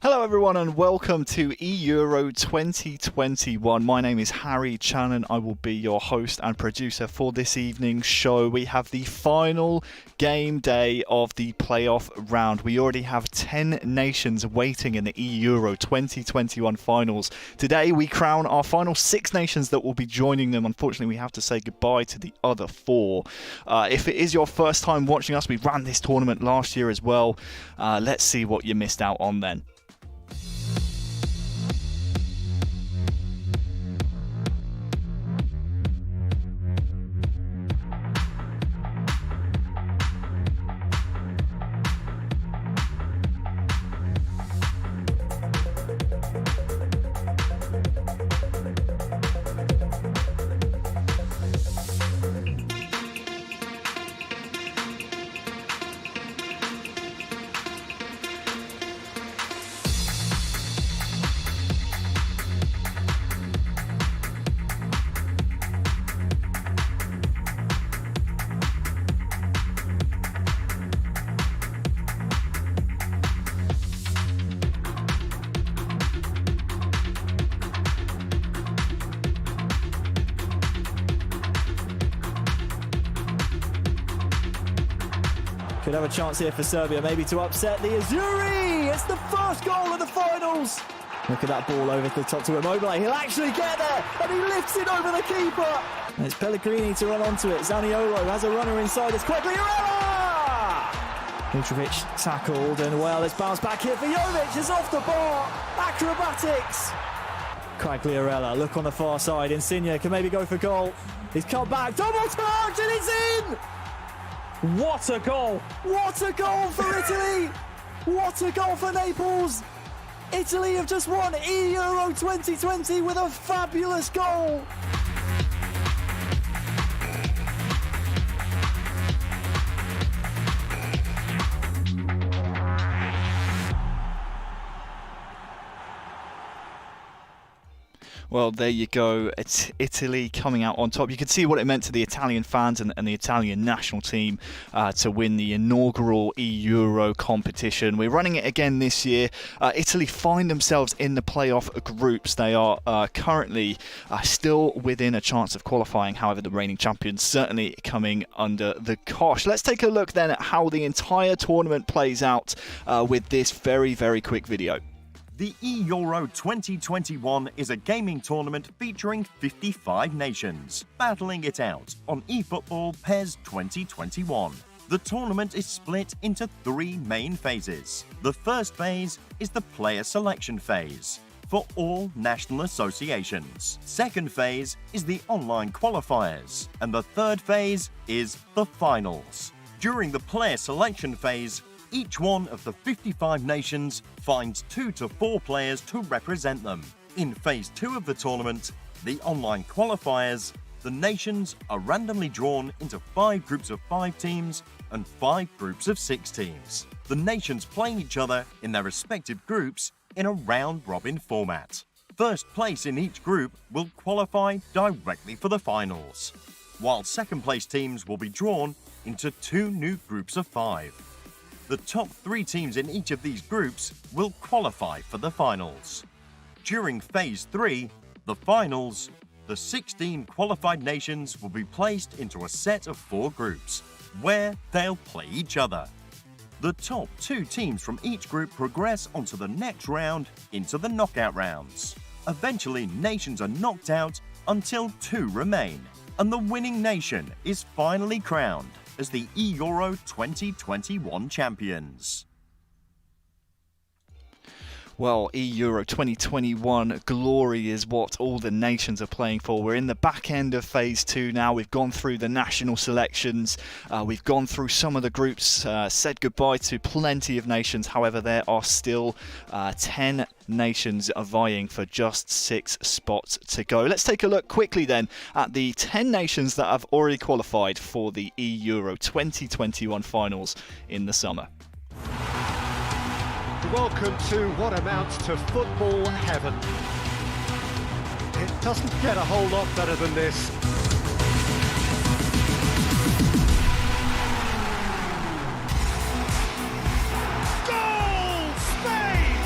Hello everyone and welcome to eEURO 2021. My name is Harry Chan and I will be your host and producer for this evening's show. We have the final game day of the playoff round. We already have 10 nations waiting in the eEURO 2021 finals. Today we crown our final 6 nations that will be joining them. Unfortunately, we have to say goodbye to the other 4. If it is your first time watching us, we ran this tournament last year as well. Let's see what you missed out on then. Could have a chance here for Serbia, maybe to upset the eEURO. It's the first goal of the finals. Look at that ball over the top to Immobile. He'll actually get there, and he lifts it over the keeper. And it's Pellegrini to run onto it. Zaniolo has a runner inside. It's Quagliarella! Mitrovic tackled, and well, it's bounced back here for Jovic. It's off the bar. Acrobatics. Quagliarella, look on the far side. Insigne can maybe go for goal. He's come back, double touch, and it's in! What a goal! What a goal for Italy! What a goal for Naples! Italy have just won eEURO 2020 with a fabulous goal! Well, there you go. It's Italy coming out on top. You can see what it meant to the Italian fans and the Italian national team to win the inaugural eEURO competition. We're running it again this year. Italy find themselves in the playoff groups. They are currently still within a chance of qualifying. However, the reigning champions certainly coming under the cosh. Let's take a look then at how the entire tournament plays out with this very, very quick video. The eEURO 2021 is a gaming tournament featuring 55 nations, battling it out on eFootball PES 2021. The tournament is split into 3 main phases. The first phase is the player selection phase for all national associations. Second phase is the online qualifiers, and the third phase is the finals. During the player selection phase, each one of the 55 nations finds 2 to 4 players to represent them. In Phase 2 of the tournament, the online qualifiers, the nations are randomly drawn into 5 groups of 5 teams and 5 groups of 6 teams. The nations play each other in their respective groups in a round-robin format. First place in each group will qualify directly for the finals, while second-place teams will be drawn into 2 new groups of 5. The top 3 teams in each of these groups will qualify for the finals. During Phase 3, the finals, the 16 qualified nations will be placed into a set of 4 groups, where they'll play each other. The top 2 teams from each group progress onto the next round into the knockout rounds. Eventually, nations are knocked out until 2 remain, and the winning nation is finally crowned as the eEURO 2021 champions. Well, eEURO 2021 glory is what all the nations are playing for. We're in the back end of Phase 2 now. We've gone through the national selections. We've gone through some of the groups, said goodbye to plenty of nations. However, there are still 10 nations are vying for just 6 spots to go. Let's take a look quickly then at the 10 nations that have already qualified for the eEURO 2021 finals in the summer. Welcome to what amounts to football heaven. It doesn't get a whole lot better than this. Goal! Spain!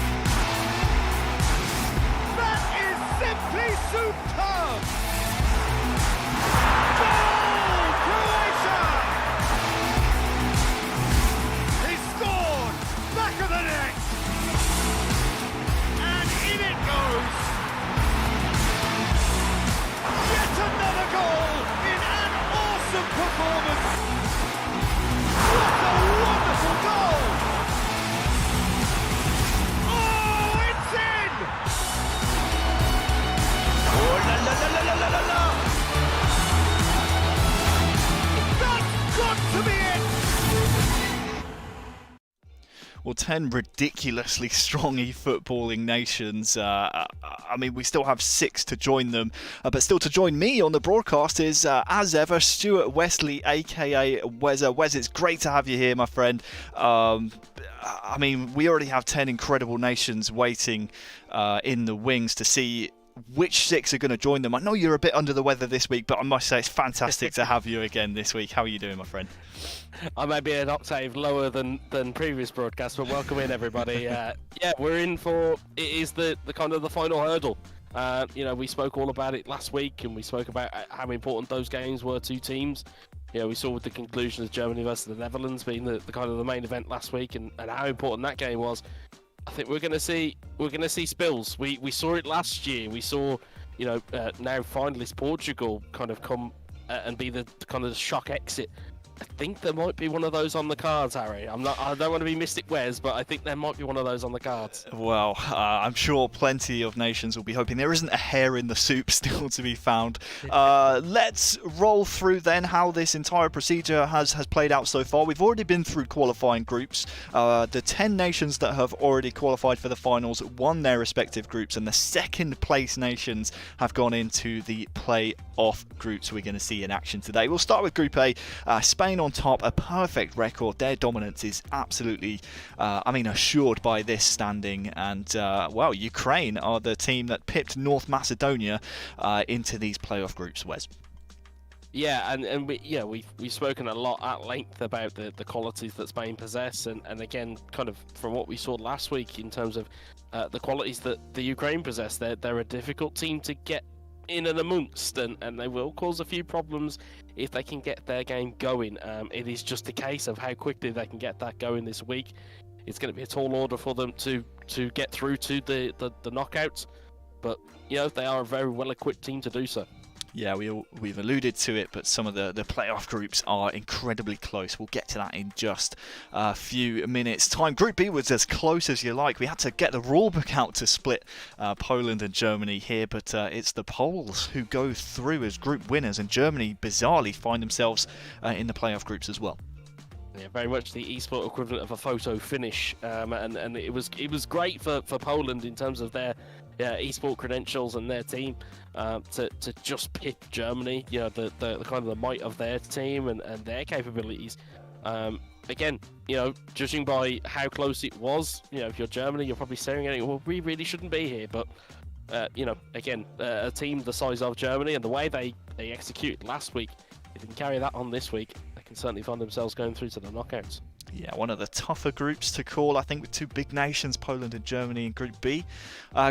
got to be it! Well, 10 ridiculously strong eFootballing nations. I mean, we still have 6 to join them. But still to join me on the broadcast is, as ever, Stuart Wesley, a.k.a. Wezza. Wez, it's great to have you here, my friend. I mean, we already have 10 incredible nations waiting in the wings to see which 6 are going to join them. I know you're a bit under the weather this week, but I must say it's fantastic to have you again this week. How are you doing, my friend? I may be an octave lower than previous broadcasts, but welcome in, everybody. Yeah, we're in for, it is the kind of the final hurdle. We spoke all about it last week, and we spoke about how important those games were to teams. We saw with the conclusion of Germany versus the Netherlands being the kind of the main event last week, and how important that game was. I think we're going to see spills. We saw it last year. We saw, now finalist Portugal kind of come and be the kind of the shock exit. I think there might be one of those on the cards, Harry. I don't want to be Mystic Wes, but I think there might be one of those on the cards. Well, I'm sure plenty of nations will be hoping. There isn't a hair in the soup still to be found. Let's roll through then how this entire procedure has played out so far. We've already been through qualifying groups. The 10 nations that have already qualified for the finals won their respective groups, and the second place nations have gone into the play-off groups we're going to see in action today. We'll start with Group A. Spain on top, a perfect record. Their dominance is absolutely, assured by this standing. And, Ukraine are the team that pipped North Macedonia into these playoff groups, Wes. Yeah, and we've spoken a lot at length about the qualities that Spain possess, and again, kind of from what we saw last week in terms of the qualities that the Ukraine possess. They're a difficult team to get in and amongst, and they will cause a few problems if they can get their game going. It is just a case of how quickly they can get that going this week. It's going to be a tall order for them to get through to the knockouts, but they are a very well equipped team to do so. Yeah, we've alluded to it, but some of the playoff groups are incredibly close. We'll get to that in just a few minutes' time. Group B was as close as you like. We had to get the rulebook out to split Poland and Germany here, but it's the Poles who go through as group winners, and Germany bizarrely find themselves in the playoff groups as well. Yeah, very much the eSport equivalent of a photo finish, and it was great for Poland in terms of their eSport credentials and their team to just pip Germany. The kind of the might of their team and their capabilities. Again, judging by how close it was, if you're Germany, you're probably staring at it. Well, we really shouldn't be here, but again, a team the size of Germany and the way they executed last week, if they can carry that on this week, they can certainly find themselves going through to the knockouts. Yeah, one of the tougher groups to call, I think, with 2 big nations, Poland and Germany in Group B.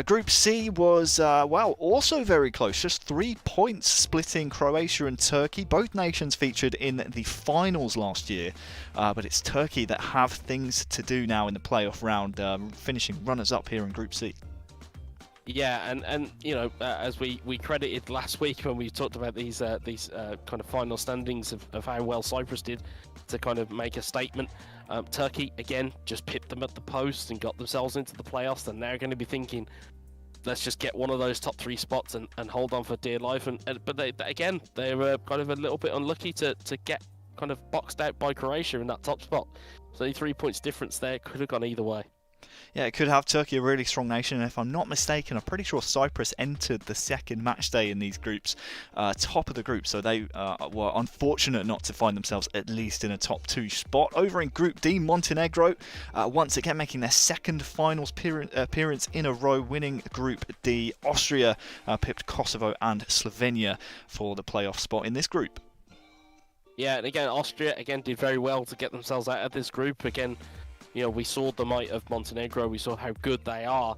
Group C was, also very close. Just 3 points splitting Croatia and Turkey. Both nations featured in the finals last year, but it's Turkey that have things to do now in the playoff round, finishing runners-up here in Group C. Yeah, and as we credited last week when we talked about these kind of final standings of how well Cyprus did to kind of make a statement. Turkey again just pipped them at the post and got themselves into the playoffs, and they're going to be thinking, let's just get one of those top 3 spots and hold on for dear life. But they were kind of a little bit unlucky to get kind of boxed out by Croatia in that top spot. So the 3 points difference there could have gone either way. Yeah, it could have. Turkey, a really strong nation, and if I'm not mistaken, I'm pretty sure Cyprus entered the second match day in these groups, top of the group, so they were unfortunate not to find themselves at least in a top 2 spot. Over in Group D, Montenegro, once again making their second finals appearance in a row, winning Group D. Austria pipped Kosovo and Slovenia for the playoff spot in this group. Yeah, and again, Austria did very well to get themselves out of this group. Again, we saw the might of Montenegro. We saw how good they are.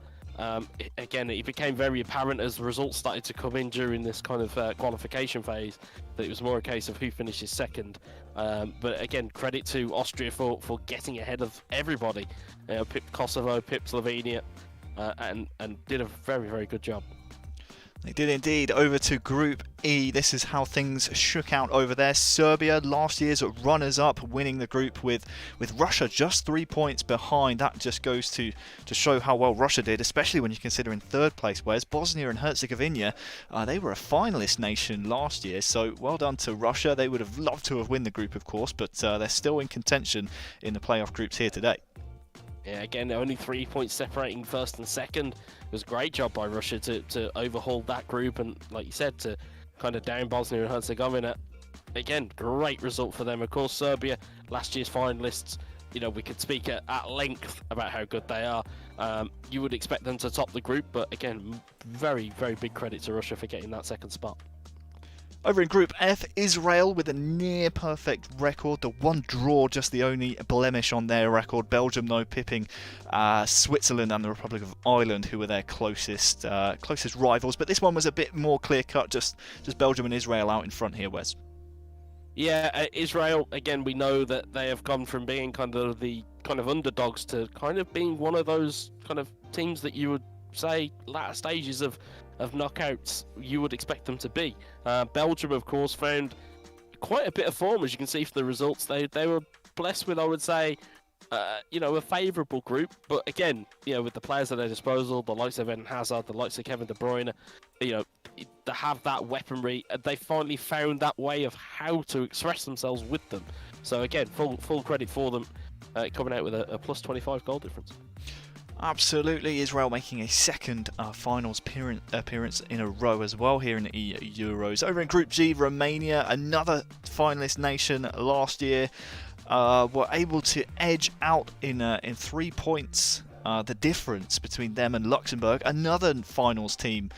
It became very apparent as the results started to come in during this kind of qualification phase that it was more a case of who finishes second. But again, credit to Austria for getting ahead of everybody. Pipped Kosovo, pipped Slovenia, and did a very, very good job. They did indeed. Over to Group E. This is how things shook out over there. Serbia, last year's runners-up, winning the group with Russia just 3 points behind. That just goes to show how well Russia did, especially when you consider in third place, whereas Bosnia and Herzegovina, they were a finalist nation last year. So well done to Russia. They would have loved to have won the group, of course, but they're still in contention in the playoff groups here today. Yeah, again, only 3 points separating first and second. It was a great job by Russia to overhaul that group and, like you said, to kind of down Bosnia and Herzegovina. Again, great result for them. Of course, Serbia, last year's finalists, you know, we could speak at length about how good they are. You would expect them to top the group, but again, very, very big credit to Russia for getting that second spot. Over in Group F, Israel with a near-perfect record. The one draw, just the only blemish on their record. Belgium, though, pipping Switzerland and the Republic of Ireland, who were their closest rivals. But this one was a bit more clear-cut, just Belgium and Israel out in front here, Wes. Yeah, Israel, again, we know that they have gone from being kind of the underdogs to kind of being one of those kind of teams that you would say latter stages of knockouts you would expect them to be. Belgium, of course, found quite a bit of form, as you can see from the results. They were blessed with, I would say, a favourable group. But again, with the players at their disposal, the likes of Eden Hazard, the likes of Kevin De Bruyne, to have that weaponry, they finally found that way of how to express themselves with them. So again, full credit for them coming out with a plus 25 goal difference. Absolutely, Israel making a second finals appearance in a row as well here in the eEUROs. Over in Group G, Romania, another finalist nation last year, were able to edge out in 3 points the difference between them and Luxembourg, another finals team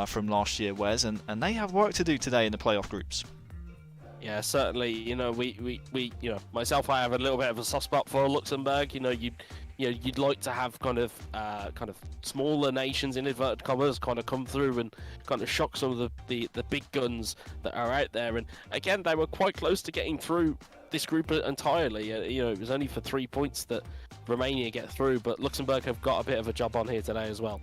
from last year, Wes, and they have work to do today in the playoff groups. Yeah, certainly. We myself, I have a little bit of a soft spot for Luxembourg. You'd like to have kind of smaller nations in inverted commas kind of come through and kind of shock some of the big guns that are out there. And again, they were quite close to getting through this group entirely. It was only for 3 points that Romania get through, but Luxembourg have got a bit of a job on here today as well.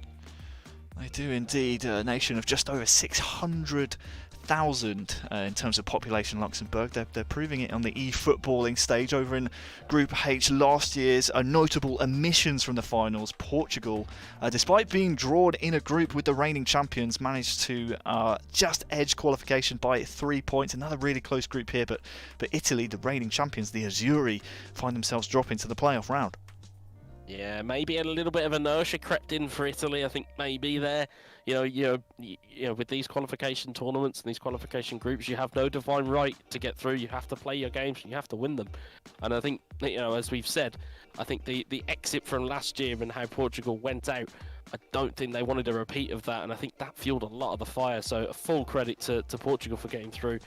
They do indeed. A nation of just over 600,000 in terms of population, Luxembourg. They're proving it on the eFootballing stage. Over in Group H, last year's notable omissions from the finals. Portugal, despite being drawn in a group with the reigning champions, managed to just edge qualification by 3 points. Another really close group here, but Italy, the reigning champions, the Azzurri, find themselves dropping to the playoff round. Yeah, maybe a little bit of inertia crept in for Italy. I think maybe there, with these qualification tournaments and these qualification groups, you have no divine right to get through. You have to play your games and you have to win them. And I think, as we've said, I think the exit from last year and how Portugal went out, I don't think they wanted a repeat of that. And I think that fueled a lot of the fire. So a full credit to Portugal for getting through.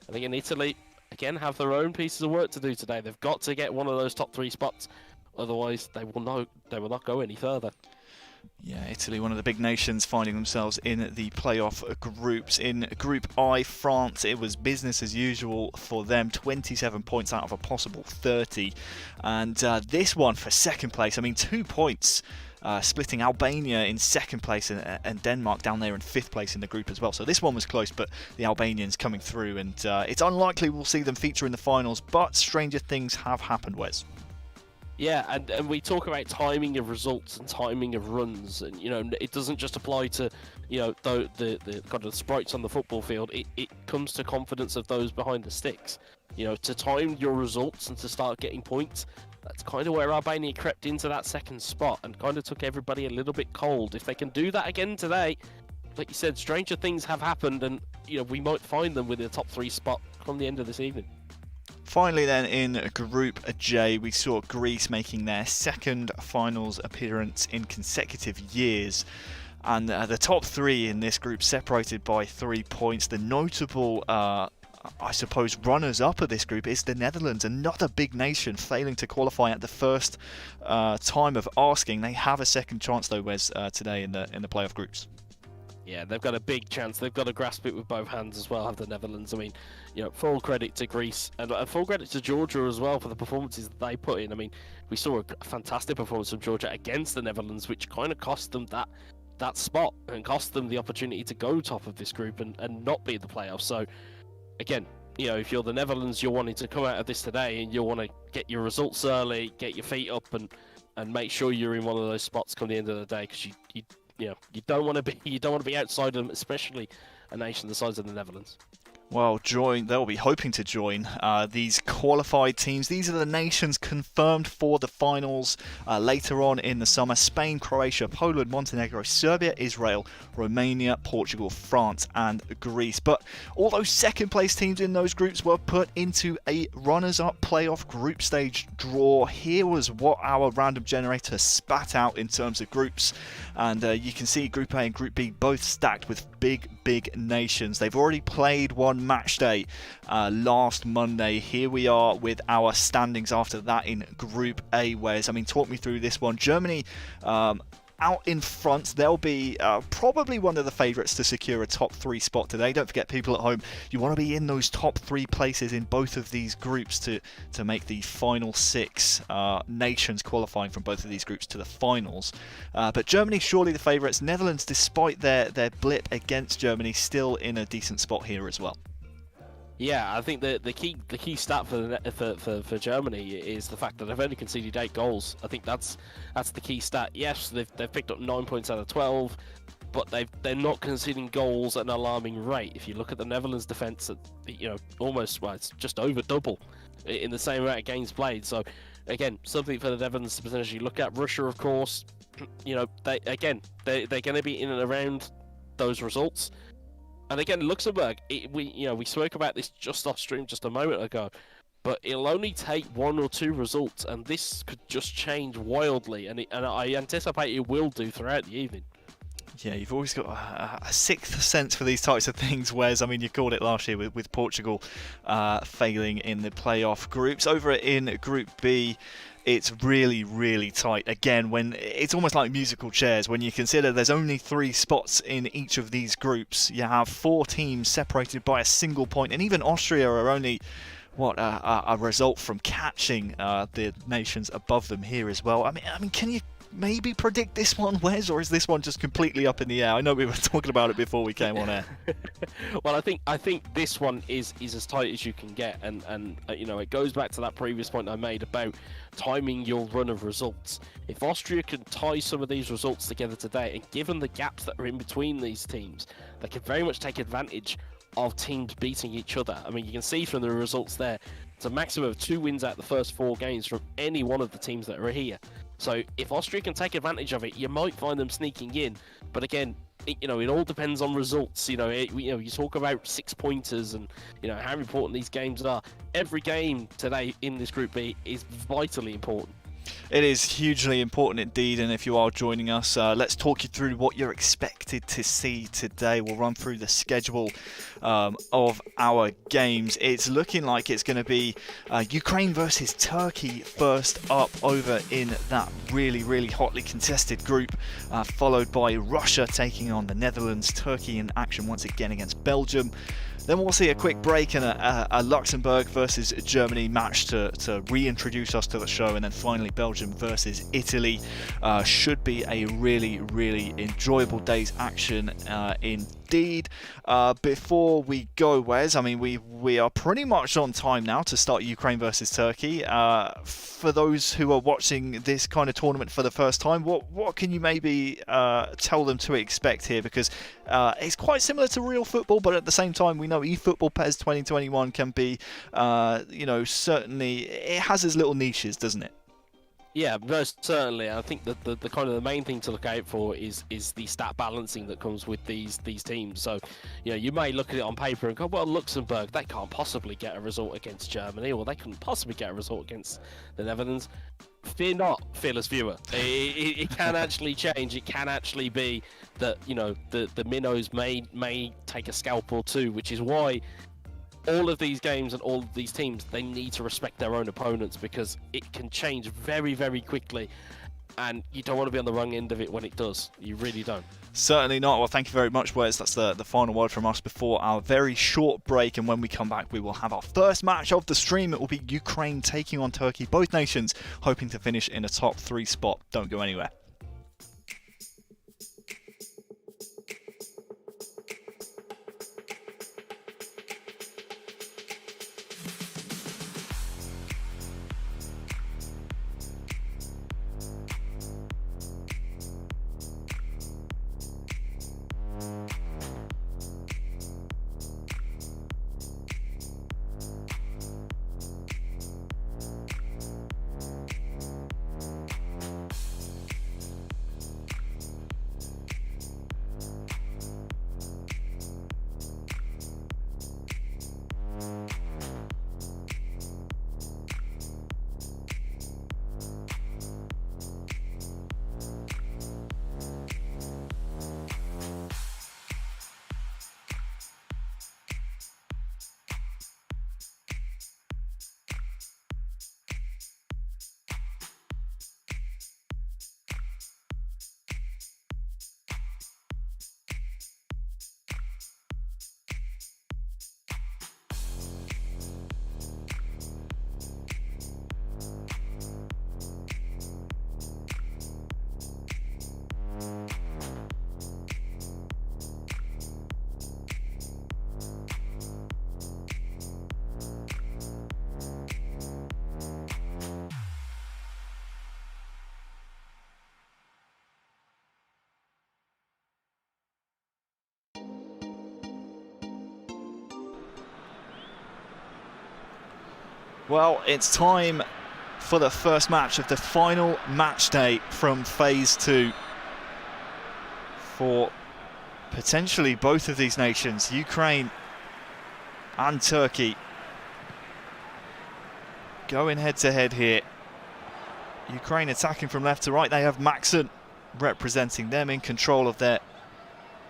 I think in Italy, again, have their own pieces of work to do today. They've got to get one of those top 3 spots. Otherwise, they will not go any further. Yeah, Italy, one of the big nations, finding themselves in the playoff groups. In Group I, France, it was business as usual for them. 27 points out of a possible 30. And this one for second place, 2 points splitting Albania in second place and Denmark down there in 5th place in the group as well. So this one was close, but the Albanians coming through. And it's unlikely we'll see them feature in the finals, but stranger things have happened, Wes. Yeah, and we talk about timing of results and timing of runs, and it doesn't just apply to the kind of sprites on the football field. It comes to confidence of those behind the sticks. To time your results and to start getting points. That's kind of where Albania crept into that second spot and kind of took everybody a little bit cold. If they can do that again today, like you said, stranger things have happened, and we might find them with a top 3 spot come the end of this evening. Finally then, in Group J, we saw Greece making their second finals appearance in consecutive years. And the top 3 in this group separated by 3 points. The notable, runners-up of this group is the Netherlands, another big nation failing to qualify at the first time of asking. They have a second chance, though, Wes, today in the playoff groups. Yeah, they've got a big chance. They've got to grasp it with both hands as well, have the Netherlands. Full credit to Greece and full credit to Georgia as well for the performances that they put in. We saw a fantastic performance from Georgia against the Netherlands, which kind of cost them that that spot and cost them the opportunity to go top of this group and not be in the playoffs. So again, if you're the Netherlands, you're wanting to come out of this today and you'll want to get your results early, get your feet up, and make sure you're in one of those spots come the end of the day, because you don't want to be outside them, especially a nation the size of the Netherlands. Well, they'll be hoping to join these qualified teams. These are the nations confirmed for the finals later on in the summer. Spain, Croatia, Poland, Montenegro, Serbia, Israel, Romania, Portugal, France and Greece. But all those second place teams in those groups were put into a runners-up playoff group stage draw. Here was what our random generator spat out in terms of groups. And you can see Group A and Group B both stacked with big nations. They've already played one match day last Monday. Here we are with our standings after that in Group A. Wes, talk me through this one. Germany out in front. They'll be probably one of the favourites to secure a top 3 spot today. Don't forget, people at home, you want to be in those top 3 places in both of these groups to make the final 6 nations qualifying from both of these groups to the finals. But Germany surely the favourites. Netherlands, despite their blip against Germany, still in a decent spot here as well. Yeah, I think the key stat for Germany is the fact that they've only conceded 8 goals. I think that's the key stat. Yes, they've picked up 9 points out of 12, but they're not conceding goals at an alarming rate. If you look at the Netherlands' defence, it's just over double in the same amount of games played. So again, something for the Netherlands to potentially look at. Russia, of course, they're going to be in and around those results. And again, Luxembourg, we spoke about this just off stream just a moment ago, but it'll only take 1 or 2 results, and this could just change wildly, and I anticipate it will do throughout the evening. Yeah, you've always got a sixth sense for these types of things, Wes. You called it last year with Portugal failing in the playoff groups. Over in Group B, it's really tight. Again, when it's almost like musical chairs. When you consider there's only 3 spots in each of these groups, you have 4 teams separated by a single point, and even Austria are only a result from catching the nations above them here as well. Can you maybe predict this one, Wes, or is this one just completely up in the air? I know we were talking about it before we came on air. Well, I think this one is as tight as you can get, and it goes back to that previous point I made about timing your run of results. If Austria can tie some of these results together today, and given the gaps that are in between these teams, they can very much take advantage of teams beating each other. You can see from the results there, it's a maximum of 2 wins out of the first 4 games from any one of the teams that are here. So if Austria can take advantage of it, you might find them sneaking in. But again, it all depends on results. You talk about 6-pointers and how important these games are. Every game today in this Group B is vitally important. It is hugely important indeed, and if you are joining us, let's talk you through what you're expected to see today. We'll run through the schedule of our games. It's looking like it's going to be Ukraine versus Turkey first up over in that really hotly contested group, followed by Russia taking on the Netherlands, Turkey in action once again against Belgium. Then we'll see a quick break and a Luxembourg versus Germany match to reintroduce us to the show, and then finally Belgium versus Italy. Should be a really enjoyable day's action indeed. Before we go, Wes, we are pretty much on time now to start Ukraine versus Turkey. For those who are watching this kind of tournament for the first time, what can you maybe tell them to expect here? Because it's quite similar to real football, but at the same time we know eFootball PES 2021 can be, certainly it has its little niches, doesn't it? Yeah, most certainly. I think that the kind of the main thing to look out for is the stat balancing that comes with these teams. So, you may look at it on paper and go, well, Luxembourg, they can't possibly get a result against Germany, or they couldn't possibly get a result against the Netherlands. Fear not, fearless viewer. It can actually change. It can actually be that the minnows may take a scalp or 2, which is why all of these games and all of these teams, they need to respect their own opponents, because it can change very quickly, and you don't want to be on the wrong end of it when it does. You really don't. Certainly not. Well, thank you very much, Wes. That's the final word from us before our very short break, and when we come back we will have our first match of the stream. It will be Ukraine taking on Turkey, both nations hoping to finish in a top 3 spot. Don't go anywhere. Well, it's time for the first match of the final match day from Phase 2 for potentially both of these nations, Ukraine and Turkey, going head-to-head here. Ukraine attacking from left to right. They have Maxson representing them, in control of their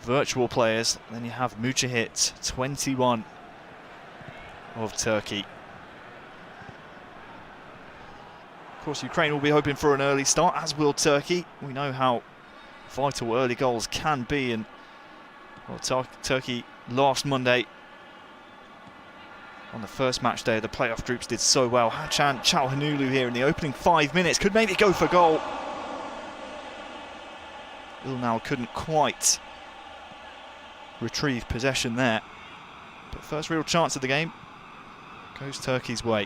virtual players. Then you have Mujahit, 21 of Turkey. Of course, Ukraine will be hoping for an early start, as will Turkey. We know how vital early goals can be, and well, Turkey last Monday on the first match day of the playoff groups did so well. Haçan Çalhanoğlu here in the opening 5 minutes could maybe go for goal. Ilnal couldn't quite retrieve possession there, but first real chance of the game goes Turkey's way.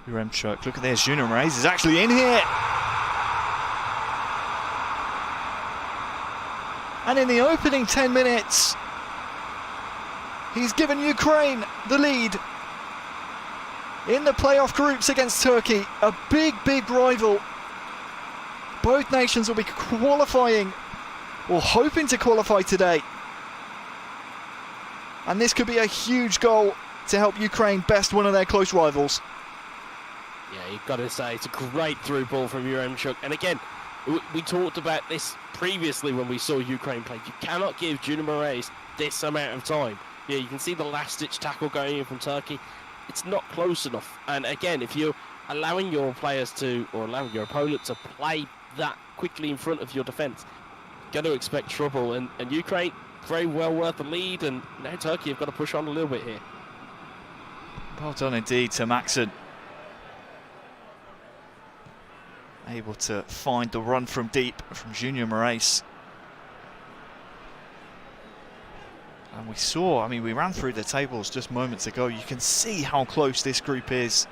Remchuk, look at this, Junior Moraes is actually in here. And in the opening 10 minutes, he's given Ukraine the lead in the playoff groups against Turkey. A big, big rival. Both nations will be qualifying, or hoping to qualify today. And this could be a huge goal to help Ukraine best one of their close rivals. Yeah, you've got to say, it's a great through ball from Yaremchuk. And again, we talked about this previously when we saw Ukraine play. You cannot give Junior Moraes this amount of time. Yeah, you can see the last-ditch tackle going in from Turkey. It's not close enough. And again, if you're allowing your players to, or allowing your opponent to play that quickly in front of your defence, you're going to expect trouble. And Ukraine, very well worth the lead. And now Turkey have got to push on a little bit here. Well done indeed to Maxson. Able to find the run from deep from Junior Moraes. And we saw, I mean, we ran through the tables just moments ago. You can see how close this group is.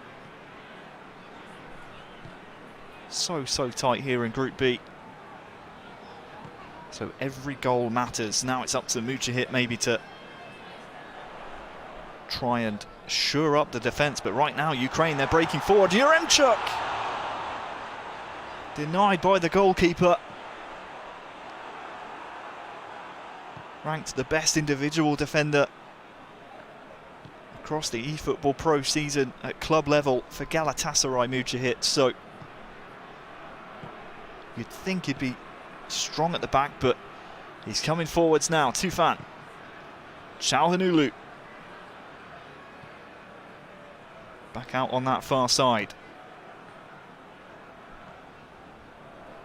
So tight here in Group B. So every goal matters. Now it's up to Mujahit maybe to try and shore up the defence. But right now, Ukraine, they're breaking forward. Yaremchuk! Denied by the goalkeeper. Ranked the best individual defender across the eFootball Pro season at club level for Galatasaray, Mujahit. So you'd think he'd be strong at the back, but he's coming forwards now. Tufan. Çalhanoğlu. Back out on that far side.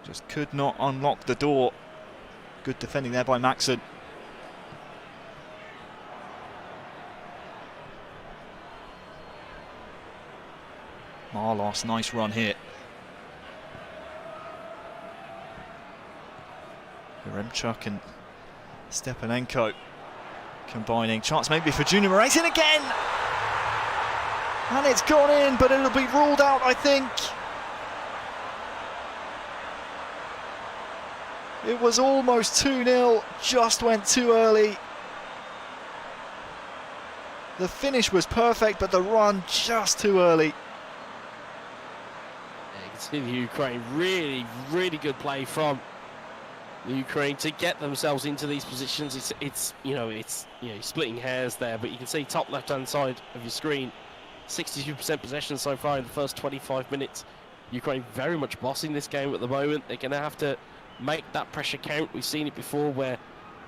Just could not unlock the door. Good defending there by Maxson. Marlos, nice run here. Yaremchuk and Stepanenko combining. Chance maybe for Junior Moraes, in again! And it's gone in, but it'll be ruled out, I think. It was almost 2-0, just went too early. The finish was perfect, but the run just too early. Yeah, you can see the Ukraine, really good play from the Ukraine to get themselves into these positions. It's splitting hairs there, but you can see top left-hand side of your screen, 62% possession so far in the first 25 minutes. Ukraine very much bossing this game at the moment. They're going to have to make that pressure count. We've seen it before where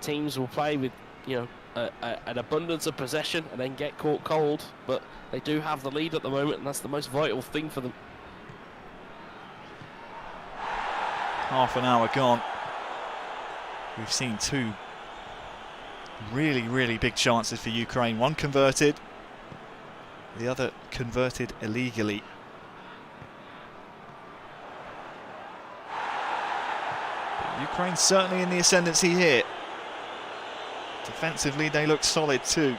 teams will play with an abundance of possession and then get caught cold, but they do have the lead at the moment, and that's the most vital thing for them. Half an hour gone. We've seen two really big chances for Ukraine. One converted, the other converted illegally. Ukraine certainly in the ascendancy here. Defensively, they look solid too.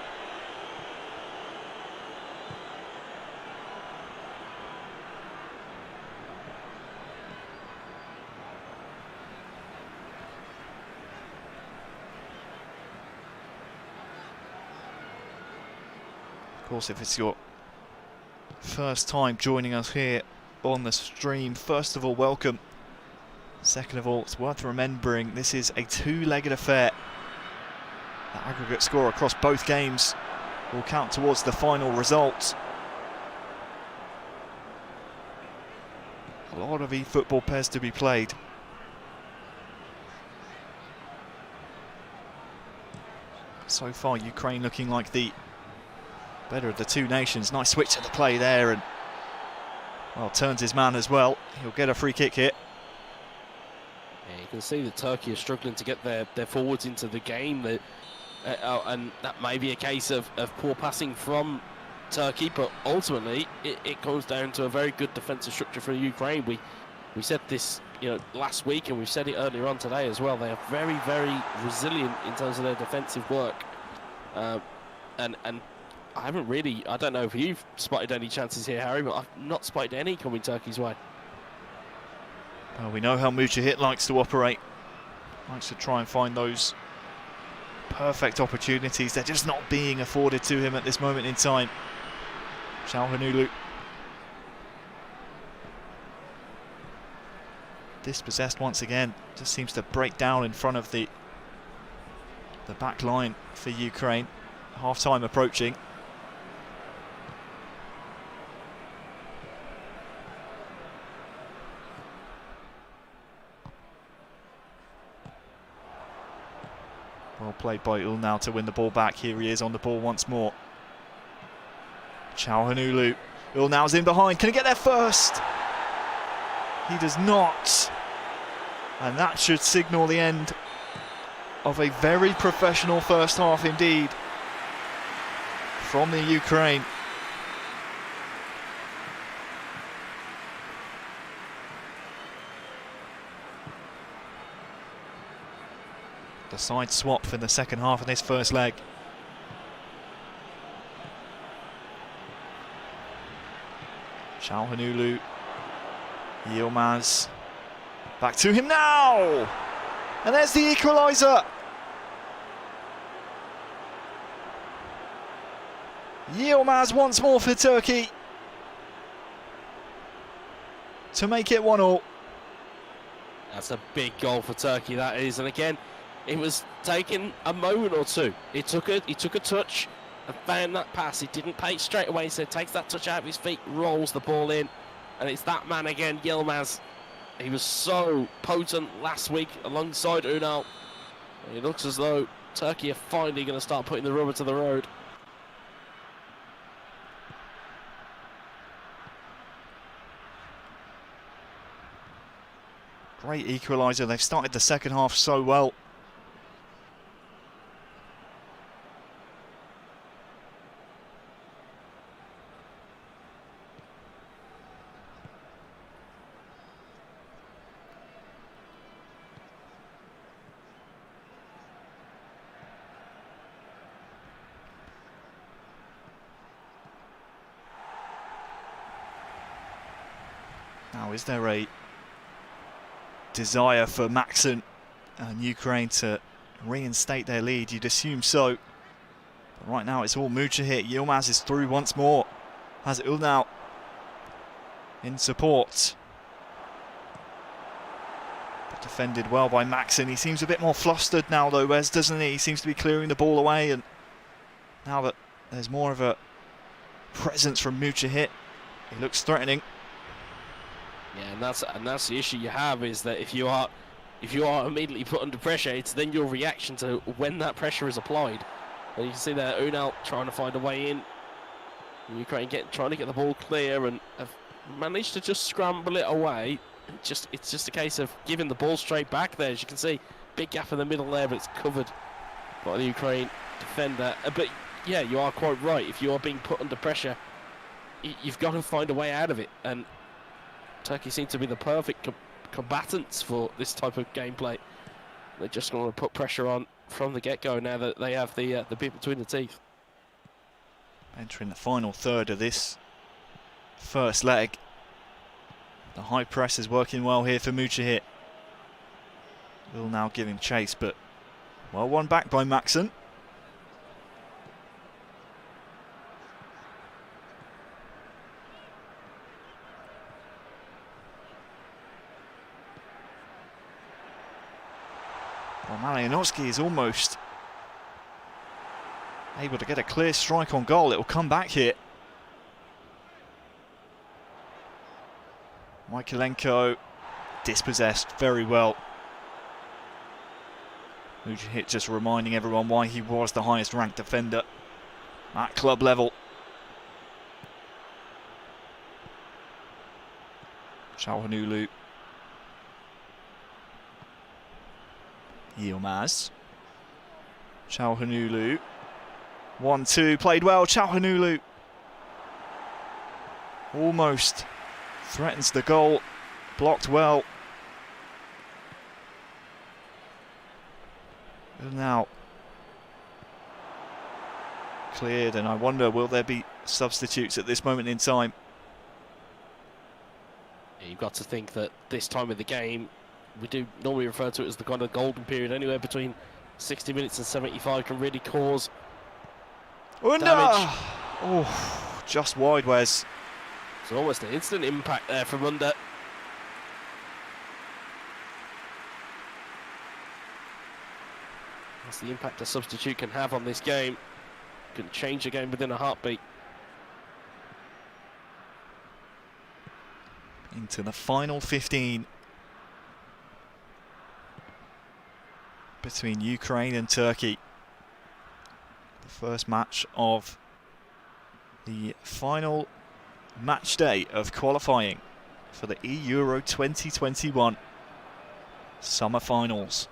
course, if it's your first time joining us here on the stream, first of all, welcome. Second of all, it's worth remembering this is a two-legged affair. The aggregate score across both games will count towards the final result. A lot of eFootball pairs to be played. So far, Ukraine looking like the better of the two nations. Nice switch of the play there, and well, turns his man as well. He'll get a free kick here. Yeah, you can see that Turkey is struggling to get their forwards into the game, and that may be a case of poor passing from Turkey, but ultimately it comes down to a very good defensive structure for Ukraine. We said this, last week, and we've said it earlier on today as well. They are very, very resilient in terms of their defensive work, and I don't know if you've spotted any chances here, Harry, but I've not spotted any coming Turkey's way. Well, we know how Mujahid likes to operate. Likes to try and find those perfect opportunities. They're just not being afforded to him at this moment in time. Çalhanoğlu. Dispossessed once again. Just seems to break down in front of the back line for Ukraine. Half-time approaching. Well played by Ulnau to win the ball back. Here he is on the ball once more. Çalhanoğlu. Ulnau's in behind. Can he get there first? He does not. And that should signal the end of a very professional first half indeed from the Ukraine. The side swap for the second half of this first leg. Çalhanoğlu, Yilmaz, back to him now! And there's the equaliser! Yilmaz once more for Turkey to make it 1-1. That's a big goal for Turkey, that is, and again, it was taking a moment or two. He took a touch and found that pass. He didn't pay straight away, so takes that touch out of his feet, rolls the ball in, and it's that man again, Yilmaz. He was so potent last week alongside Unal. It looks as though Turkey are finally going to start putting the rubber to the road. Great equaliser. They've started the second half so well. Now, is there a desire for Maxson and Ukraine to reinstate their lead? You'd assume so. But right now it's all Mujahid. Yilmaz is through once more. Has Ulnau in support. But defended well by Maxson. He seems a bit more flustered now though, Wes, doesn't he? He seems to be clearing the ball away, and now that there's more of a presence from Mujahid, he looks threatening. Yeah, and that's the issue you have, is that if you are immediately put under pressure, it's then your reaction to when that pressure is applied. And you can see there Unal trying to find a way in. Ukraine trying to get the ball clear and have managed to just scramble it away. It's just a case of giving the ball straight back there. As you can see, big gap in the middle there, but it's covered by the Ukraine defender. But yeah, you are quite right. If you are being put under pressure, you've got to find a way out of it. And Turkey seem to be the perfect combatants for this type of gameplay. They're just going to put pressure on from the get-go now that they have the bit between the teeth. Entering the final third of this first leg. The high press is working well here for Mujahid. Will now give him chase, but well won back by Maxson. Well, Malinowski is almost able to get a clear strike on goal. It will come back here. Michalenko dispossessed very well. Lucic just reminding everyone why he was the highest ranked defender at club level. Çalhanoğlu. Yilmaz. Çalhanoğlu. 1-2, played well. Çalhanoğlu almost threatens the goal, blocked well. And now cleared, and I wonder, will there be substitutes at this moment in time? You've got to think that this time of the game, we do normally refer to it as the kind of golden period, anywhere between 60 minutes and 75 can really cause damage. Oh, just wide, Wes. It's almost an instant impact there from under. That's the impact a substitute can have on this game. Can change a game within a heartbeat. Into the final 15 between Ukraine and Turkey. The first match of the final match day of qualifying for the eEURO 2021 summer finals.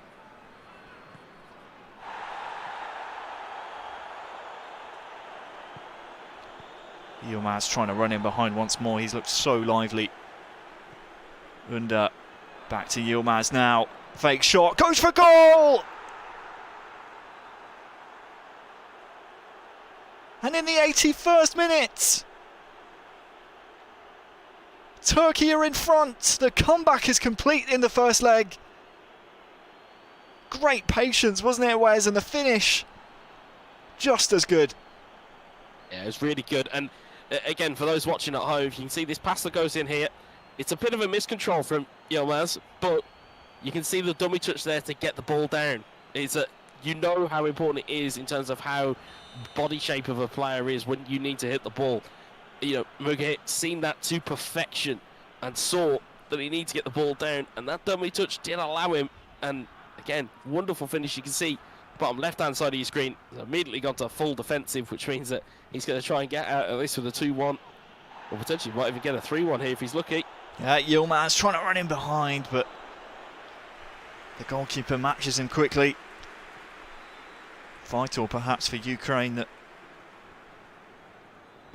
Yilmaz trying to run in behind once more. He's looked so lively. And back to Yilmaz now. Fake shot, goes for goal! And in the 81st minute, Turkey are in front. The comeback is complete in the first leg. Great patience, wasn't it, Wes? And the finish, just as good. Yeah, it was really good. And again, for those watching at home, you can see this pass that goes in here. It's a bit of a miscontrol from Yilmaz, but you can see the dummy touch there to get the ball down. You know how important it is in terms of how body shape of a player is when you need to hit the ball. You know, Muge seen that to perfection and saw that he needs to get the ball down, and that dummy touch did allow him. And again, wonderful finish. You can see bottom left-hand side of your screen, he's immediately gone to full defensive, which means that he's going to try and get out of this with a 2-1, or potentially might even get a 3-1 here if he's lucky. Yeah, Yilmaz trying to run in behind, but the goalkeeper matches him quickly. Vital perhaps for Ukraine that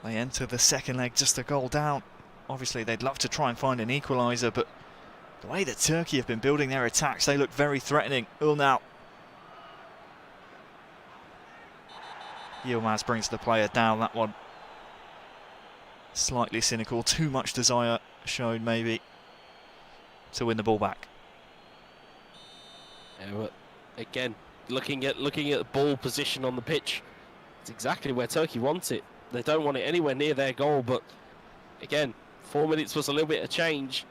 they enter the second leg just a goal down. Obviously they'd love to try and find an equaliser, but the way that Turkey have been building their attacks, they look very threatening. Now. Yilmaz brings the player down. That one slightly cynical, too much desire shown maybe to win the ball back. Yeah, but again, looking at the ball position on the pitch, it's exactly where Turkey wants it. They don't want it anywhere near their goal, but again, 4 minutes was a little bit of change.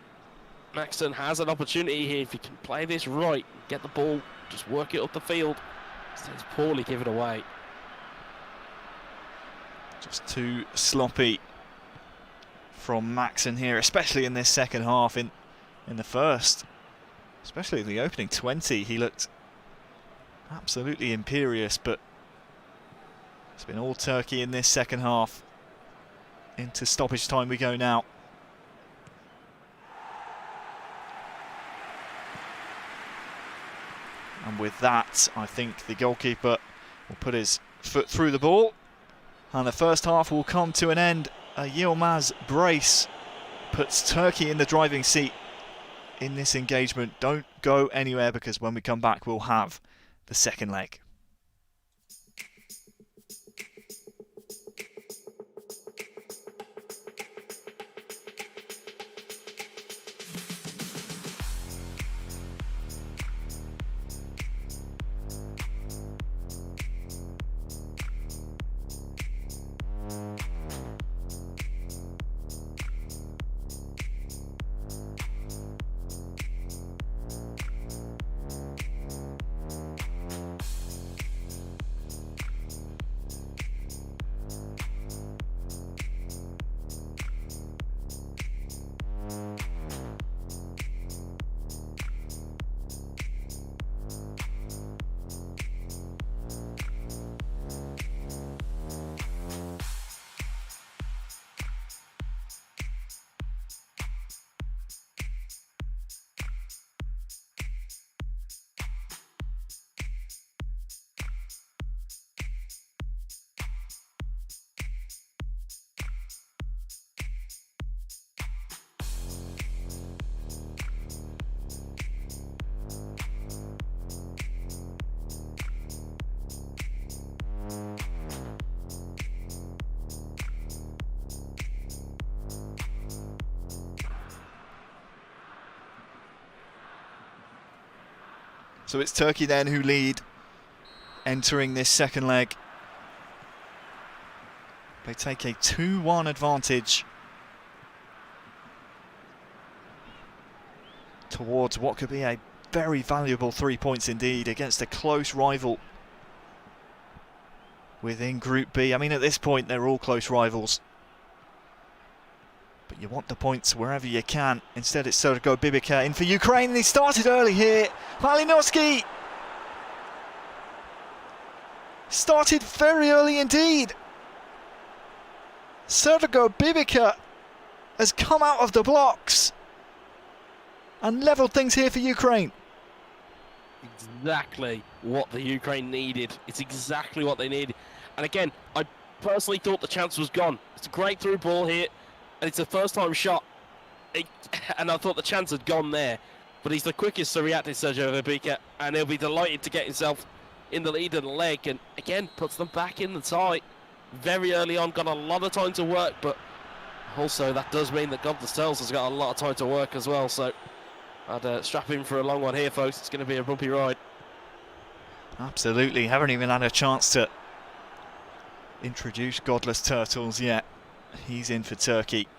Maxton has an opportunity here if he can play this right, get the ball, just work it up the field. It's poorly given away. Just too sloppy from Maxson here, especially in this second half. In the first, especially the opening 20, he looked absolutely imperious, but it's been all Turkey in this second half. Into stoppage time we go now. And with that, I think the goalkeeper will put his foot through the ball. And the first half will come to an end. A Yilmaz brace puts Turkey in the driving seat in this engagement. Don't go anywhere, because when we come back, we'll have the second leg. So it's Turkey then who lead entering this second leg. They take a 2-1 advantage towards what could be a very valuable 3 points indeed against a close rival within Group B. I mean, at this point, they're all close rivals. But you want the points wherever you can. Instead, it's Sergio Bibica in for Ukraine, and he started early here. Malinowski started very early indeed. Sergio Bibica has come out of the blocks and levelled things here for Ukraine. Exactly what the Ukraine needed. It's exactly what they needed. And again, I personally thought the chance was gone. It's a great through ball here, and it's a first-time shot. And I thought the chance had gone there. But he's the quickest to react to Sergio Bibica, and he'll be delighted to get himself in the lead of the leg. And again, puts them back in the tie. Very early on, got a lot of time to work, but also that does mean that Godless Turtles has got a lot of time to work as well. So I'd strap in for a long one here, folks. It's going to be a bumpy ride. Absolutely. Haven't even had a chance to introduce Godless Turtles yet. He's in for Turkey.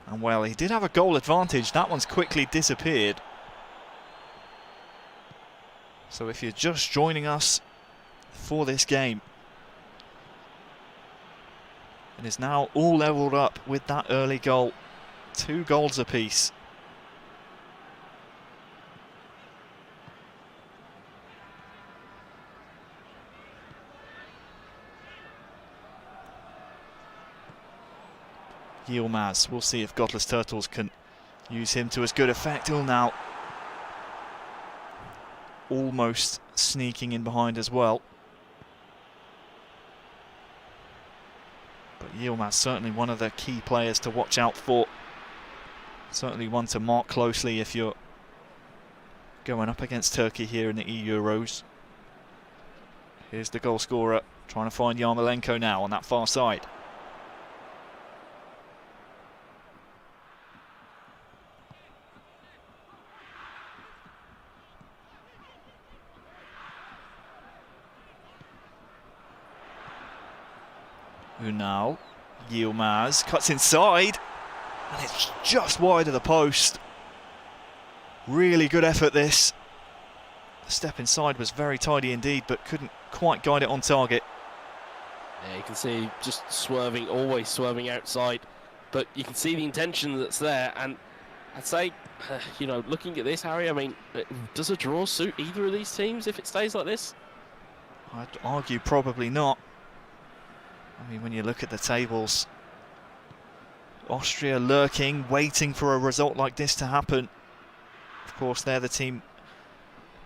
And well, he did have a goal advantage. That one's quickly disappeared. So if you're just joining us for this game, it is now all levelled up with that early goal. 2 goals apiece. Yilmaz, we'll see if Godless Turtles can use him to as good effect. Now almost sneaking in behind as well. But Yilmaz certainly one of the key players to watch out for. Certainly one to mark closely if you're going up against Turkey here in the eEUROs. Here's the goal scorer trying to find Yarmolenko now on that far side. Unal, Yilmaz cuts inside, and it's just wide of the post. Really good effort this. The step inside was very tidy indeed, but couldn't quite guide it on target. Yeah, you can see just swerving, always swerving outside, but you can see the intention that's there. And I'd say, you know, looking at this, Harry, I mean, does a draw suit either of these teams if it stays like this? I'd argue probably not. I mean, when you look at the tables, Austria lurking, waiting for a result like this to happen. Of course, they're the team,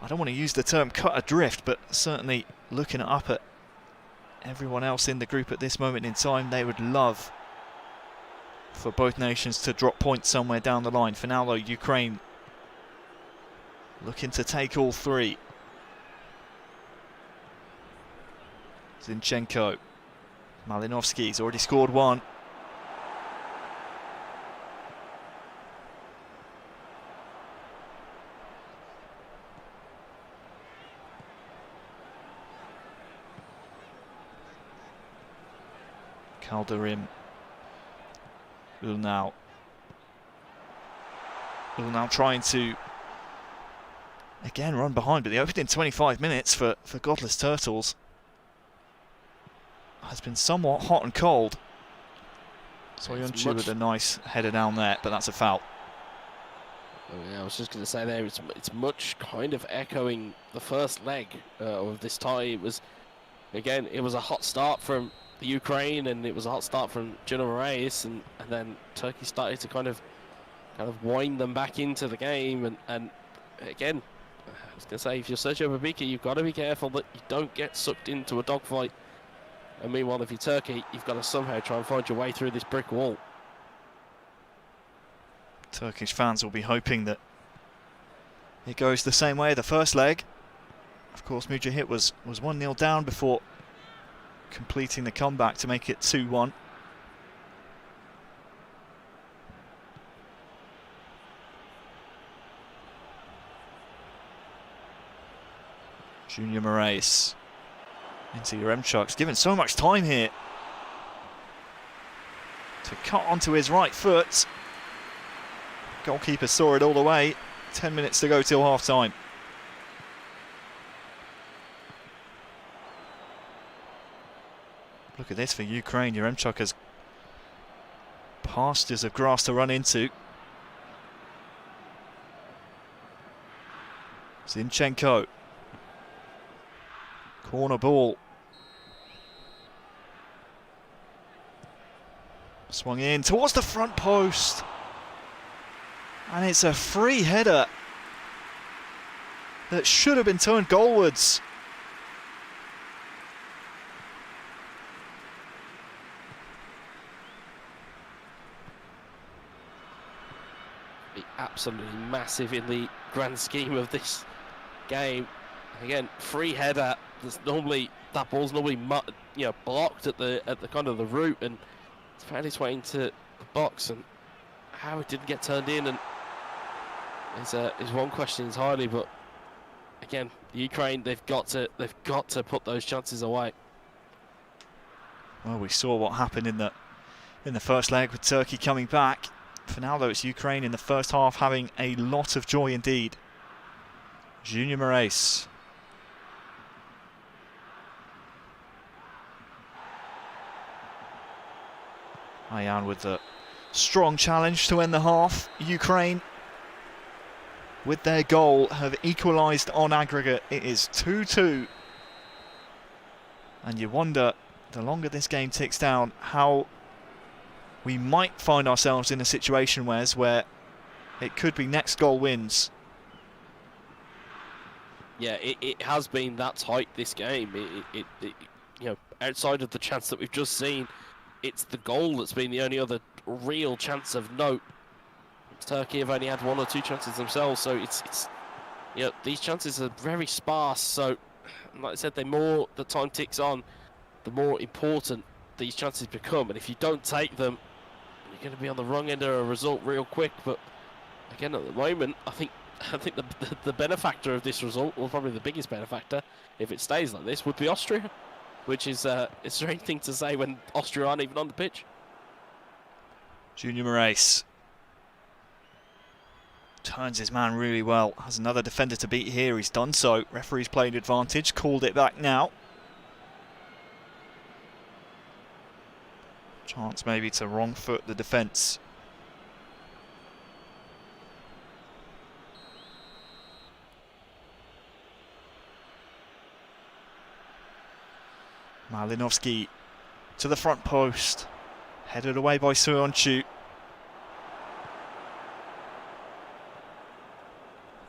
I don't want to use the term cut adrift, but certainly looking up at everyone else in the group at this moment in time, they would love for both nations to drop points somewhere down the line. For now, though, Ukraine looking to take all 3. Zinchenko. Malinovsky's already scored 1. Calderim. Ulnau trying to again run behind, but the opening 25 minutes for Godless Turtles has been somewhat hot and cold. Soyuncu with a nice header down there, but that's a foul. Oh, yeah, I was just going to say there, it's much kind of echoing the first leg of this tie. It was, again, it was a hot start from the Ukraine, and it was a hot start from General Reyes, and then Turkey started to kind of wind them back into the game, and again, I was going to say, if you're Sergio Bibica, you've got to be careful that you don't get sucked into a dogfight. And meanwhile, if you're Turkey, you've got to somehow try and find your way through this brick wall. Turkish fans will be hoping that it goes the same way the first leg. Of course, Mujahid was 1-0 down before completing the comeback to make it 2-1. Junior Moraes into Yaremchuk's given so much time here to cut onto his right foot. Goalkeeper saw it all the way. 10 minutes to go till half time. Look at this for Ukraine. Yaremchuk has pastures of grass to run into. Zinchenko. Corner ball. Swung in towards the front post. And it's a free header that should have been turned goalwards. Absolutely massive in the grand scheme of this game. Again, free header. That ball's normally blocked at the kind of the root, and it's found its way into the box, and how it didn't get turned in and is one question entirely. But again, Ukraine, they've got to put those chances away. Well, we saw what happened in the first leg with Turkey coming back. For now, though, it's Ukraine in the first half having a lot of joy indeed. Junior Moraes. Ayan with the strong challenge to end the half. Ukraine, with their goal, have equalised on aggregate. It is 2-2. And you wonder, the longer this game ticks down, how we might find ourselves in a situation, Wes, where it could be next goal wins. Yeah, it has been that tight, this game. Outside of the chance that we've just seen, it's the goal that's been the only other real chance of note. Turkey have only had one or two chances themselves, so it's these chances are very sparse. So, like I said, the more the time ticks on, the more important these chances become. And if you don't take them, you're going to be on the wrong end of a result real quick. But again, at the moment, I think the benefactor of this result, or probably the biggest benefactor, if it stays like this, would be Austria, which is a strange thing to say when Austria aren't even on the pitch. Junior Moraes turns his man really well. Has another defender to beat here. He's done so. Referee's played advantage. Called it back now. Chance maybe to wrong foot the defence. Malinovsky to the front post. Headed away by Söyüncü.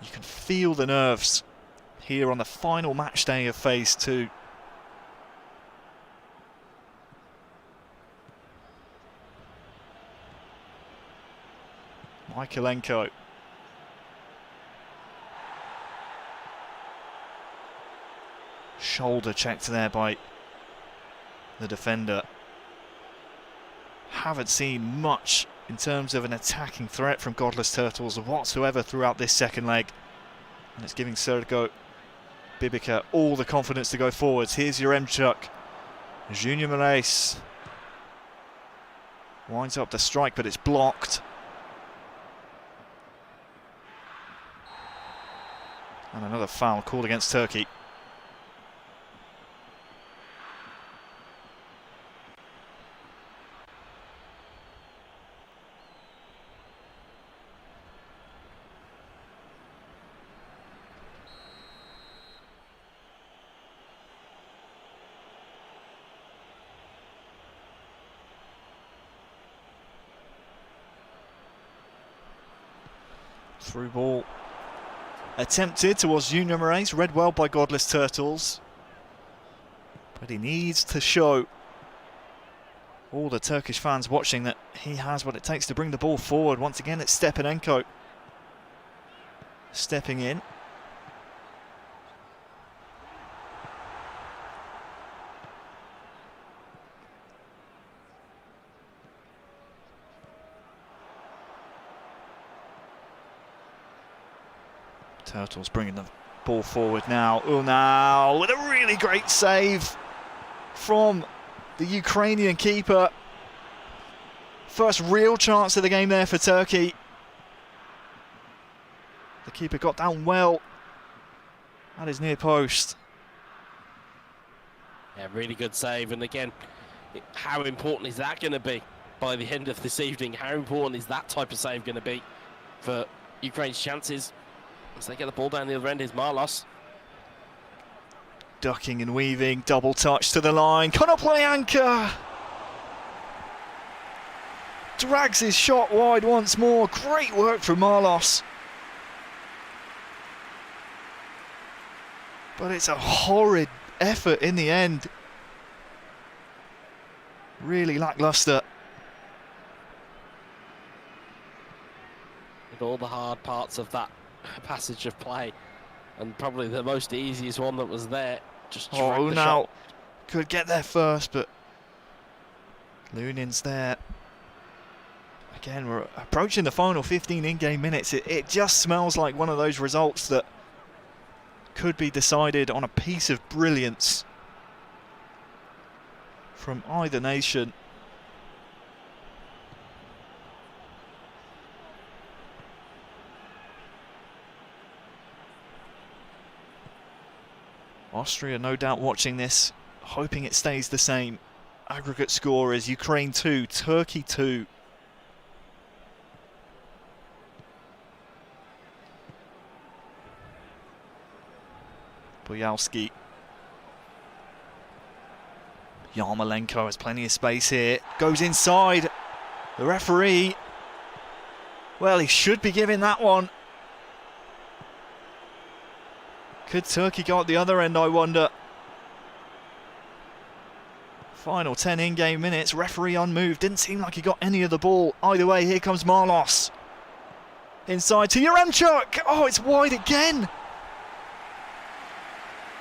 You can feel the nerves here on the final match day of phase 2. Michaelenko. Shoulder checked there by the defender. Haven't seen much in terms of an attacking threat from Godless Turtles whatsoever throughout this second leg. And it's giving Sergo Bibica all the confidence to go forwards. Here's Yaremchuk. Junior Moraes winds up the strike, but it's blocked. And another foul called against Turkey. Through ball attempted towards Junior Moraes, read well by Godless Turtles. But he needs to show all the Turkish fans watching that he has what it takes to bring the ball forward. Once again, it's Stepanenko stepping in. Turtles bringing the Ball forward now. Unal with a really great save from the Ukrainian keeper. First real chance of the game there for Turkey. The keeper got down well at his near post. Yeah, really good save. And again, how important is that going to be by the end of this evening? How important is that type of save going to be for Ukraine's chances as they get the ball down the other end? Is Marlos. Ducking and weaving, double touch to the line. Konoplyanka drags his shot wide once more. Great work from Marlos. But it's a horrid effort in the end. Really lackluster. With all the hard parts of that passage of play, and probably the most easiest one that was there. Just now shot. Could get there first, but Lunin's there. Again, we're approaching the final 15 in-game minutes. It just smells like one of those results that could be decided on a piece of brilliance from either nation. Austria no doubt watching this, hoping it stays the same. Aggregate score is Ukraine 2, Turkey 2. Boyalski. Yarmolenko has plenty of space here. Goes inside. The referee, well, he should be giving that one. Could Turkey go at the other end, I wonder? Final 10 in-game minutes. Referee unmoved. Didn't seem like he got any of the ball. Either way, here comes Marlos. Inside to Yaremchuk. Oh, it's wide again.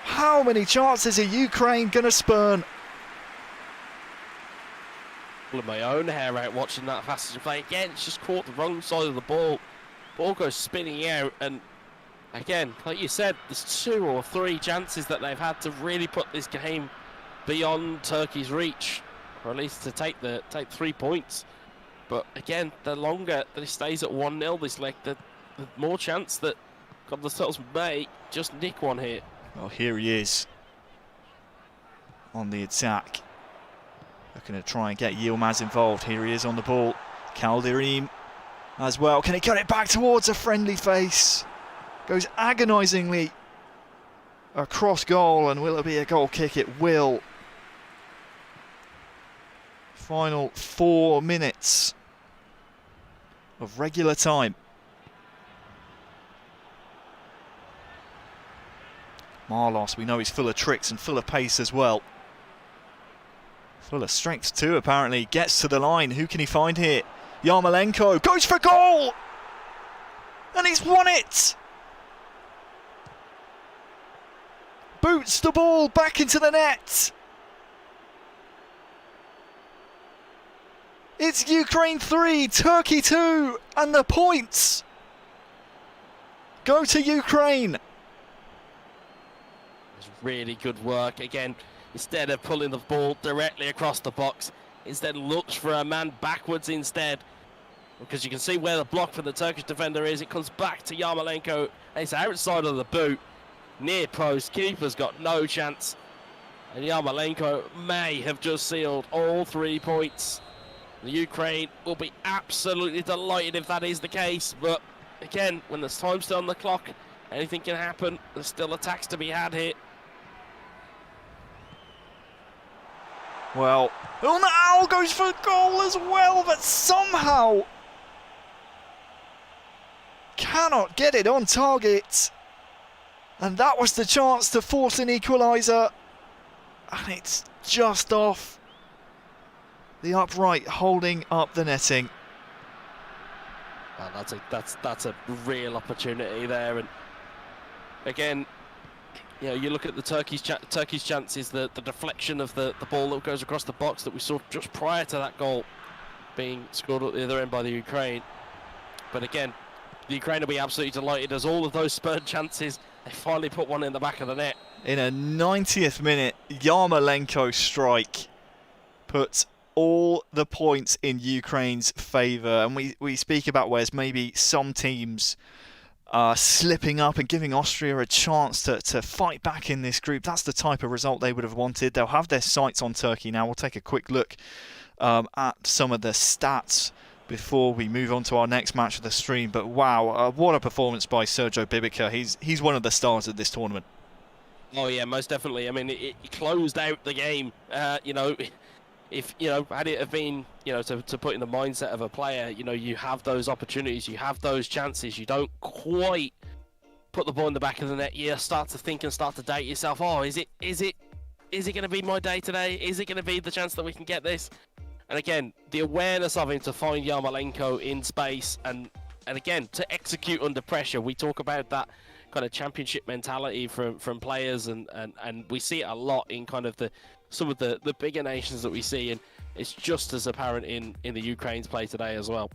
How many chances are Ukraine going to spurn? Pulling my own hair out watching that passage of play. Again, it's just caught the wrong side of the ball. Ball goes spinning out, and again, like you said, there's 2 or 3 chances that they've had to really put this game beyond Turkey's reach, or at least to take 3 points. But again, the longer that it stays at 1-0 this leg, the more chance that God themselves may just nick one here. Well, here he is on the attack. Looking to try and get Yilmaz involved. Here he is on the ball. Calderim as well. Can he cut it back towards a friendly face? Goes agonisingly across goal, and will it be a goal kick? It will. Final 4 minutes of regular time. Marlos, we know he's full of tricks and full of pace as well. Full of strength too, apparently. Gets to the line. Who can he find here? Yarmolenko goes for goal! And he's won it! Boots the ball back into the net. It's Ukraine 3, Turkey 2, and the points go to Ukraine. It's really good work. Again, instead of pulling the ball directly across the box, instead looks for a man backwards instead. Because you can see where the block for the Turkish defender is. It comes back to Yarmolenko, and it's outside of the boot. Near post, keeper's got no chance. And Yarmolenko may have just sealed all 3 points. The Ukraine will be absolutely delighted if that is the case. But again, when there's time still on the clock, anything can happen. There's still attacks to be had here. Well, Unal goes for goal as well, but somehow cannot get it on target. And that was the chance to force an equaliser. And it's just off the upright, holding up the netting. Well, that's a real opportunity there. And again, you know, you look at the Turkey's chances, the deflection of the ball that goes across the box that we saw just prior to that goal being scored at the other end by the Ukraine. But again, the Ukraine will be absolutely delighted as all of those spurred chances They finally put one in the back of the net. In a 90th minute, Yarmolenko strike put all the points in Ukraine's favour. And we speak about whereas maybe some teams are slipping up and giving Austria a chance to fight back in this group. That's the type of result they would have wanted. They'll have their sights on Turkey now. We'll take a quick look at some of the stats before we move on to our next match of the stream. But wow, what a performance by Sergio Bibica. He's one of the stars of this tournament. Oh yeah, most definitely. I mean, it closed out the game. If had it have been, to put in the mindset of a player, you have those opportunities, you have those chances, you don't quite put the ball in the back of the net. You start to think and start to doubt yourself. Oh, is it going to be my day today? Is it going to be the chance that we can get this? And again, the awareness of him to find Yarmolenko in space and again to execute under pressure. We talk about that kind of championship mentality from players, and we see it a lot in kind of some of the bigger nations that we see, and it's just as apparent in the Ukraine's play today as well.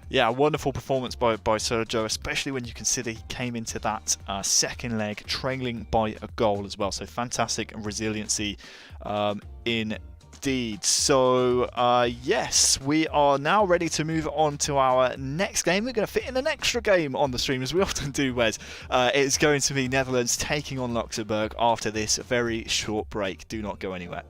Yeah, a wonderful performance by Sergio, especially when you consider he came into that second leg trailing by a goal as well. So fantastic resiliency indeed. So yes, we are now ready to move on to our next game. We're going to fit in an extra game on the stream, as we often do, Wes. It's going to be Netherlands taking on Luxembourg after this very short break. Do not go anywhere.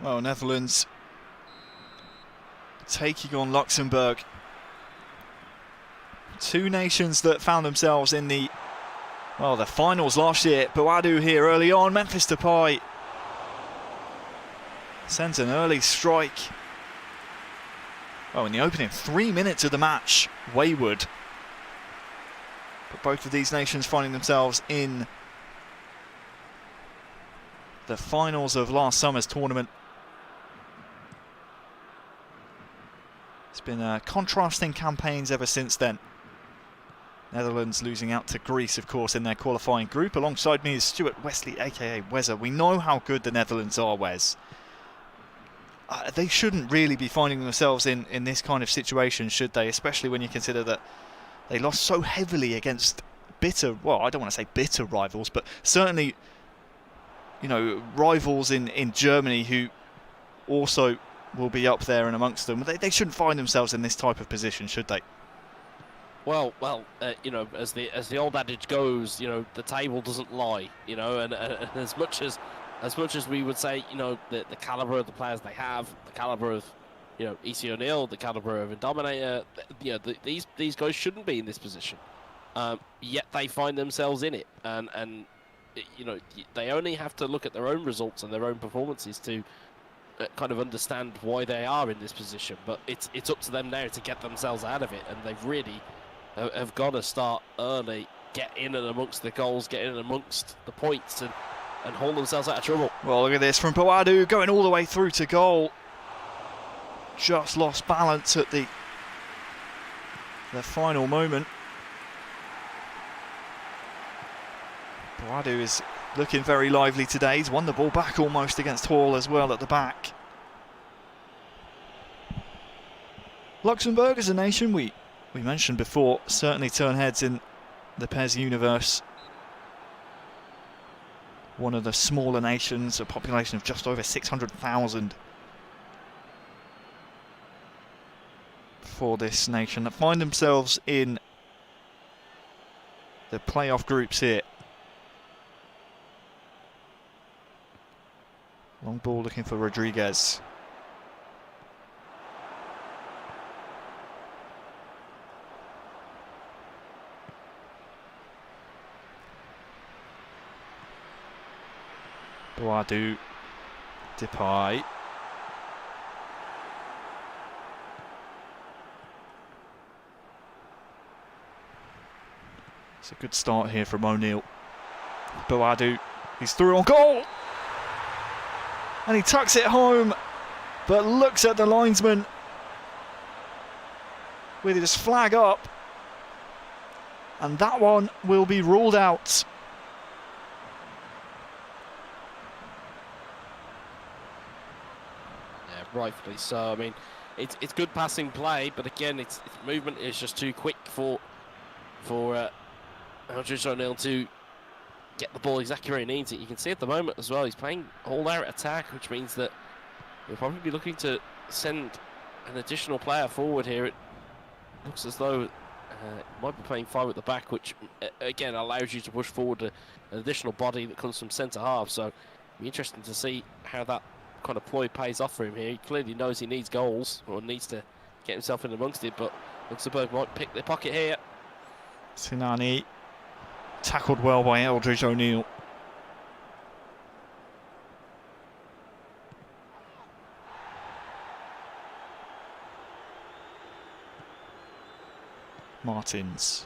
Well, Netherlands taking on Luxembourg. Two nations that found themselves in the finals last year. Boadu here early on. Memphis Depay sends an early strike. Well, in the opening 3 minutes of the match, wayward. But both of these nations finding themselves in the finals of last summer's tournament. It's been contrasting campaigns ever since then. Netherlands losing out to Greece, of course, in their qualifying group. Alongside me is Stuart Wesley, aka Wezza. We know how good the Netherlands are, Wes. They shouldn't really be finding themselves in this kind of situation, should they? Especially when you consider that they lost so heavily against bitter, well, I don't want to say bitter rivals, but certainly, you know, rivals in Germany who also will be up there and amongst them. They shouldn't find themselves in this type of position, should they? Well, you know, as the old adage goes, you know, the table doesn't lie, you know, and as much as we would say, you know, the caliber of the players they have, the caliber of, you know, eEURO, the caliber of Indominator, you know, these guys shouldn't be in this position, yet they find themselves in it, and you know, they only have to look at their own results and their own performances to kind of understand why they are in this position. But it's up to them now to get themselves out of it, and they've really have got to start early, get in and amongst the goals, get in and amongst the points, and haul themselves out of trouble. Well, look at this from Boadu, going all the way through to goal. Just lost balance at the final moment. Boadu is looking very lively today. He's won the ball back almost against Hall as well at the back. Luxembourg as a nation, we mentioned before, certainly turn heads in the PES universe. One of the smaller nations, a population of just over 600,000 for this nation, that find themselves in the playoff groups here. Long ball looking for Rodriguez. Boadu, Depay. It's a good start here from O'Neill. Boadu, he's through on goal! And he tucks it home, but looks at the linesman with his flag up. And that one will be ruled out. Rightfully so. I mean, it's good passing play, but again, its movement is just too quick for Andrew O'Neill to get the ball exactly where he needs it. You can see at the moment as well, he's playing all out attack, which means that he'll probably be looking to send an additional player forward here. It looks as though might be playing 5 at the back, which again allows you to push forward an additional body that comes from centre half. So it'll be interesting to see how that kind of ploy pays off for him here. He clearly knows he needs goals, or needs to get himself in amongst it, but Luxembourg might pick their pocket here. Sinani tackled well by Eldridge O'Neill. Martins.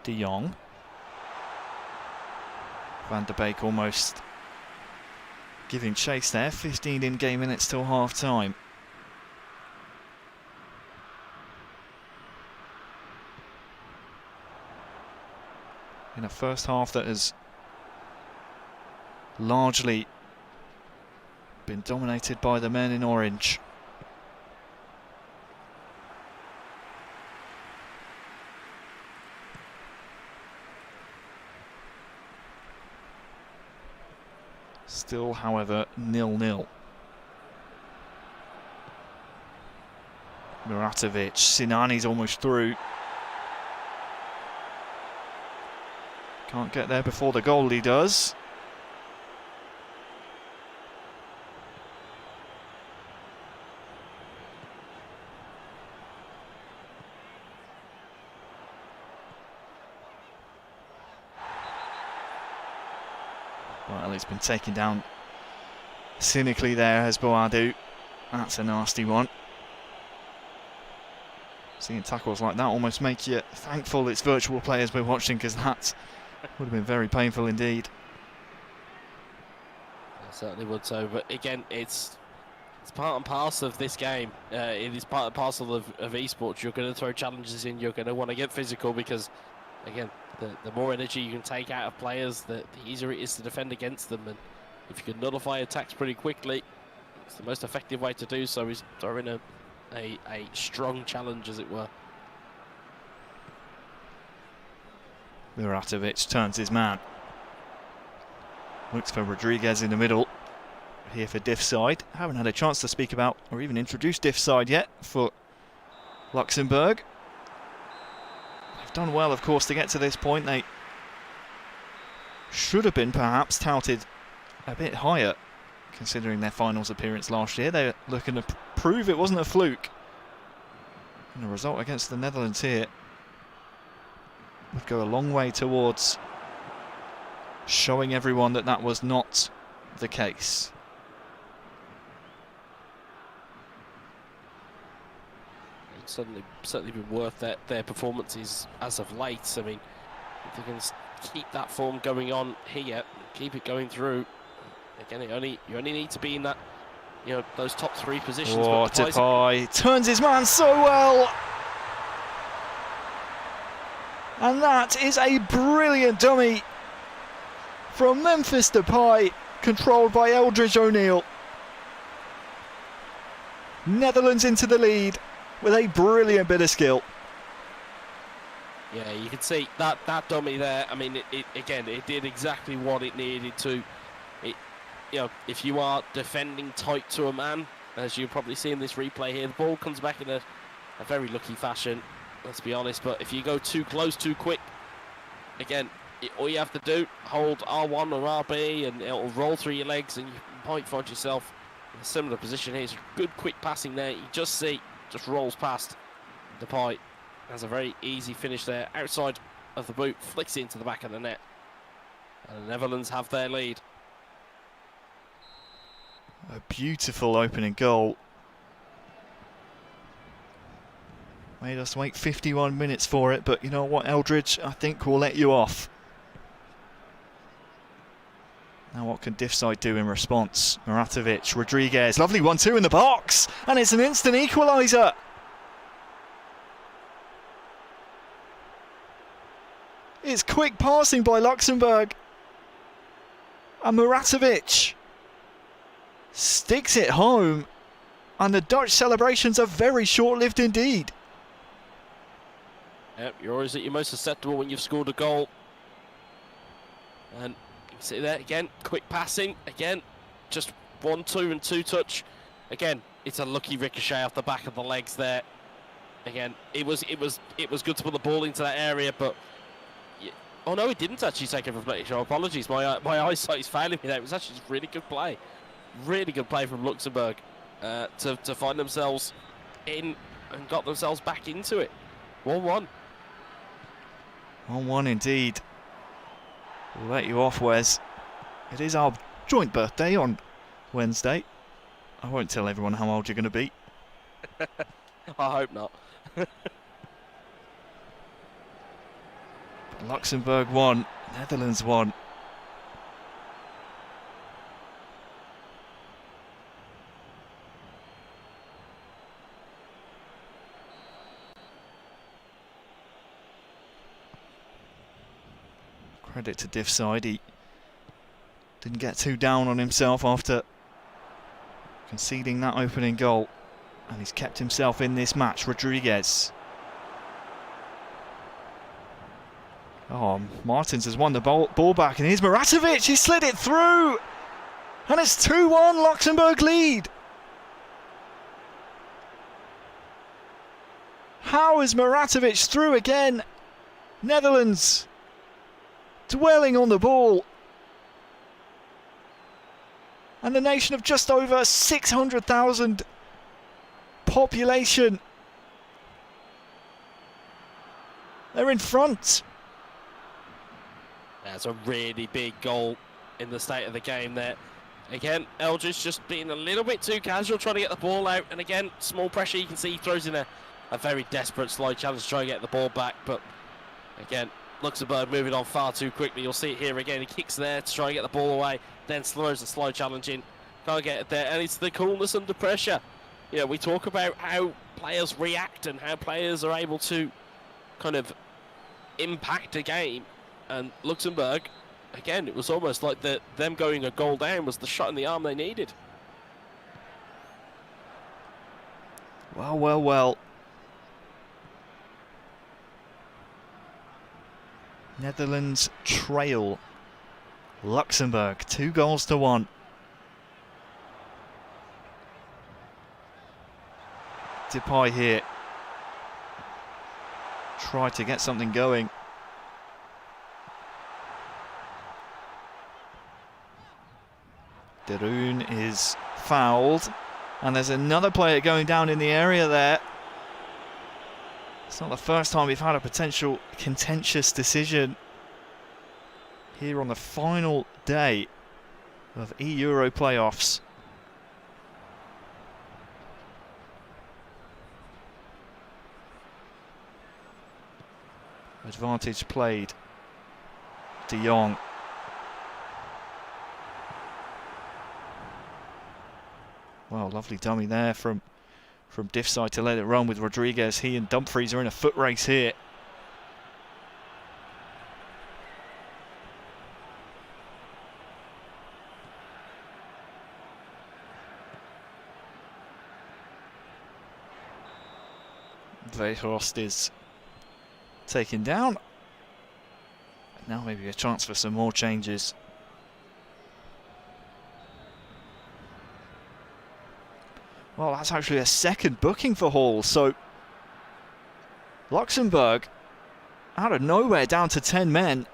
De Jong. Van der Beek almost giving chase there. 15 in-game minutes till half-time. In a first half that has largely been dominated by the men in orange. Still, however, 0-0. Muratovic, Sinani's almost through. Can't get there before the goalie does. Well, it's been taken down cynically there as Boadu. That's a nasty one. Seeing tackles like that almost make you thankful it's virtual players we're watching, because that would have been very painful indeed. I certainly would so, but again, it's part and parcel of this game. It is part and parcel of esports. You're going to throw challenges in, you're going to want to get physical, because again, the more energy you can take out of players, the easier it is to defend against them. And if you can nullify attacks pretty quickly, it's the most effective way to do so, is throw in a strong challenge, as it were. Muratovic turns his man. Looks for Rodriguez in the middle. Here for Diff side. Haven't had a chance to speak about or even introduce Diff side yet for Luxembourg. They've done well, of course, to get to this point. They should have been perhaps touted a bit higher, considering their finals appearance last year. They're looking to prove it wasn't a fluke. And the result against the Netherlands here would go a long way towards showing everyone that that was not the case. It's certainly been worth their performances as of late. I mean, if they can keep that form going on here, keep it going through. Again, you only need to be in that, those top three positions. Oh, Depay turns his man so well. And that is a brilliant dummy from Memphis Depay, controlled by Eldridge O'Neill. Netherlands into the lead with a brilliant bit of skill. Yeah, you can see that dummy there. I mean, it did exactly what it needed to. If you are defending tight to a man, as you'll probably see in this replay here, the ball comes back in a very lucky fashion, let's be honest. But if you go too close too quick, again, all you have to do, hold R1 or RB, and it'll roll through your legs, and you might find yourself in a similar position here. It's good quick passing there. You just rolls past. Depay has a very easy finish there, outside of the boot, flicks it into the back of the net, and the Netherlands have their lead. A beautiful opening goal. Made us wait 51 minutes for it, but you know what, Eldridge, I think we'll let you off. Now what can Diff side do in response? Muratovic, Rodriguez, lovely 1-2 in the box, and it's an instant equaliser. It's quick passing by Luxembourg, and Muratovic sticks it home, and the Dutch celebrations are very short-lived indeed. Yep, you're always at your most susceptible when you've scored a goal. And you can see there again, quick passing, again, just 1-2 and 2-touch. Again, it's a lucky ricochet off the back of the legs there. Again, it was good to put the ball into that area, but oh no, it didn't actually take a reflection. Apologies, my eyesight is failing me there. It was actually just really good play. Really good play from Luxembourg to find themselves in and got themselves back into it. 1-1. 1-1 indeed. We'll let you off, Wes. It is our joint birthday on Wednesday. I won't tell everyone how old you're going to be. I hope not. Luxembourg 1, Netherlands 1. Credit to Diff side, he didn't get too down on himself after conceding that opening goal, and he's kept himself in this match. Rodriguez. Oh, Martins has won the ball back, and here's Muratovic, he slid it through, and it's 2-1, Luxembourg lead. powers Muratovic through again. Netherlands dwelling on the ball. And the nation of just over 600,000 population. They're in front. That's a really big goal in the state of the game there. Again, Eldridge just being a little bit too casual, trying to get the ball out. And again, small pressure. You can see he throws in a very desperate slide challenge to try and get the ball back. But again, Luxembourg moving on far too quickly. You'll see it here again. He kicks there to try and get the ball away. Then throws the slide challenge in. Can't get it there. And it's the coolness under pressure. You know, we talk about how players react and how players are able to kind of impact a game. And Luxembourg, again, it was almost like them going a goal down was the shot in the arm they needed. Well, well, well. Netherlands trail Luxembourg 2-1. Depay here. Try to get something going. De Roon is fouled. And there's another player going down in the area there. It's not the first time we've had a potential contentious decision here on the final day of eEURO playoffs. Advantage played. De Jong. Well, lovely dummy there from diff side to let it run with Rodriguez. He and Dumfries are in a foot race here. Weghorst is taken down. Now maybe a chance for some more changes. Well, that's actually a second booking for Hall. So Luxembourg out of nowhere down to 10 men.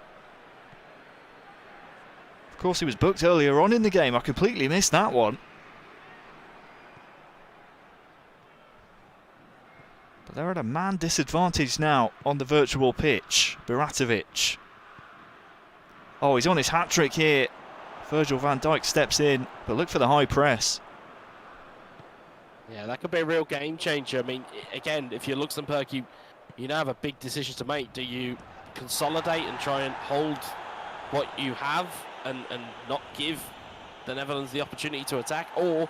Of course, he was booked earlier on in the game. I completely missed that one. But they're at a man disadvantage now on the virtual pitch. Muratovic. Oh, he's on his hat-trick here. Virgil van Dijk steps in, but look for the high press. Yeah, that could be a real game changer. I mean, again, if you're Luxembourg, you now have a big decision to make. Do you consolidate and try and hold what you have and not give the Netherlands the opportunity to attack? Or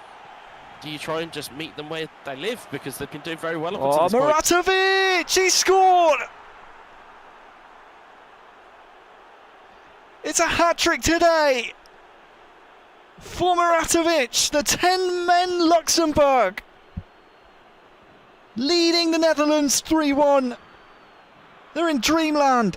do you try and just meet them where they live? Because they've been doing very well up until this point. Muratovic! He scored! It's a hat-trick today for Muratovic. The 10-men Luxembourg leading the Netherlands 3-1. They're in dreamland.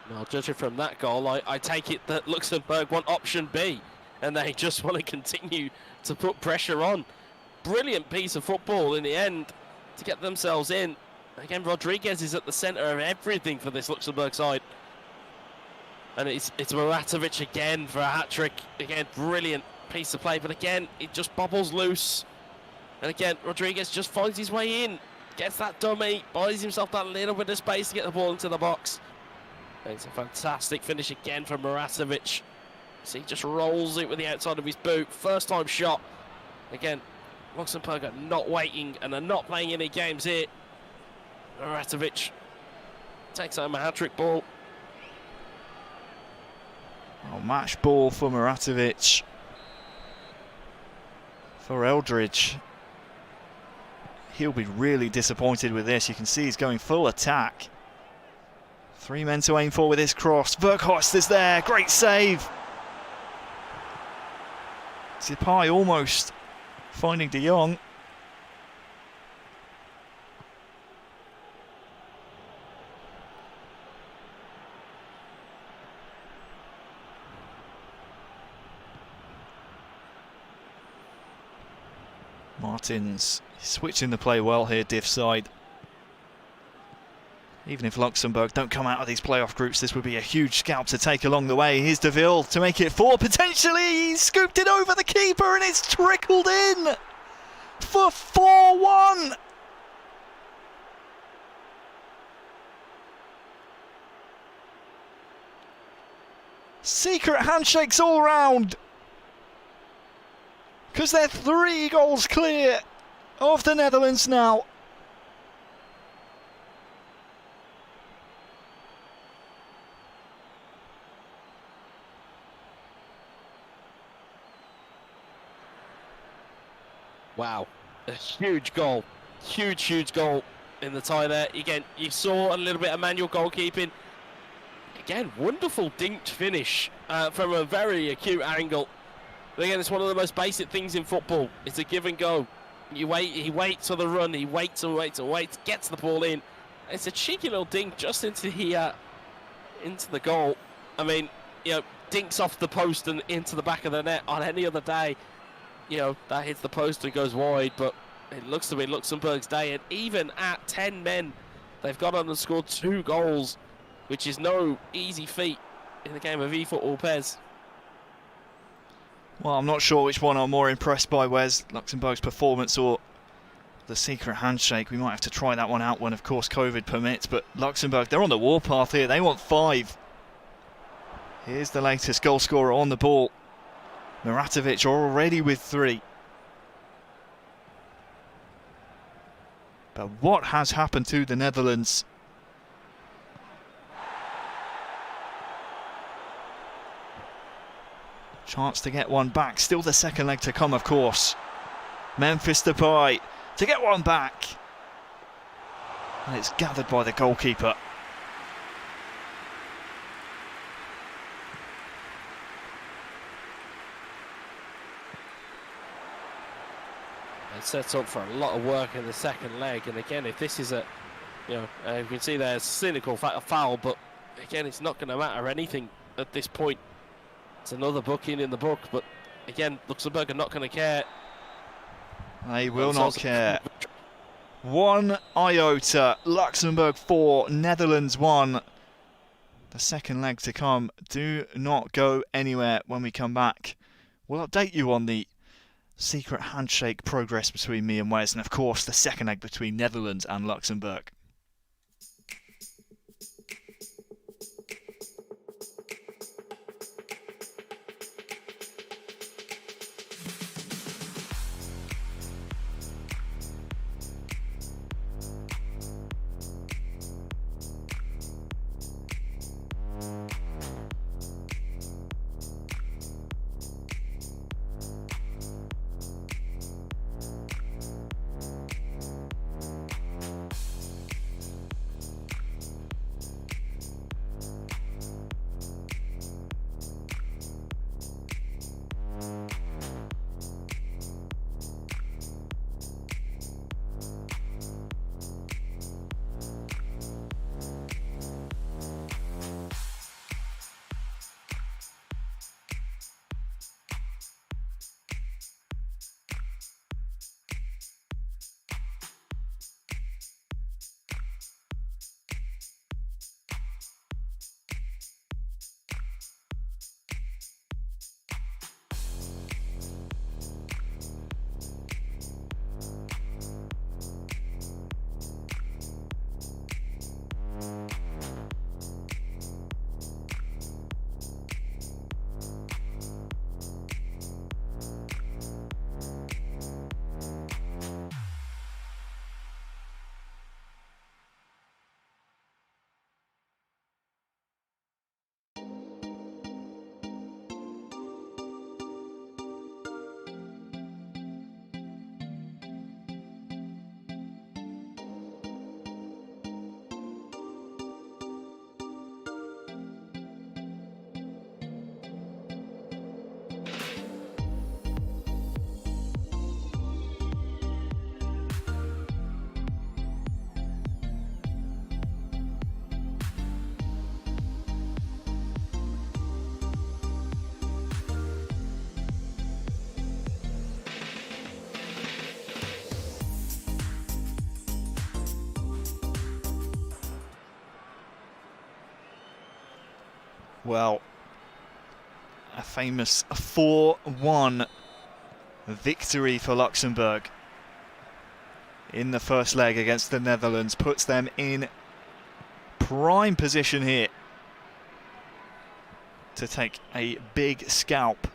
Now, judging from that goal, I take it that Luxembourg want option B, and they just want to continue to put pressure on. Brilliant piece of football in the end to get themselves in. Again, Rodriguez is at the centre of everything for this Luxembourg side. And it's Muratovic again for a hat-trick. Again, brilliant piece of play. But again, it just bobbles loose. And again, Rodriguez just finds his way in. Gets that dummy. Buys himself that little bit of space to get the ball into the box. And it's a fantastic finish again from Muratovic. So he just rolls it with the outside of his boot. First time shot. Again, Luxembourg are not waiting and are not playing any games here. Muratovic takes home a hat-trick ball. Oh, match ball for Muratovic. For Eldridge. He'll be really disappointed with this. You can see he's going full attack. 3 men to aim for with this cross. Weghorst is there. Great save. Depay almost finding De Jong. Martins switching the play well here, diff side. Even if Luxembourg don't come out of these playoff groups, this would be a huge scalp to take along the way. Here's Deville to make it 4, potentially. He's scooped it over the keeper and it's trickled in for 4-1. Secret handshakes all round, because they're 3 goals clear of the Netherlands now. Wow, a huge goal. Huge goal in the tie there. Again, you saw a little bit of manual goalkeeping. Again, wonderful dinked finish from a very acute angle. But again, it's one of the most basic things in football. It's a give and go. You wait, he waits for the run, he waits and waits and waits, gets the ball in. It's a cheeky little dink just into the goal. I mean, you know, dinks off the post and into the back of the net on any other day. You know, that hits the post and goes wide, but it looks to be Luxembourg's day. And even at 10 men, they've gone on and scored 2 goals, which is no easy feat in the game of eFootball, Pez. Well, I'm not sure which one I'm more impressed by, Wes, Luxembourg's performance or the secret handshake. We might have to try that one out when, of course, COVID permits. But Luxembourg, they're on the warpath here. They want 5. Here's the latest goal scorer on the ball. Muratovic already with 3. But what has happened to the Netherlands? Chance to get one back. Still the second leg to come, of course. Memphis Depay to get one back. And it's gathered by the goalkeeper. It sets up for a lot of work in the second leg. And again, if this is a, you know, you can see there's cynical foul, but again, it's not going to matter anything at this point. It's another booking in the book, but again, Luxembourg are not going to care. They will not care. 1 iota. Luxembourg 4, Netherlands 1. The second leg to come. Do not go anywhere when we come back. We'll update you on the secret handshake progress between me and Wes, and of course the second leg between Netherlands and Luxembourg. Well, a famous 4-1 victory for Luxembourg in the first leg against the Netherlands puts them in prime position here to take a big scalp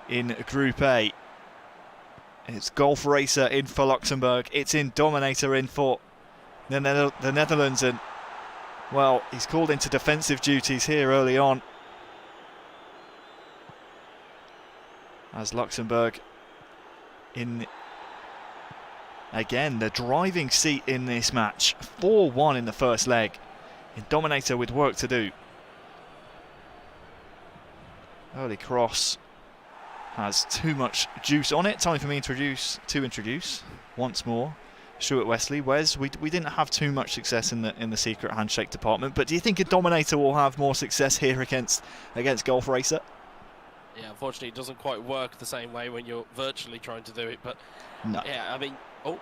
in Group A. It's Golf Racer in for Luxembourg, it's in Dominator in for the Netherlands, and well, he's called into defensive duties here early on as Luxembourg in again the driving seat in this match. 4-1 in the first leg, in Dominator with work to do. Early cross has too much juice on it. Time for me to introduce once more Stuart Wesley. Wes, we didn't have too much success in the secret handshake department, but do you think a Dominator will have more success here against Golf Racer? Yeah, unfortunately it doesn't quite work the same way when you're virtually trying to do it, but no. Yeah, I mean, oh,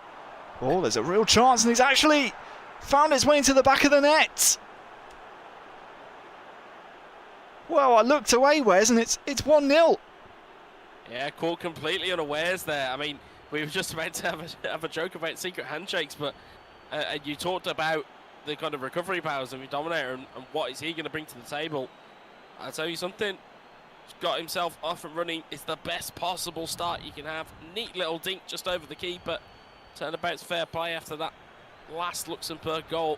there's a real chance, and he's actually found his way into the back of the net. Well, I looked away, Wes, and it's 1-0. Yeah, caught completely unawares there. I mean, we were just about to have a joke about secret handshakes, but you talked about the kind of recovery powers of your Dominator and what is he going to bring to the table. I'll tell you something, he's got himself off and running. It's the best possible start you can have. Neat little dink just over the keeper. Turnabout's fair play after that last Luxembourg goal.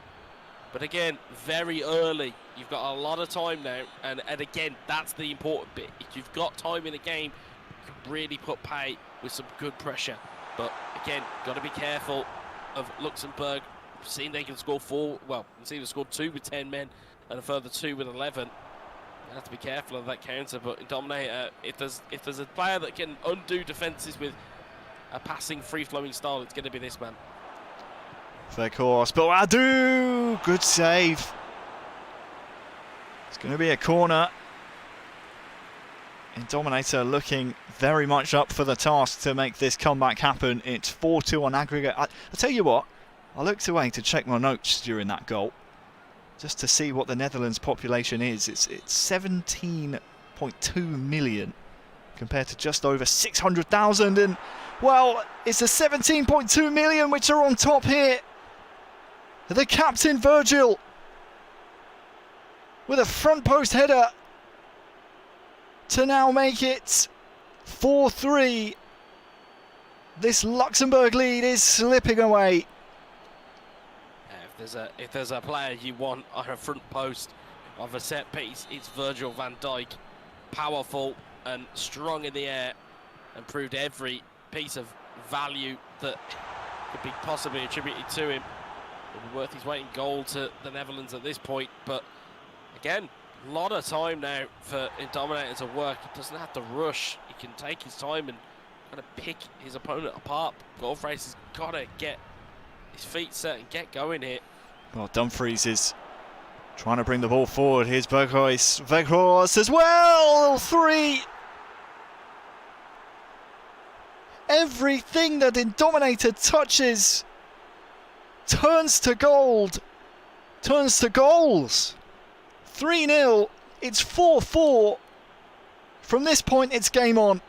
But again, very early. You've got a lot of time now, and again, that's the important bit. If you've got time in the game, you can really put pay with some good pressure. But again, got to be careful of Luxembourg. We've seen they can score 4. Well, we've seen they scored 2 with 10 men and a further 2 with 11. You have to be careful of that counter. But in Dominator, if there's a player that can undo defences with a passing, free-flowing style, it's going to be this man. Fair course, but Adu, good save. It's going to be a corner. And Dominator looking very much up for the task to make this comeback happen. It's 4-2 on aggregate. I'll tell you what, I looked away to check my notes during that goal, just to see what the Netherlands population is. It's 17.2 million compared to just over 600,000. And, well, it's the 17.2 million which are on top here. The captain, Virgil, with a front post header to now make it 4-3. This Luxembourg lead is slipping away. If there's a player you want on a front post of a set piece, it's Virgil van Dijk. Powerful and strong in the air, and proved every piece of value that could be possibly attributed to him. It'll be worth his weight in gold to the Netherlands at this point. But again, a lot of time now for Dominator to work. He doesn't have to rush. He can take his time and kind of pick his opponent apart. Golf Race has got to get his feet set and get going here. Well, Dumfries is trying to bring the ball forward. Here's Berghuis. Berghuis as well. 3. Everything that Dominator touches turns to gold, turns to goals. 3-0, it's 4-4. From this point, it's game on.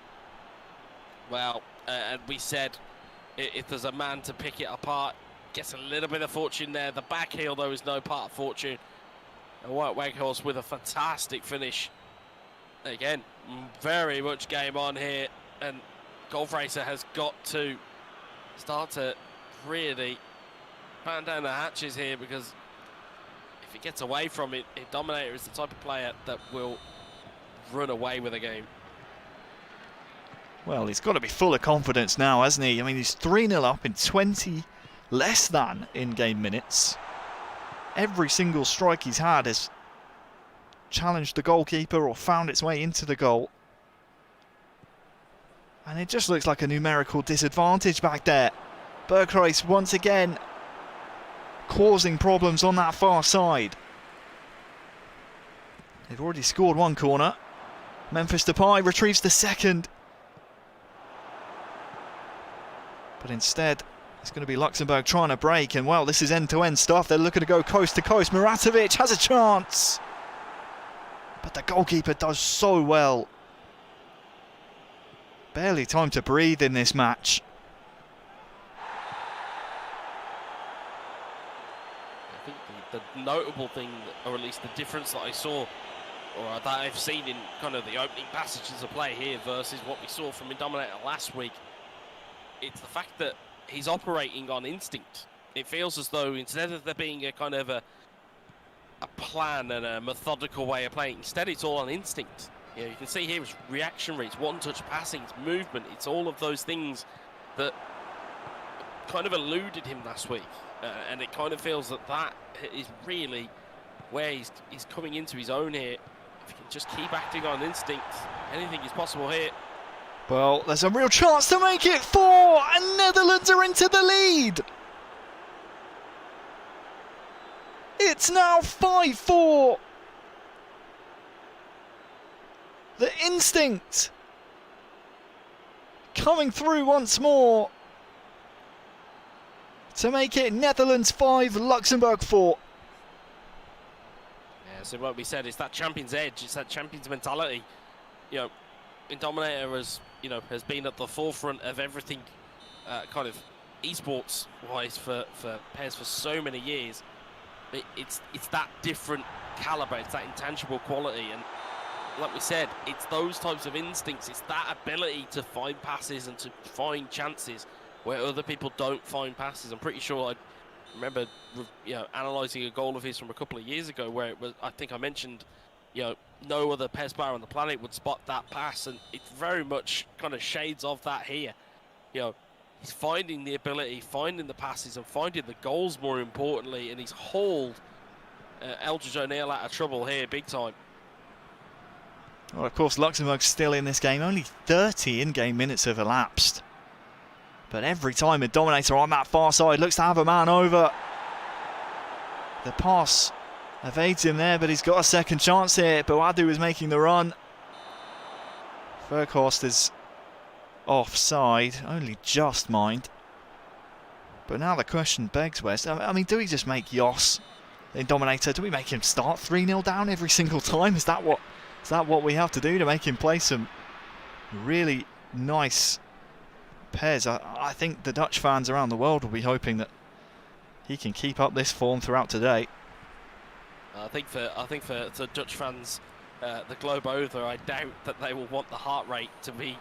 Well, and we said if there's a man to pick it apart, gets a little bit of fortune there. The back heel, though, is no part of fortune. And White Weghorst with a fantastic finish. Again, very much game on here, and Golf Racer has got to start to really batten down the hatches here, because if he gets away from it, Dominator is the type of player that will run away with a game. Well, he's got to be full of confidence now, hasn't he? I mean, he's 3-0 up in 20 less than in-game minutes. Every single strike he's had has challenged the goalkeeper or found its way into the goal. And it just looks like a numerical disadvantage back there. Berghuis once again causing problems on that far side. They've already scored one corner. Memphis Depay retrieves the second. But instead, it's going to be Luxembourg trying to break. And, well, this is end-to-end stuff. They're looking to go coast to coast. Muratovic has a chance. But the goalkeeper does so well. Barely time to breathe in this match. I think the notable thing, or at least the difference that I saw, or that I've seen in kind of the opening passages of play here versus what we saw from Indominator last week, it's the fact that he's operating on instinct. It feels as though instead of there being a kind of a plan and a methodical way of playing, instead it's all on instinct. You know, you can see here his reaction rates, one-touch passing, it's movement, it's all of those things that kind of eluded him last week. And it kind of feels that that is really where he's coming into his own here. If he can just keep acting on instinct, anything is possible here. Well, there's a real chance to make it 4, and Netherlands are into the lead. It's now 5-4. The instinct coming through once more to make it Netherlands 5, Luxembourg 4. Yeah, so what we said is that champion's edge, it's that champion's mentality. You know, Indominator has been at the forefront of everything kind of esports wise for PES for so many years. But it's that different caliber, it's that intangible quality, and like we said, it's those types of instincts, it's that ability to find passes and to find chances where other people don't find passes. I'm pretty sure I remember, analysing a goal of his from a couple of years ago where it was, I think I mentioned, no other PES player on the planet would spot that pass, and it's very much kind of shades of that here. He's finding the ability, finding the passes, and finding the goals more importantly, and he's hauled Eldridge O'Neill out of trouble here big time. Well, of course, Luxembourg's still in this game. Only 30 in-game minutes have elapsed. But every time a Dominator on that far side looks to have a man over. The pass evades him there, but he's got a second chance here. Boadu is making the run. Verkhorst is offside, only just, mind. But now the question begs, West, I mean, do we just make Jos in Dominator? Do we make him start 3-0 down every single time? Is that what we have to do to make him play some really nice PES? I think the Dutch fans around the world will be hoping that he can keep up this form throughout today. I think for the Dutch fans, the globe over, I doubt that they will want the heart rate to be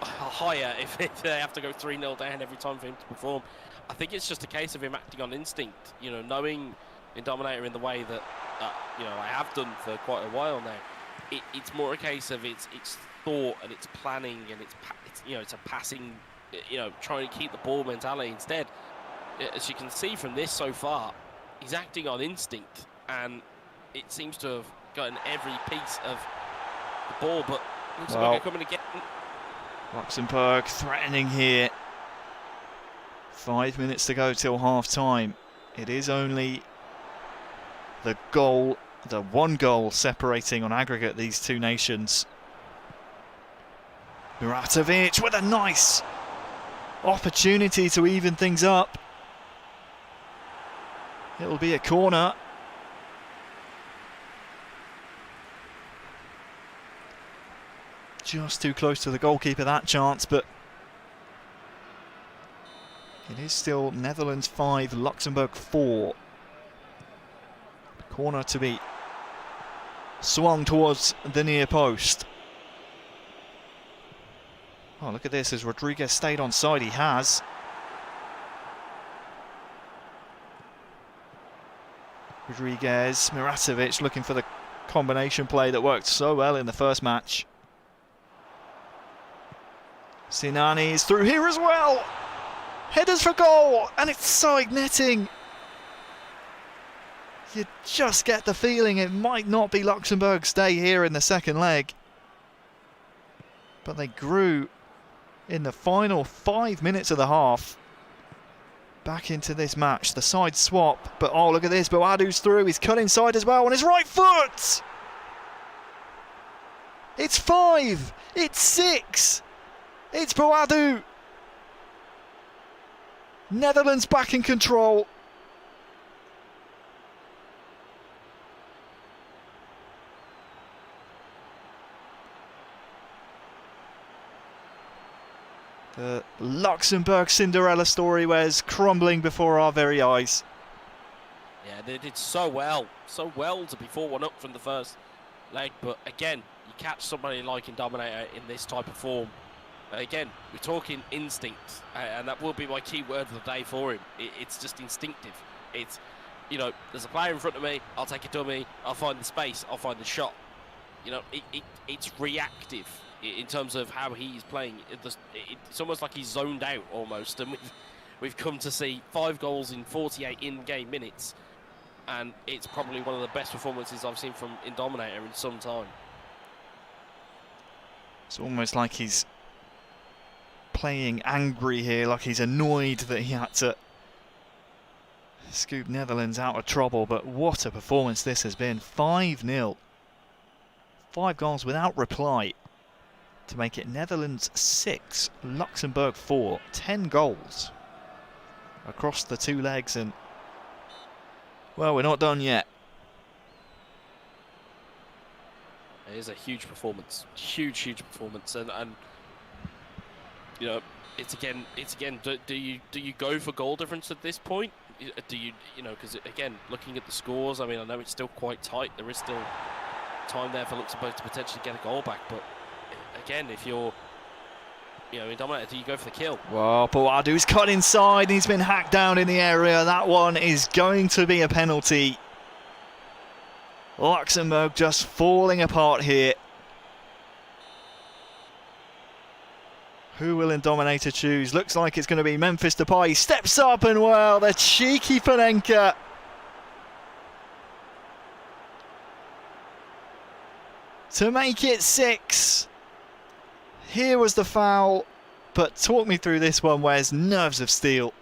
higher if they have to go 3-0 down every time for him to perform. I think it's just a case of him acting on instinct, knowing Indominator in the way that I have done for quite a while now. It's more a case of it's thought and it's planning and it's a passing, trying to keep the ball mentality. Instead, as you can see from this so far, he's acting on instinct, and it seems to have gotten every piece of the ball. But looks like they're coming again. Luxembourg threatening here. 5 minutes to go till half time. It is only the one goal separating on aggregate these two nations. Muratovic with a nice opportunity to even things up. It'll be a corner. Just too close to the goalkeeper, that chance, but it is still Netherlands 5, Luxembourg 4. Corner to be swung towards the near post. Oh, look at this, has Rodriguez stayed on side? He has. Rodriguez, Muratovic looking for the combination play that worked so well in the first match. Sinani is through here as well. Headers for goal, and it's side netting. You just get the feeling it might not be Luxembourg's day here in the second leg. But they grew in the final 5 minutes of the half. Back into this match, the side swap, but oh, look at this, Boadu's through, he's cut inside as well on his right foot! It's 5, it's 6, it's Boadu! Netherlands back in control. The Luxembourg Cinderella story was crumbling before our very eyes. Yeah, they did so well to be 4-1 up from the first leg. But again, you catch somebody like Indominator in this type of form. Again, we're talking instinct, and that will be my key word of the day for him. It's just instinctive. It's, you know, there's a player in front of me, I'll take a dummy, I'll find the space, I'll find the shot. You know, it's reactive in terms of how he's playing. It's almost like he's zoned out almost, and we've come to see 5 goals in 48 in-game minutes, and it's probably one of the best performances I've seen from Indominator in some time. It's almost like he's playing angry here, like he's annoyed that he had to scoop Netherlands out of trouble. But what a performance this has been. 5-0. 5 goals without reply to make it Netherlands 6, Luxembourg 4. 10 goals across the 2 legs, and well, we're not done yet. It is a huge performance, huge performance, and you know, it's again. Do you go for goal difference at this point? Do you know, because again, looking at the scores, I mean, I know it's still quite tight. There is still time there for Luxembourg to potentially get a goal back, but again, if you're, you know, Indominator, do you go for the kill? Well, Boadu's cut inside. He's been hacked down in the area. That one is going to be a penalty. Luxembourg just falling apart here. Who will Indominator choose? Looks like it's going to be Memphis Depay. He steps up, and well, the cheeky Panenka. To make it 6. Here was the foul, but talk me through this one, Wes. Nerves of steel.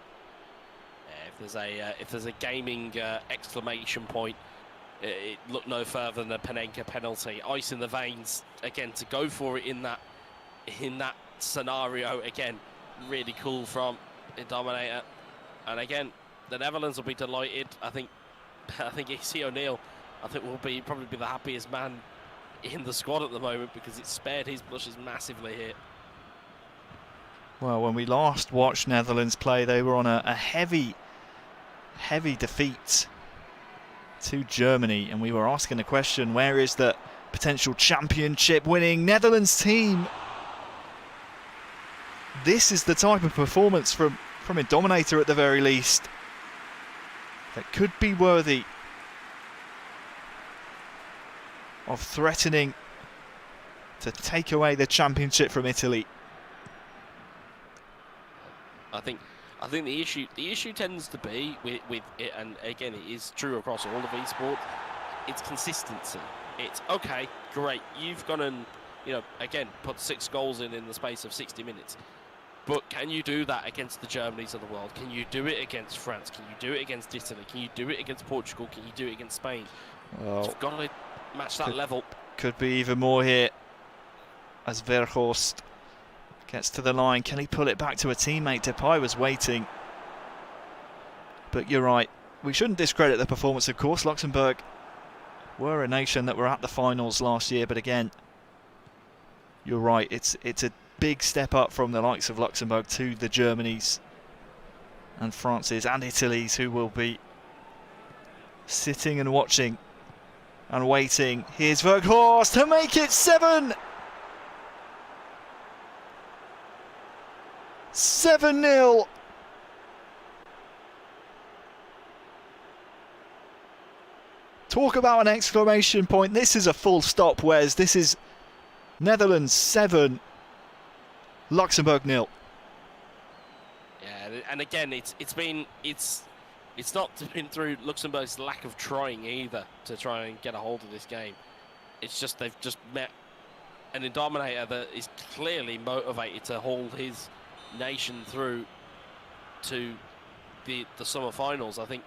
Yeah, if there's a gaming exclamation point, it looked no further than a Panenka penalty. Ice in the veins again to go for it in that scenario. Again, really cool from Indominator, and again, the Netherlands will be delighted. I think AC O'Neill, will probably be the happiest man in the squad at the moment, because it spared his blushes massively here. Well, when we last watched Netherlands play, they were on a heavy defeat to Germany, and we were asking the question, where is the potential championship winning Netherlands team? This is the type of performance from Indominator, at the very least, that could be worthy of threatening to take away the championship from Italy. I think the issue tends to be with it, and again, it is true across all of esports. It's consistency. It's okay, great. You've gone and, you know, again, put 6 goals in the space of 60 minutes. But can you do that against the Germanys of the world? Can you do it against France? Can you do it against Italy? Can you do it against Portugal? Can you do it against Spain? Well, you've got to match that level. Could be even more here, as Verhorst gets to the line. Can he pull it back to a teammate? Depay was waiting. But you're right, we shouldn't discredit the performance, of course. Luxembourg were a nation that were at the finals last year, but again, you're right, it's a big step up from the likes of Luxembourg to the Germanys and France's and Italy's, who will be sitting and watching and waiting. Here's Verhorst to make it 7! 7-0! Talk about an exclamation point. This is a full stop, Wes. This is Netherlands 7, Luxembourg 0. Yeah, and again, it's not been through Luxembourg's lack of trying either to try and get a hold of this game. It's just they've just met an Indominator that is clearly motivated to hold his nation through to the summer finals. I think,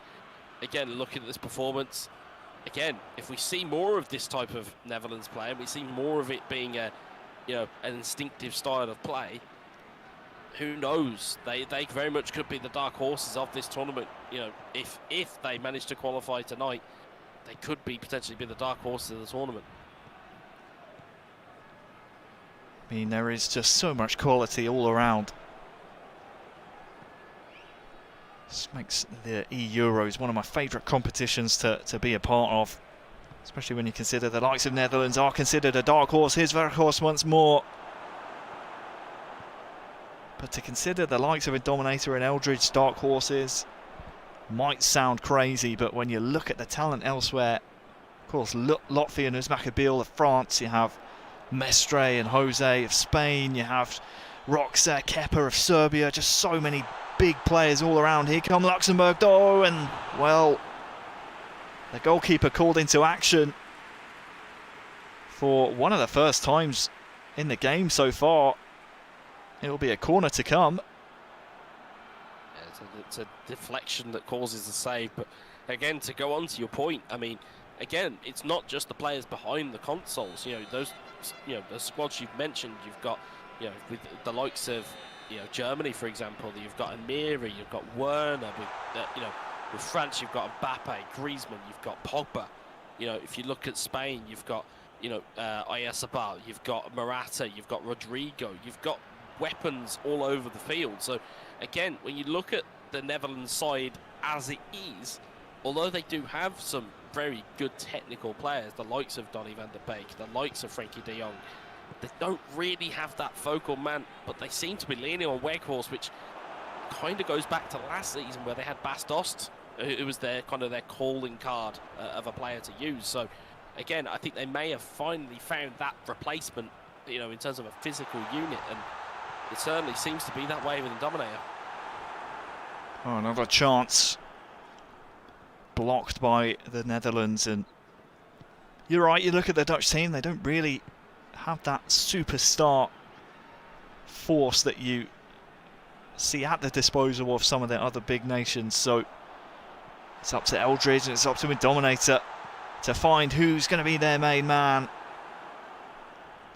again, looking at this performance, again, if we see more of this type of Netherlands play, and we see more of it being an instinctive style of play, who knows? They very much could be the dark horses of this tournament. You know, if they manage to qualify tonight, they could potentially be the dark horses of the tournament. I mean, there is just so much quality all around This makes the eEUROs one of my favourite competitions to be a part of, especially when you consider the likes of Netherlands are considered a dark horse. Here's Verhorst once more. But to consider the likes of a Dominator and Eldridge dark horses might sound crazy, but when you look at the talent elsewhere, of course, Latvia and Uzbekistan of France, you have Mestre and Jose of Spain, you have Roxa, Kepa of Serbia, just so many big players all around. Here come Luxembourg, though, and, well, the goalkeeper called into action for one of the first times in the game so far. It'll be a corner to come. It's a deflection that causes the save, but again, to go on to your point, I mean, again, it's not just the players behind the consoles. Those the squads you've mentioned. You've got, with the likes of, Germany, for example. You've got Amiri, you've got Werner. With France, you've got Mbappe, Griezmann. You've got Pogba. If you look at Spain, you've got, Oyarzabal. You've got Morata. You've got Rodrigo. You've got weapons all over the field. So again, when you look at the Netherlands side as it is, although they do have some very good technical players, the likes of Donny van der Beek, the likes of Frenkie de Jong, they don't really have that focal man, but they seem to be leaning on Weghorst, which kind of goes back to last season where they had Bas Dost. It was their calling card of a player to use. So again, I think they may have finally found that replacement, in terms of a physical unit, and it certainly seems to be that way with the Dominator. Oh, another chance blocked by the Netherlands. And you're right, you look at the Dutch team, they don't really have that superstar force that you see at the disposal of some of the other big nations. So it's up to Eldridge and it's up to the Dominator to find who's going to be their main man.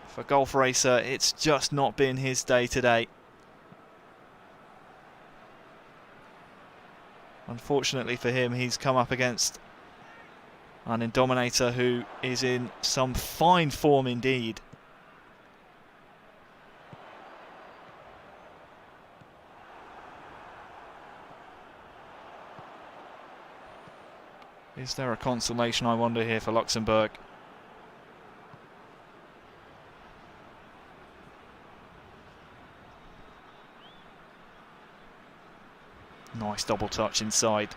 For Golf Racer, it's just not been his day today. Unfortunately for him, he's come up against an Indominator who is in some fine form indeed. Is there a consolation, I wonder, here for Luxembourg? Nice double touch inside.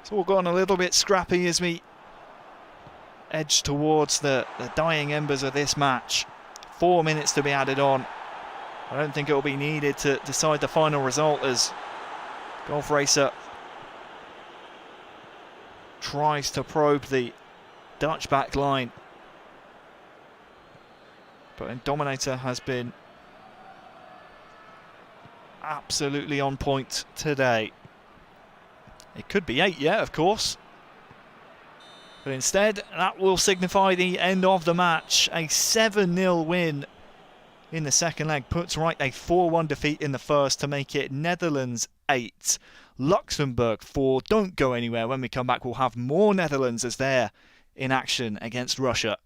It's all gone a little bit scrappy as we edge towards the dying embers of this match. 4 minutes to be added on. I don't think it will be needed to decide the final result as Golf Racer tries to probe the Dutch back line. But Dominator has been absolutely on point today. It could be 8 yet, of course. But instead, that will signify the end of the match. A 7-0 win in the second leg puts right a 4-1 defeat in the first to make it Netherlands 8, Luxembourg 4. Don't go anywhere. When we come back, we'll have more Netherlands as they're in action against Russia.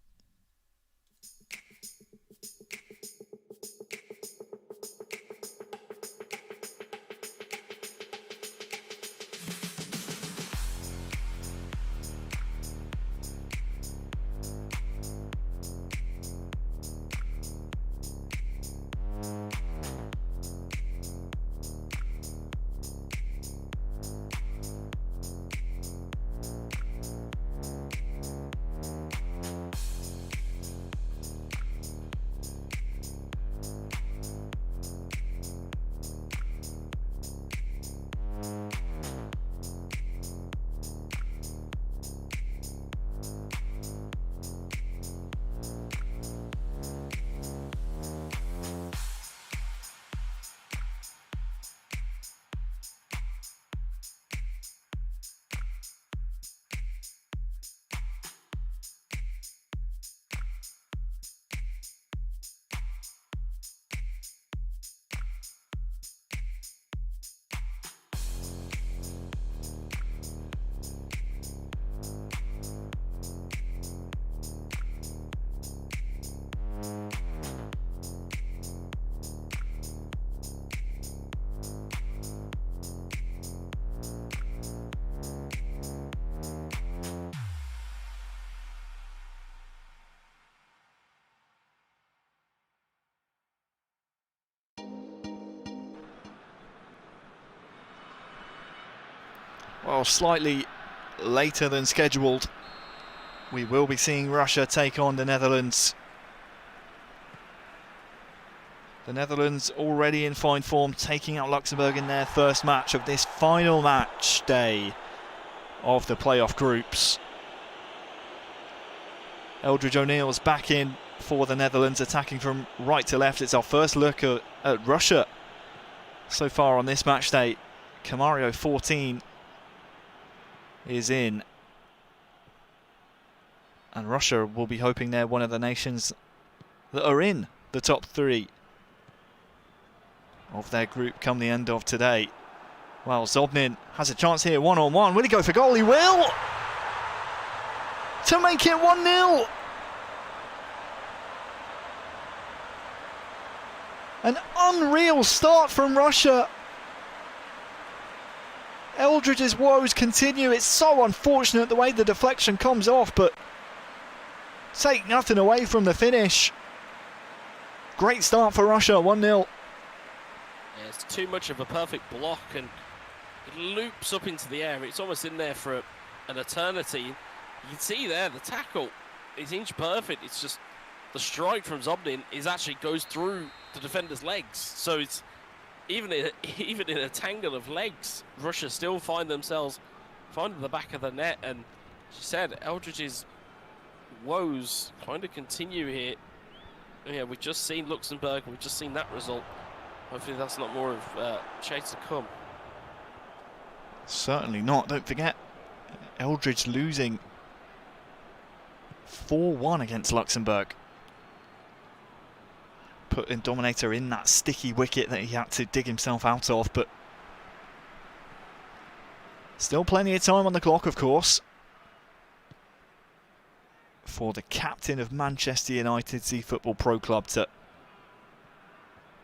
Well, slightly later than scheduled, we will be seeing Russia take on the Netherlands. The Netherlands already in fine form, taking out Luxembourg in their first match of this final match day of the playoff groups. Eldridge O'Neill's back in for the Netherlands, attacking from right to left. It's our first look at Russia so far on this match day. Camario 14 is in, and Russia will be hoping they're one of the nations that are in the top three of their group come the end of today. Well, Zobnin has a chance here, one-on-one. Will he go for goal? He will! To make it 1-0. An unreal start from Russia. Eldridge's woes continue. It's so unfortunate the way the deflection comes off, but take nothing away from the finish. Great start for Russia, 1-0. Yeah, it's too much of a perfect block, and it loops up into the air. It's almost in there for an eternity. You can see there the tackle is inch perfect. It's just the strike from Zobnin actually goes through the defender's legs. So it's even in a tangle of legs, Russia still find themselves finding the back of the net. And she said Eldridge's woes kind of continue here. Yeah, we've just seen Luxembourg, we've just seen that result. Hopefully that's not more of shades to come. Certainly not. Don't forget, Eldridge losing 4-1 against Luxembourg. Putting Dominator in that sticky wicket that he had to dig himself out of, but still plenty of time on the clock, of course, for the captain of Manchester United's eFootball Pro Club to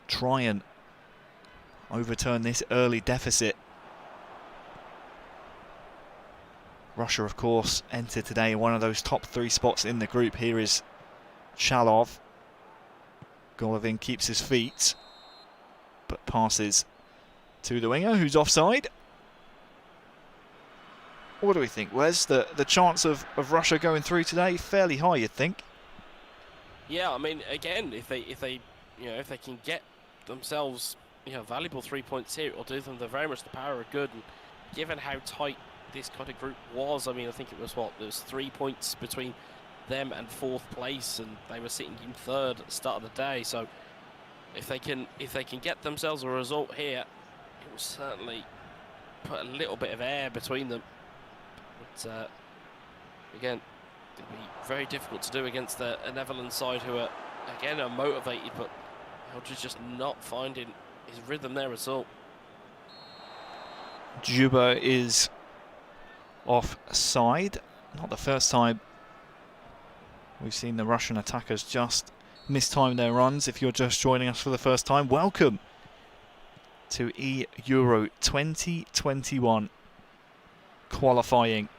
try and overturn this early deficit. Russia, of course, entered today in one of those top three spots in the group. Here is Chalov. Golovin keeps his feet, but passes to the winger, who's offside. What do we think, Wes? The chance of Russia going through today, fairly high, you'd think. Yeah, I mean, again, if they can get themselves valuable 3 points here, it'll do them very much the power of good. And given how tight this kind of group was, I mean, I think it was there was 3 points between them and fourth place, and they were sitting in third at the start of the day. So if they can get themselves a result here, it will certainly put a little bit of air between them. But again, it'll be very difficult to do against a Netherlands side who are motivated, but Eldridge just not finding his rhythm there at all. Juba is offside. Not the first time we've seen the Russian attackers just mistime their runs. If you're just joining us for the first time, welcome to eEURO 2021 qualifying.